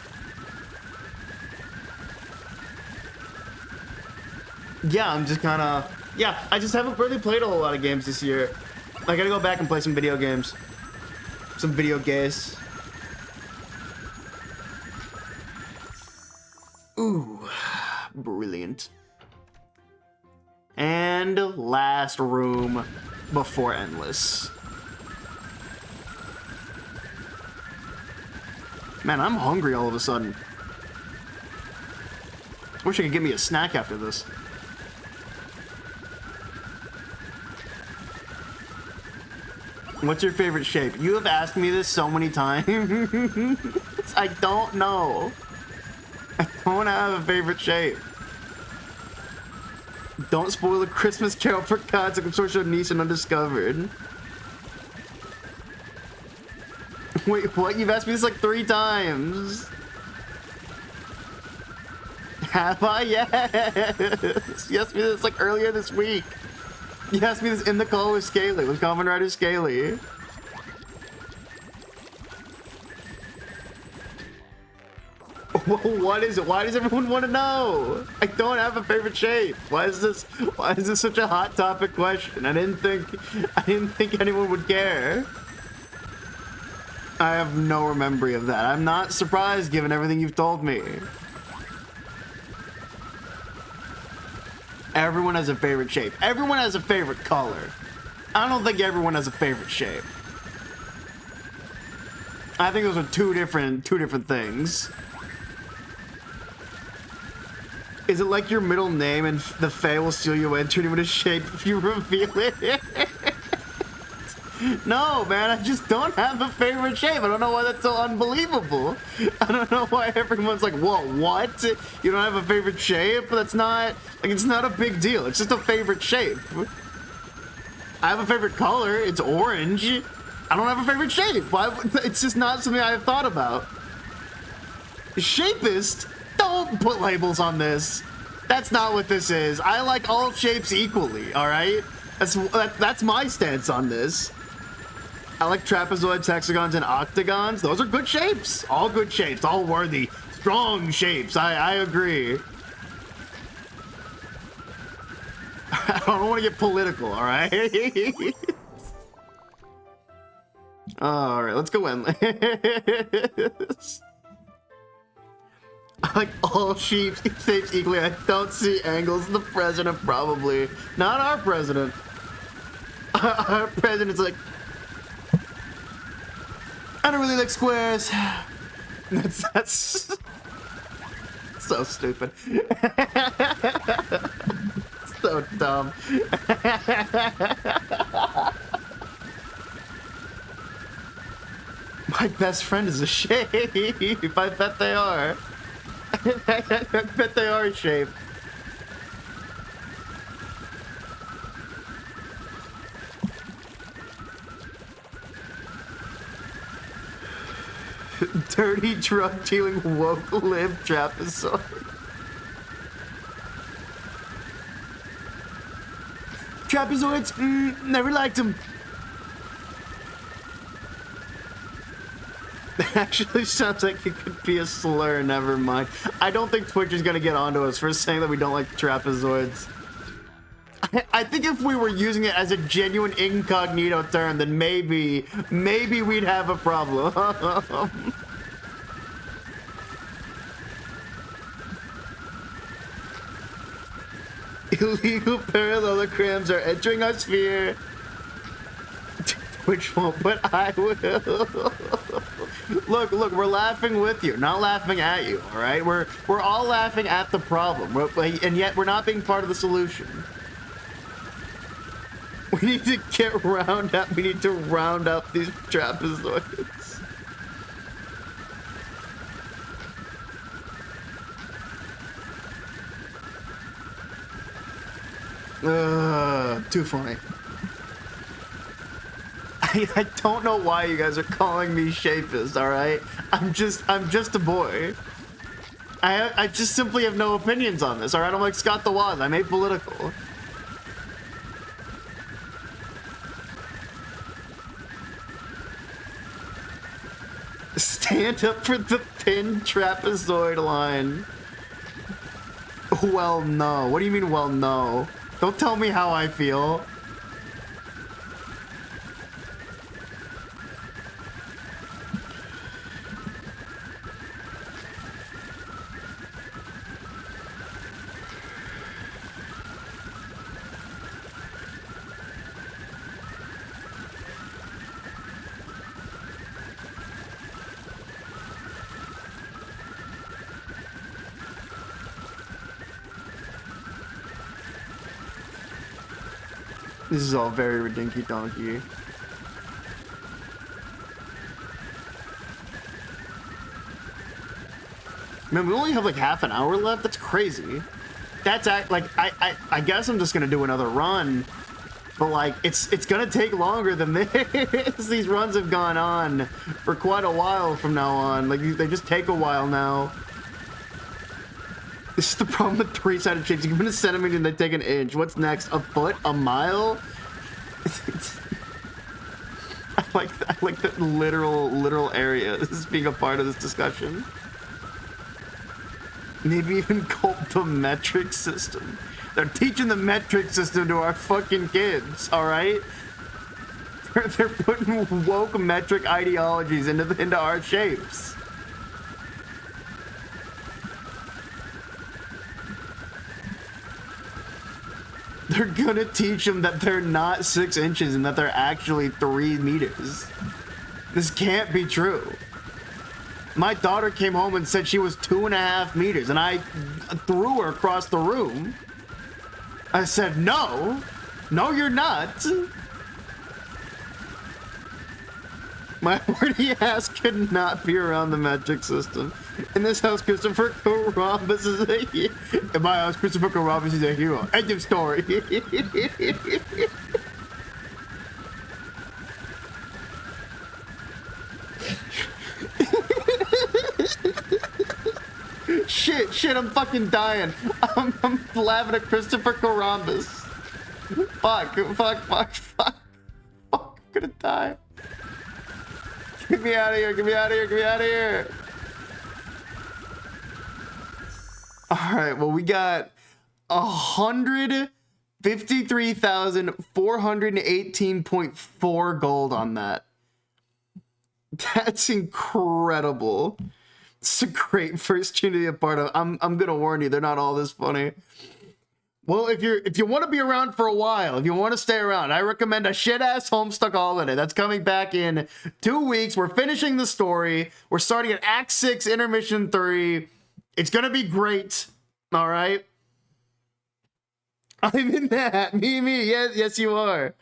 S1: I'm just kind of... Yeah, I just haven't really played a whole lot of games this year. I gotta go back and play some video games. Some video games. Ooh, brilliant. And last room before Endless. Man, I'm hungry all of a sudden. Wish I could get me a snack after this. What's your favorite shape? You have asked me this so many times. I don't know. I don't have a favorite shape. Don't spoil the Christmas Carol for God's sake. I'm so sure niche and undiscovered. Wait, what? You've asked me this like 3 times. Have I? Yes. You asked me this like earlier this week. You asked me this in the call with Scaly, with Kamen Rider Scaly. What is it? Why does everyone want to know? I don't have a favorite shape. Why is this such a hot topic question? I didn't think anyone would care. I have no memory of that. I'm not surprised given everything you've told me. Everyone has a favorite shape. Everyone has a favorite color. I don't think everyone has a favorite shape. I think those are two different things. Is it like your middle name and the Fae will steal you away and turn you into shape if you reveal it? No, man, I just don't have a favorite shape. I don't know why that's so unbelievable. I don't know why everyone's like, whoa, what? You don't have a favorite shape? That's not, like, it's not a big deal. It's just a favorite shape. I have a favorite color. It's orange. I don't have a favorite shape. Why? It's just not something I've thought about. Shapist? Don't put labels on this. That's not what this is. I like all shapes equally, all right? That's my stance on this. I like trapezoids, hexagons, and octagons. Those are good shapes. All good shapes. All worthy. Strong shapes. I agree. I don't want to get political, all right? All right, let's go Endless. I like all shapes equally. I don't see angles. The president, probably. Not our president. Our president's like, I don't really like squares. That's so stupid. So dumb. My best friend is a shape. I bet they are. I bet they are a shape. Dirty drug dealing woke lib trapezoid. Trapezoids, never liked them. Actually sounds like it could be a slur, never mind. I don't think Twitch is gonna get onto us for saying that we don't like trapezoids. I think if we were using it as a genuine incognito term, then maybe we'd have a problem. Illegal parallelograms are entering our sphere. Twitch won't, but I will. Look, we're laughing with you, not laughing at you, all right? We're all laughing at the problem, and yet we're not being part of the solution. We need to get round up. We need to round up these trapezoids. Too funny. I don't know why you guys are calling me Shapist, alright? I'm just a boy. I just simply have no opinions on this, alright? I'm like Scott the Woz, I'm apolitical. Stand up for the thin trapezoid line. Well, no. What do you mean, well, no? Don't tell me how I feel. This is all very ridinky donkey. Man, we only have like half an hour left. That's crazy. That's like I guess I'm just gonna do another run, but like it's gonna take longer than this. These runs have gone on for quite a while from now on. Like they just take a while now. This is the problem with three-sided shapes. You give it a centimeter and they take an inch. What's next? A foot? A mile? I like the literal area. This is being a part of this discussion. Maybe even called the metric system. They're teaching the metric system to our fucking kids, alright? They're putting woke metric ideologies into our shapes. They're gonna teach them that they're not 6 inches and that they're actually 3 meters. This can't be true. My daughter came home and said she was 2.5 meters, and I threw her across the room. I said, no, you're not. My wordy ass could not be around the metric system. In this house, Christopher Columbus is a hero. In my house, Christopher Columbus is a hero. End of story. Shit, I'm fucking dying. I'm laughing at Christopher Columbus. Fuck, I'm gonna die. Get me out of here. All right, well, we got 153,418.4 gold on that. That's incredible. It's a great first tune to be a part of. I'm gonna warn you, they're not all this funny. Well, if you want to be around for a while, if you want to stay around, I recommend a shit-ass Homestuck Holiday. That's coming back in 2 weeks. We're finishing the story. We're starting at Act 6, Intermission 3. It's gonna be great. All right. I'm in that. Me. Yes, you are.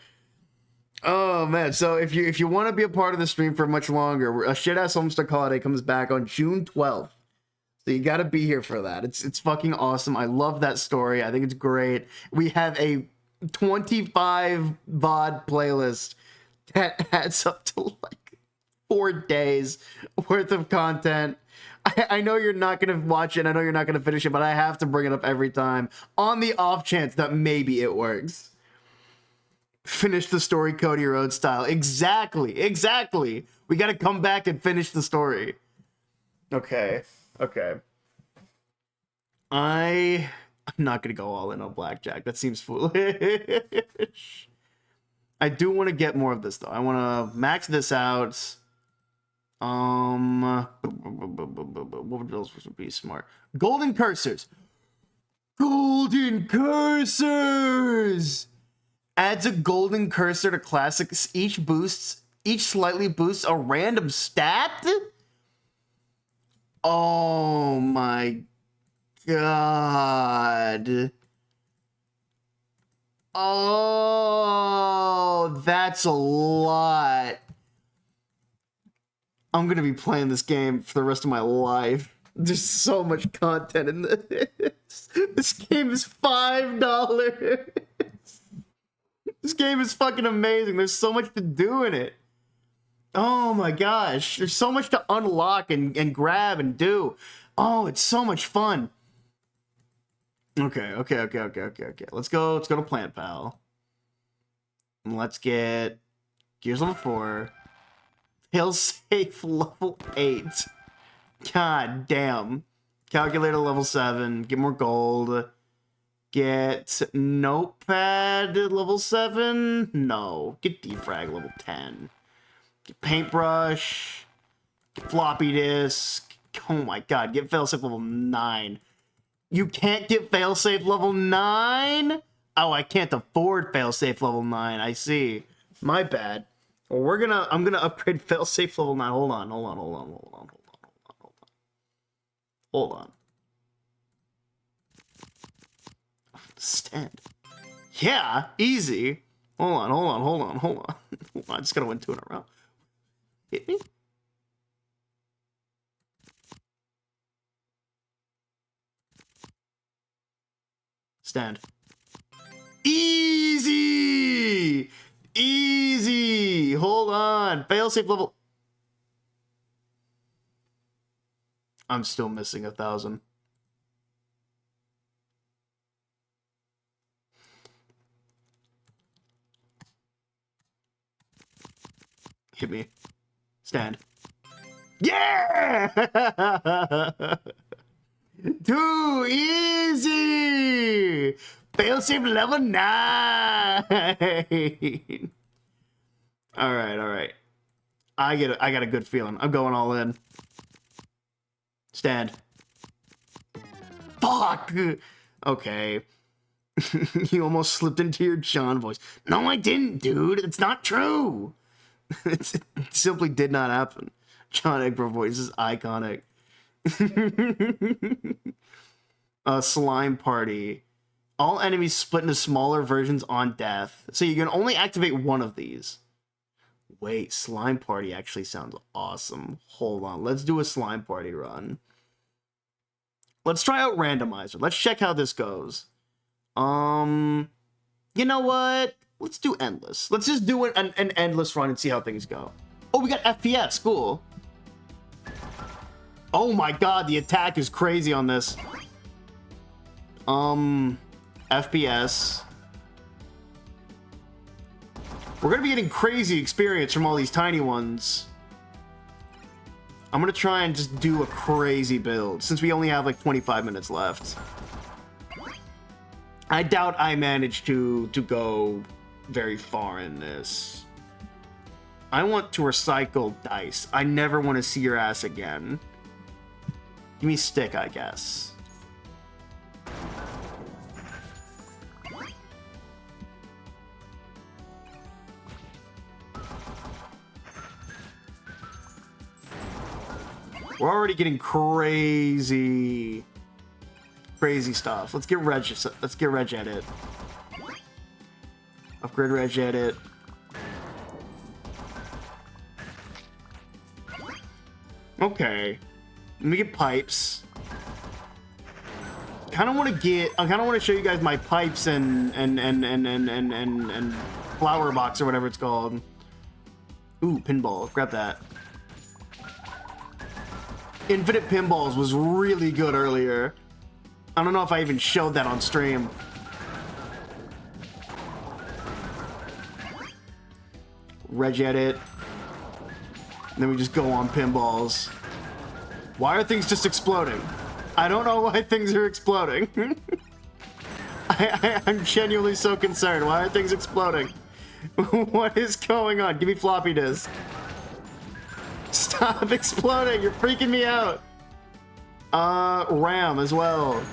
S1: Oh man. So if you want to be a part of the stream for much longer, a shit-ass Homestuck Holiday comes back on June 12th. So you got to be here for that. It's fucking awesome. I love that story. I think it's great. We have a 25 VOD playlist that adds up to like 4 days worth of content. I know you're not going to watch it. I know you're not going to finish it, but I have to bring it up every time on the off chance that maybe it works. Finish the story Cody Rhodes style. Exactly. We got to come back and finish the story. Okay. I'm not gonna go all in on blackjack. That seems foolish. I do want to get more of this though. I want to max this out. What else would be smart? Golden cursors. Adds a golden cursor to classics. Each slightly boosts a random stat. Oh my god. Oh, that's a lot. I'm gonna be playing this game for the rest of my life. There's so much content in this. This game is $5. This game is fucking amazing. There's so much to do in it. Oh my gosh. There's so much to unlock and grab and do. Oh, it's so much fun. Okay. Let's go to Plant Pal. And let's get Gears level 4. Failsafe level 8. God damn. Calculator level 7. Get more gold. Get Notepad level 7. No. Get Defrag level 10. Get Paintbrush. Get Floppy Disk. Oh my god. Get Failsafe level 9. You can't get Failsafe level 9? Oh, I can't afford Failsafe level 9. I see. My bad. Well, I'm gonna upgrade Failsafe level 9. Hold on. Stand. Yeah, easy. Hold on. I just gotta win 2 in a row. Hit me. Stand. Easy! Easy! Hold on. Failsafe level... I'm still missing 1,000. Hit me. Stand. Yeah! Too easy! Failsafe level 9! Alright. I got a good feeling. I'm going all in. Stand. Fuck! Okay. You almost slipped into your John voice. No, I didn't, dude. It's not true. It simply did not happen. John Egbro voice is iconic. Slime Party. All enemies split into smaller versions on death. So you can only activate one of these. Wait, Slime Party actually sounds awesome. Hold on, let's do a Slime Party run. Let's try out Randomizer. Let's check how this goes. You know what? Let's do Endless. Let's just do an Endless run and see how things go. Oh, we got FPS. Cool. Oh my god, the attack is crazy on this. FPS. We're gonna be getting crazy experience from all these tiny ones. I'm gonna try and just do a crazy build since we only have like 25 minutes left. I doubt I managed to go very far in this. I want to recycle dice. I never want to see your ass again. Give me stick, I guess. We're already getting crazy stuff. Let's get Reg Edit. Upgrade Reg Edit. Okay. Let me get pipes. I kind of want to show you guys my pipes and flower box or whatever it's called. Ooh, pinball. Grab that. Infinite Pinballs was really good earlier. I don't know if I even showed that on stream. Reg Edit. And then we just go on pinballs. Why are things just exploding? I don't know why things are exploding. I'm genuinely so concerned. Why are things exploding? What is going on? Give me floppy disk. Stop exploding. You're freaking me out. RAM as well.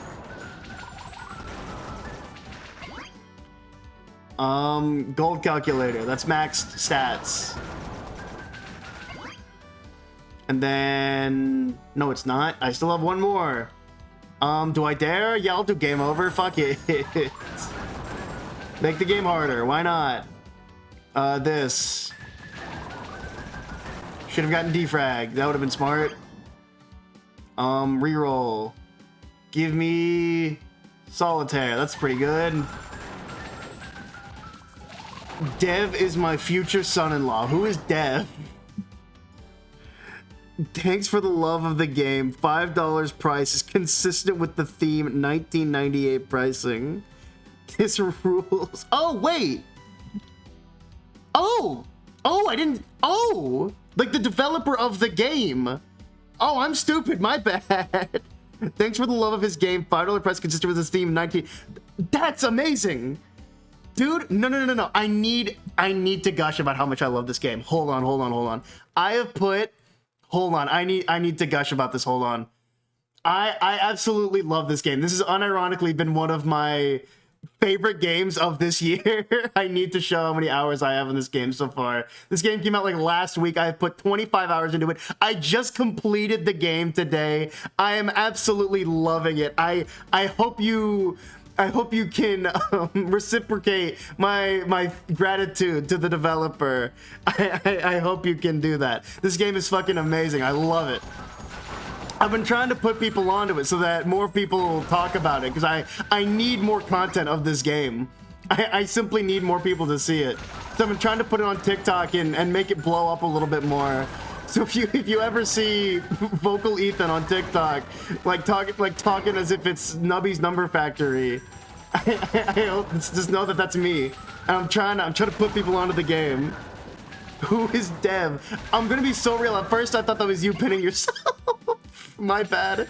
S1: Gold calculator. That's maxed stats. And then... No, it's not. I still have one more. Do I dare? Yeah, I'll do game over. Fuck it. Make the game harder. Why not? This. Should have gotten defrag. That would have been smart. Reroll. Give me solitaire. That's pretty good. Dev is my future son-in-law. Who is Dev? Thanks for the love of the game. $5 price is consistent with the theme 1998 pricing. This rules. Oh, wait. Oh, I didn't. Oh, like the developer of the game. Oh, I'm stupid. My bad. Thanks for the love of his game. $5 price consistent with his theme 19. That's amazing. Dude, no. I need to gush about how much I love this game. Hold on. I have put. Hold on. I need to gush about this. Hold on. I absolutely love this game. This has unironically been one of my favorite games of this year. I need to show how many hours I have in this game so far. This game came out like last week. I have put 25 hours into it. I just completed the game today. I am absolutely loving it. I hope you can reciprocate my gratitude to the developer. I hope you can do that. This game is fucking amazing. I love it. I've been trying to put people onto it so that more people talk about it, because I need more content of this game. I simply need more people to see it. So I've been trying to put it on TikTok and make it blow up a little bit more. So if you ever see Vocal Ethan on TikTok, talking as if it's Nubby's Number Factory, I hope just know that that's me. And I'm trying to put people onto the game. Who is Dev? I'm gonna be so real. At first I thought that was you pinning yourself. My bad.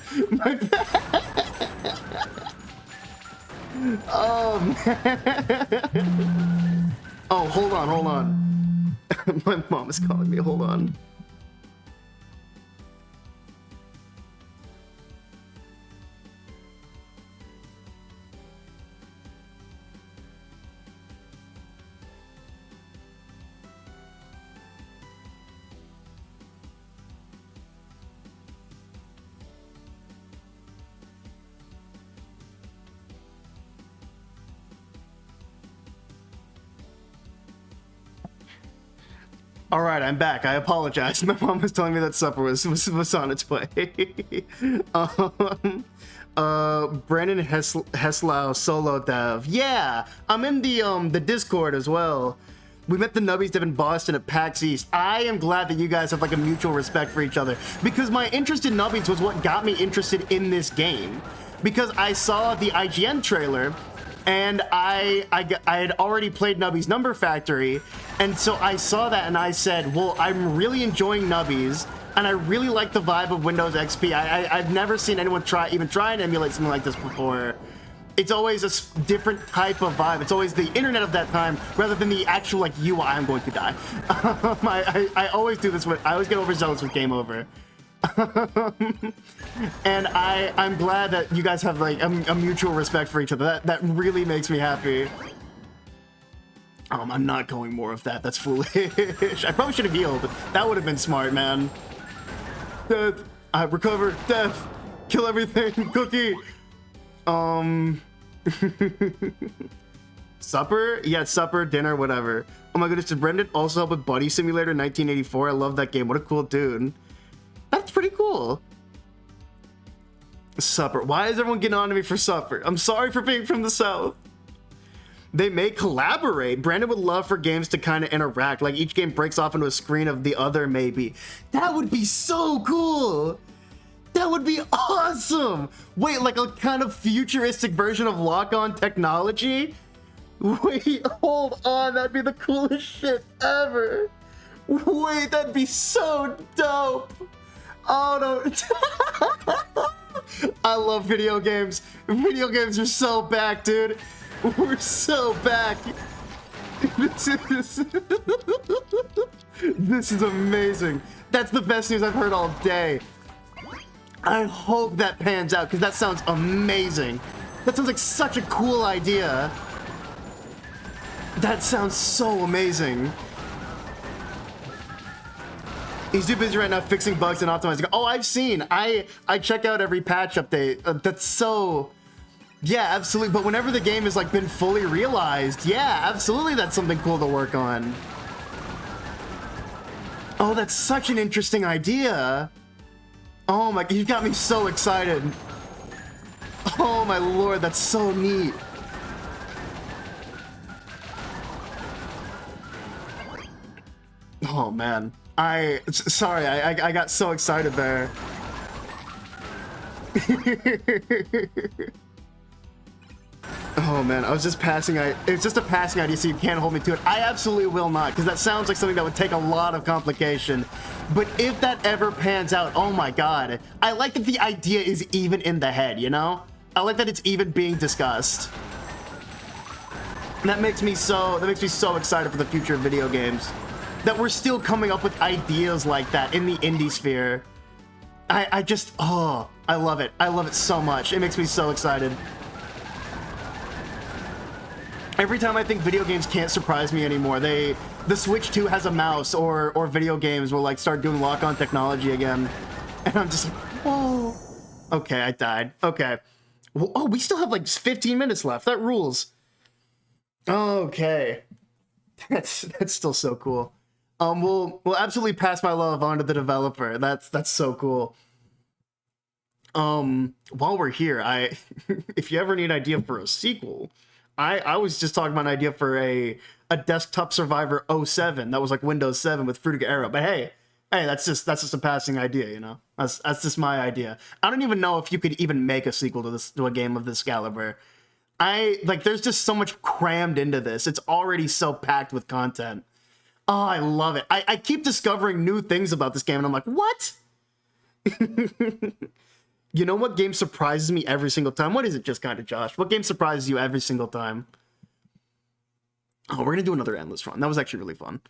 S1: Oh man. Oh, hold on. My mom is calling me. Hold on. All right, I'm back. I apologize. My mom was telling me that supper was on its way. Brandon Heslau solo dev. Yeah, I'm in the Discord as well. We met the Nubbies dev in Boston at PAX East. I am glad that you guys have like a mutual respect for each other, because my interest in Nubbies was what got me interested in this game. Because I saw the IGN trailer, and I had already played Nubby's Number Factory, and so I saw that and I said, well, I'm really enjoying Nubbies, and I really like the vibe of Windows XP. I've never seen anyone even try and emulate something like this before. It's always a different type of vibe. It's always the internet of that time rather than the actual like UI. I'm going to die. I always do this I always get overzealous with Game Over. And I'm glad that you guys have like a mutual respect for each other. That really makes me happy. I'm not going more of that. That's foolish. I probably should have healed. That would have been smart, man. Death. I recover. Death. Kill everything. Cookie. Supper? Yeah, supper, dinner, whatever. Oh my goodness, did Brendan also help with Buddy Simulator 1984? I love that game. What a cool dude. That's pretty cool. Supper. Why is everyone getting on to me for supper? I'm sorry for being from the South. They may collaborate. Brandon would love for games to kind of interact. Like each game breaks off into a screen of the other, maybe. That would be so cool. That would be awesome. Wait, like a kind of futuristic version of lock-on technology? Wait, hold on. That'd be the coolest shit ever. Wait, that'd be so dope. Oh no. I love video games. Video games are so back, dude. We're so back. This is amazing. That's the best news I've heard all day. I hope that pans out, because that sounds amazing. That sounds like such a cool idea. That sounds so amazing. He's too busy right now fixing bugs and optimizing. Oh, I've seen. I check out every patch update. That's so... Yeah, absolutely. But whenever the game has like been fully realized, yeah, absolutely, that's something cool to work on. Oh, that's such an interesting idea. Oh my, you got me so excited. Oh my lord, that's so neat. Oh man, sorry, I got so excited there. Oh man, I was just passing. It's just a passing idea, so you can't hold me to it. I absolutely will not, because that sounds like something that would take a lot of complication. But if that ever pans out, oh my god, I like that the idea is even in the head. You know, I like that it's even being discussed. That makes me so excited for the future of video games. That we're still coming up with ideas like that in the indie sphere. I just, oh, I love it. I love it so much. It makes me so excited. Every time I think video games can't surprise me anymore, the Switch 2 has a mouse, or video games will like start doing lock-on technology again. And I'm just like, whoa. Okay, I died. Okay. Well, oh, we still have like 15 minutes left. That rules. Okay. That's still so cool. We'll absolutely pass my love on to the developer. That's so cool. While we're here, if you ever need an idea for a sequel, I was just talking about an idea for a Desktop Survivor 07 that was like Windows 7 with Fruitica Arrow. But hey, that's just a passing idea, you know. That's just my idea. I don't even know if you could even make a sequel to a game of this caliber. There's just so much crammed into this. It's already so packed with content. Oh, I love it. I keep discovering new things about this game, and I'm like, what? You know what game surprises me every single time? What is it, Just Kinda Josh? What game surprises you every single time? Oh, we're going to do another endless run. That was actually really fun.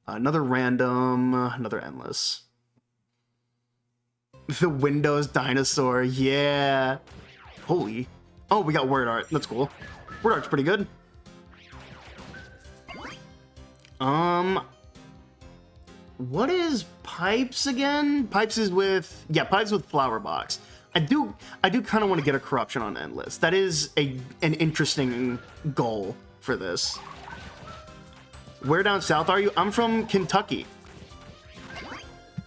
S1: Another random, another endless. The Windows dinosaur, yeah. Holy. Oh, we got word art. That's cool. Word art's pretty good. What is Pipes again? Pipes with Flower Box. I do kind of want to get a corruption on Endless. That is an interesting goal for this. Where down south are you? I'm from Kentucky.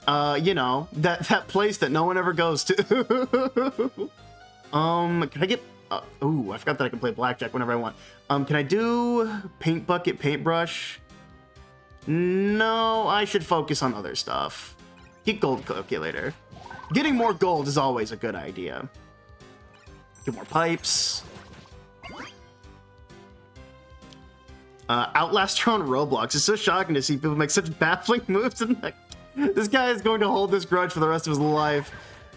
S1: You know, that place that no one ever goes to. Can I get ooh, I forgot that I can play blackjack whenever I want. Can I do paint bucket, paintbrush? No, I should focus on other stuff. Get gold calculator. Getting more gold is always a good idea. Get more pipes. Outlaster on Roblox. It's so shocking to see people make such baffling moves. And like, this guy is going to hold this grudge for the rest of his life.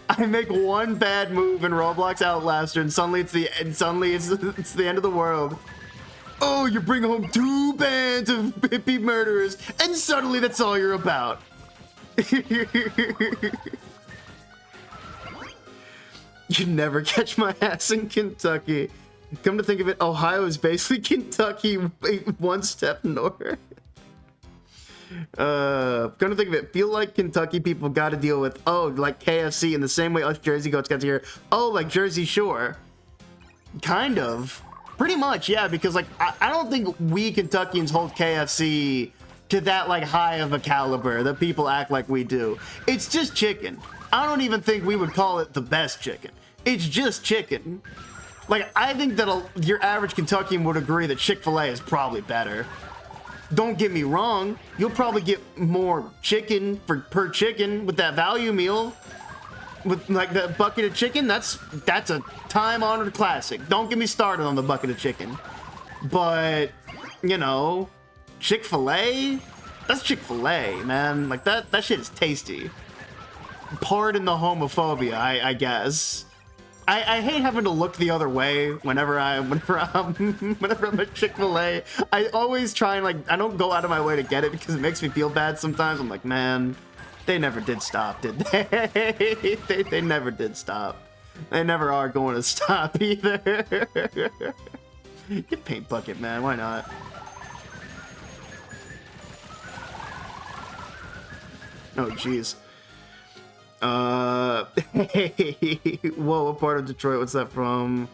S1: I make one bad move in Roblox Outlaster, and suddenly it's the end of the world. Oh, you bring home 2 bands of hippie murderers, and suddenly that's all you're about. You never catch my ass in Kentucky. Come to think of it, Ohio is basically Kentucky one step north. Come to think of it, feel like Kentucky people got to deal with, oh, like KFC in the same way us Jersey goats got to hear, oh, like Jersey Shore. Kind of. Pretty much, yeah, because like I don't think we Kentuckians hold KFC to that like high of a caliber that people act like we do. It's just chicken. I don't even think we would call it the best chicken. It's just chicken. Like, I think that your average Kentuckian would agree that Chick-fil-A is probably better. Don't get me wrong, you'll probably get more chicken per chicken with that value meal. With like the bucket of chicken, that's a time-honored classic. Don't get me started on the bucket of chicken. But, you know, Chick-fil-A? That's Chick-fil-A, man. Like, that shit is tasty. Pardon the homophobia, I guess. I hate having to look the other way whenever I'm at Chick-fil-A. I always try and, like, I don't go out of my way to get it because it makes me feel bad sometimes. I'm like, man, they never did stop, did they? They never did stop. They never are going to stop either. Get paint bucket, man. Why not? Oh, jeez. Hey, whoa, what part of Detroit? What's that from?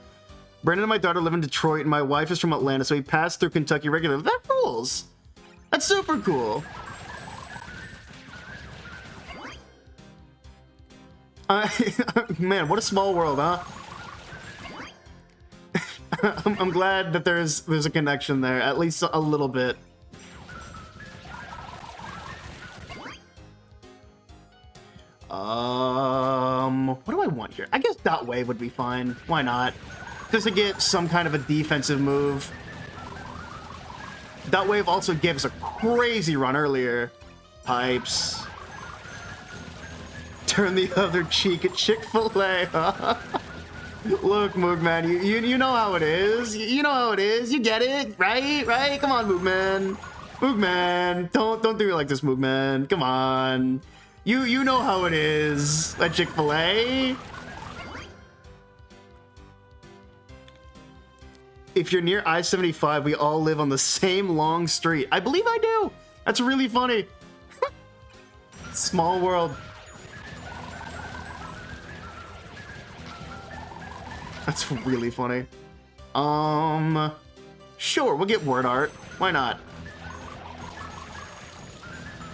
S1: Brandon and my daughter live in Detroit, and my wife is from Atlanta, so we pass through Kentucky regularly. That rules. That's super cool. Man, what a small world, huh? I'm glad that there's a connection there, at least a little bit. What do I want here? I guess dot wave would be fine. Why not? Just to get some kind of a defensive move. Dot wave also gave us a crazy run earlier. Pipes. Turn the other cheek at Chick-fil-A. Look, Moogman, you know how it is. You know how it is. You get it, right? Right? Come on, Moogman. Moogman, don't do it like this, Moogman. Come on. You know how it is at Chick-fil-A. If you're near I-75, we all live on the same long street. I believe I do. That's really funny. Small world. That's really funny. Sure, we'll get word art. Why not?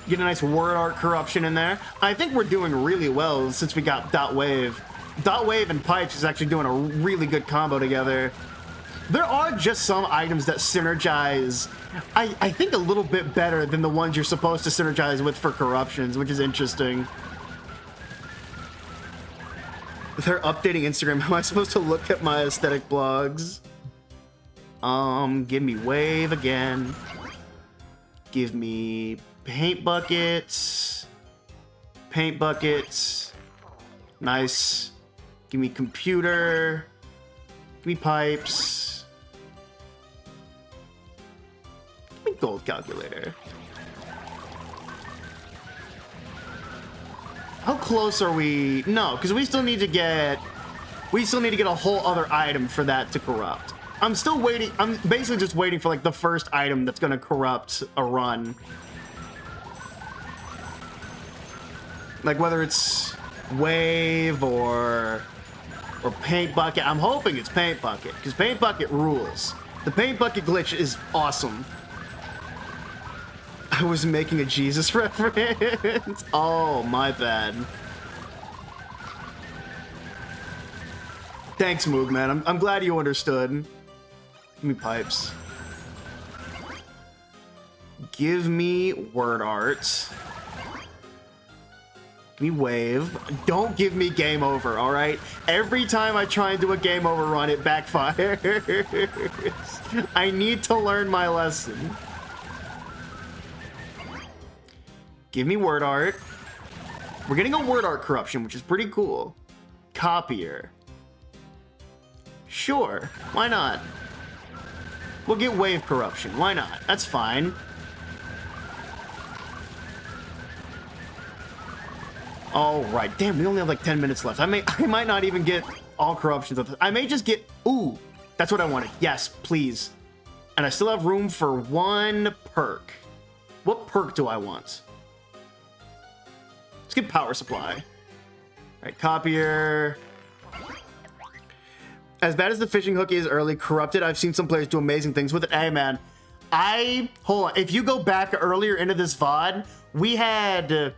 S1: Get a nice word art corruption in there. I think we're doing really well since we got dot wave. Dot wave and pipes is actually doing a really good combo together. There are just some items that synergize, I think, a little bit better than the ones you're supposed to synergize with for corruptions, which is interesting. They're updating Instagram. How am I supposed to look at my aesthetic blogs? Give me wave again. Give me paint buckets. Paint buckets. Nice. Give me computer. Give me pipes. Give me gold calculator. How close are we? No, because we still need to get a whole other item for that to corrupt. I'm still waiting. I'm basically just waiting for like the first item that's gonna corrupt a run. Like whether it's wave or paint bucket. I'm hoping it's paint bucket because paint bucket rules. The paint bucket glitch is awesome. I was making a Jesus reference. Oh, my bad. Thanks, Moogman. I'm glad you understood. Give me pipes. Give me word art. Give me wave. Don't give me game over, all right? Every time I try and do a game over run, it backfires. I need to learn my lesson. Give me word art. We're getting a word art corruption, which is pretty cool. Copier. Sure, why not? We'll get wave corruption. Why not? That's fine. All right. Damn, we only have like 10 minutes left. I might not even get all corruptions. I may just get... Ooh, that's what I wanted. Yes, please. And I still have room for one perk. What perk do I want? Let's get power supply. All right, copier. As bad as the fishing hook is early corrupted, I've seen some players do amazing things with it. Hey, man. Hold on. If you go back earlier into this VOD, we had...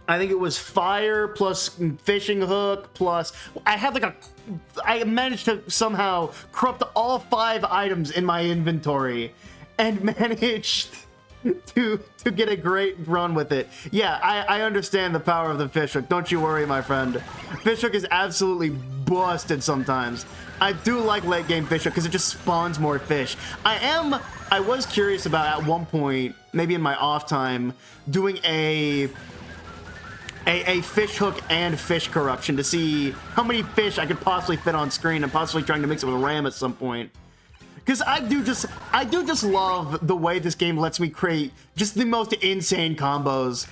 S1: I think it was fire plus fishing hook plus... I managed to somehow corrupt all 5 items in my inventory and managed to get a great run with it. Yeah, I understand the power of the fish hook. Don't you worry, my friend. Fish hook is absolutely busted sometimes. I do like late game fish hook because it just spawns more fish. I was curious about at one point, maybe in my off time, doing a fish hook and fish corruption to see how many fish I could possibly fit on screen and possibly trying to mix it with a ram at some point. Because I do just love the way this game lets me create just the most insane combos.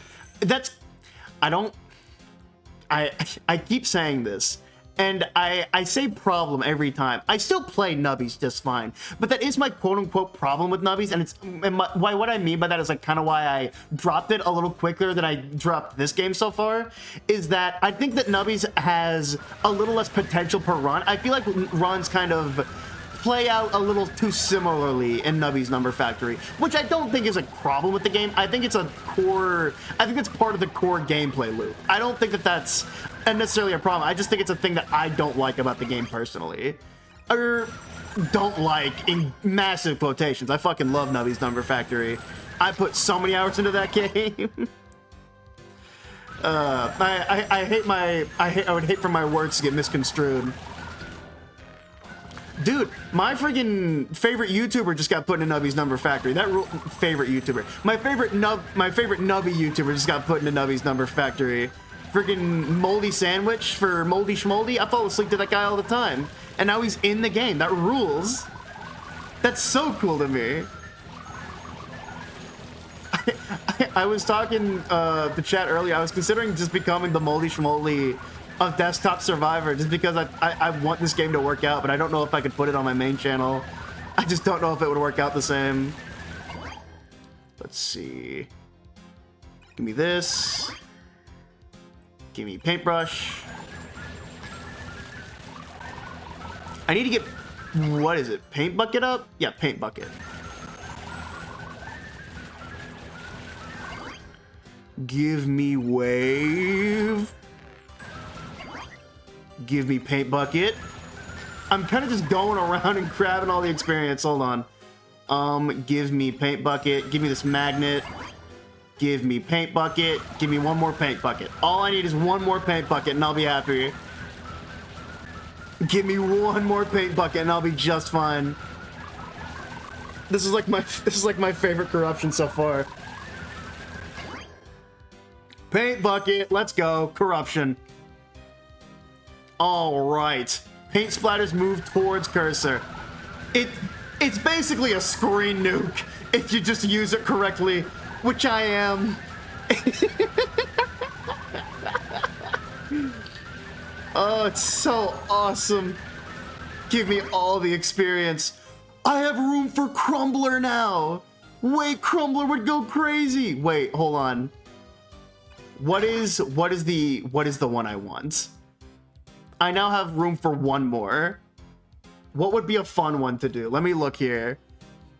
S1: I keep saying this, And I say problem every time. I still play Nubbies just fine, but that is my quote-unquote problem with Nubbies, and what I mean by that is like kind of why I dropped it a little quicker than I dropped this game so far, is that I think that Nubbies has a little less potential per run. I feel like runs kind of play out a little too similarly in Nubbies Number Factory, which I don't think is a problem with the game. I think it's a core, I think it's part of the core gameplay loop. I don't think that that's necessarily a problem. I just think it's a thing that I don't like about the game personally. Or don't like in massive quotations. I fucking love Nubbies Number Factory. I put so many hours into that game. I would hate for my words to get misconstrued. Dude, my freaking favorite YouTuber just got put into Nubbies Number Factory. Favorite YouTuber. My favorite Nubby YouTuber just got put into Nubbies Number Factory. Freaking Moldy Sandwich for Moldy Schmoldy. I fall asleep to that guy all the time. And now he's in the game. That rules. That's so cool to me. I was talking to chat earlier. I was considering just becoming the Moldy Schmoldy of Desktop Survivor just because I want this game to work out, but I don't know if I could put it on my main channel. I just don't know if it would work out the same. Let's see. Give me this. Give me paintbrush. I need to get, what is it? Paint bucket up? Yeah, paint bucket. Give me wave. Give me paint bucket. I'm kind of just going around and grabbing all the experience. Hold on. Give me paint bucket. Give me this magnet. Give me paint bucket. Give me one more paint bucket. All I need is one more paint bucket and I'll be happy. Give me one more paint bucket and I'll be just fine. This is like my favorite corruption so far. Paint bucket. Let's go. Corruption. All right. Paint splatters move towards cursor. It's basically a screen nuke if you just use it correctly, which I am. Oh, it's so awesome. Give me all the experience. I have room for Crumbler now. Wait, Crumbler would go crazy. Wait, hold on. What is the one I want? I now have room for one more. What would be a fun one to do? Let me look here.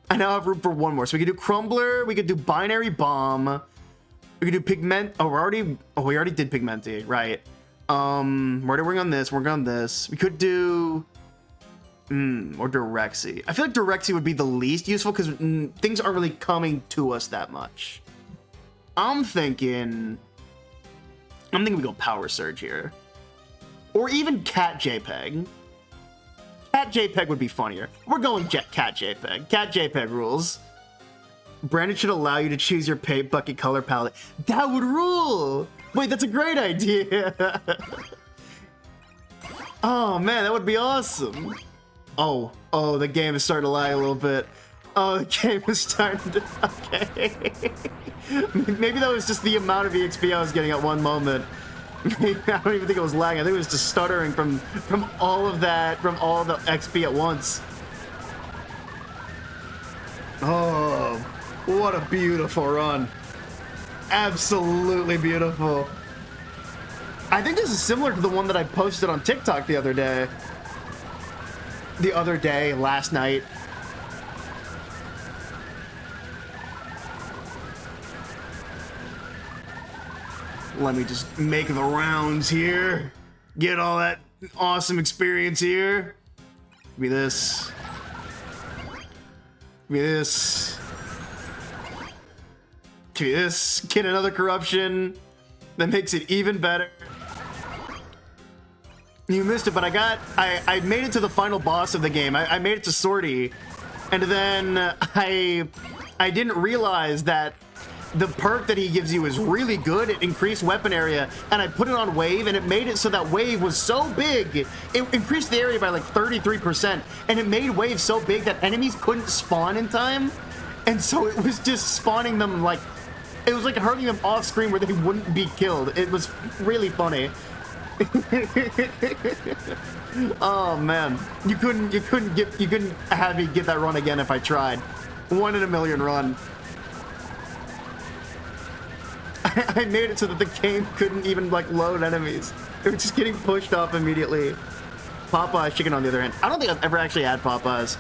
S1: I now have room for one more. So we could do Crumbler. We could do Binary Bomb. We could do Pigment. Oh, we already did Pigmenty, right? We're working on this. Working on this. We could do or Direxy. I feel like Direxy would be the least useful because things aren't really coming to us that much. I'm thinking we go Power Surge here. Or even Cat JPEG. Cat JPEG would be funnier. We're going Cat JPEG. Cat JPEG rules. Brandon should allow you to choose your paint bucket color palette. That would rule! Wait, that's a great idea. Oh man, that would be awesome. Oh, the game is starting to lag a little bit. Oh, the game is starting to, okay. Maybe that was just the amount of EXP I was getting at one moment. I don't even think it was lagging. I think it was just stuttering from all of that, from all the XP at once. Oh, what a beautiful run. Absolutely beautiful. I think this is similar to the one that I posted on TikTok the other day. Last night. Let me just make the rounds here. Get all that awesome experience here. Give me this. Give me this. Give me this. Get another corruption. That makes it even better. You missed it, but I made it to the final boss of the game. I made it to Sortie. And then I didn't realize that the perk that he gives you is really good. It increased weapon area, and I put it on wave, and it made it so that wave was so big. It increased the area by like 33%, and it made wave so big that enemies couldn't spawn in time. And so it was just spawning them like, it was like hurting them off screen where they wouldn't be killed. It was really funny. Oh man, you couldn't have me get that run again if I tried. 1 in a million run. I made it so that the game couldn't even like load enemies. They were just getting pushed off immediately. Popeye's chicken on the other hand. I don't think I've ever actually had Popeyes.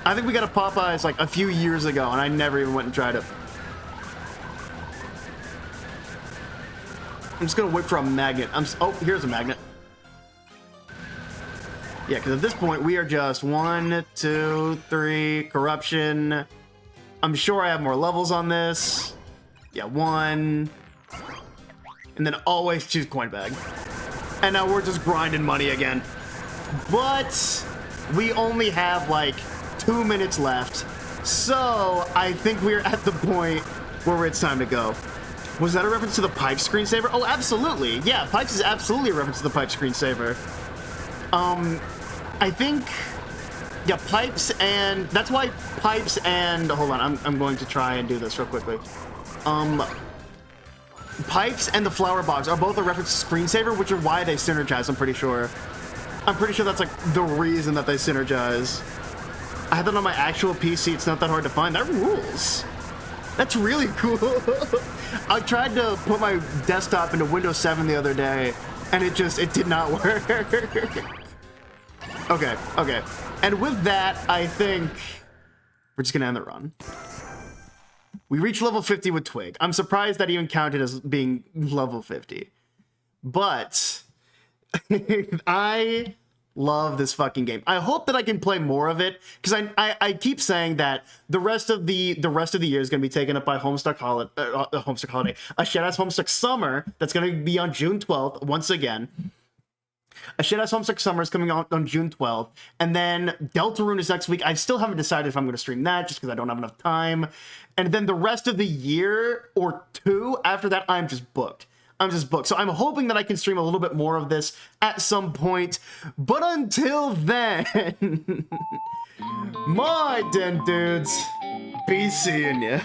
S1: I think we got a Popeyes like a few years ago and I never even went and tried it. I'm just gonna wait for a magnet. Oh, here's a magnet. Yeah, because at this point we are just 1, 2, 3, corruption. I'm sure I have more levels on this. Yeah, 1. And then always choose coin bag. And now we're just grinding money again. But we only have like 2 minutes left. So I think we're at the point where it's time to go. Was that a reference to the pipe screensaver? Oh, absolutely. Yeah, pipes is absolutely a reference to the pipe screensaver. I think, yeah, pipes and that's why pipes and hold on, I'm going to try and do this real quickly. Pipes and the flower box are both a reference to screensaver, which are why they synergize. I'm pretty sure that's like the reason that they synergize. I had that on my actual PC. It's not that hard to find. That rules. That's really cool. I tried to put my desktop into Windows 7 the other day, and it did not work. Okay. And with that, I think we're just gonna end the run. We reached level 50 with Twig. I'm surprised that even counted as being level 50. But I love this fucking game. I hope that I can play more of it because I keep saying that the rest of the year is going to be taken up by Homestuck Holiday, a shit-ass Homestuck Summer that's going to be on June 12th once again. A shit-ass Homestuck Summer is coming out on June 12th, and then Deltarune is next week. I still haven't decided if I'm going to stream that just because I don't have enough time. And then the rest of the year or 2 after that, I'm just booked. So I'm hoping that I can stream a little bit more of this at some point. But until then, my den dudes, be seeing ya.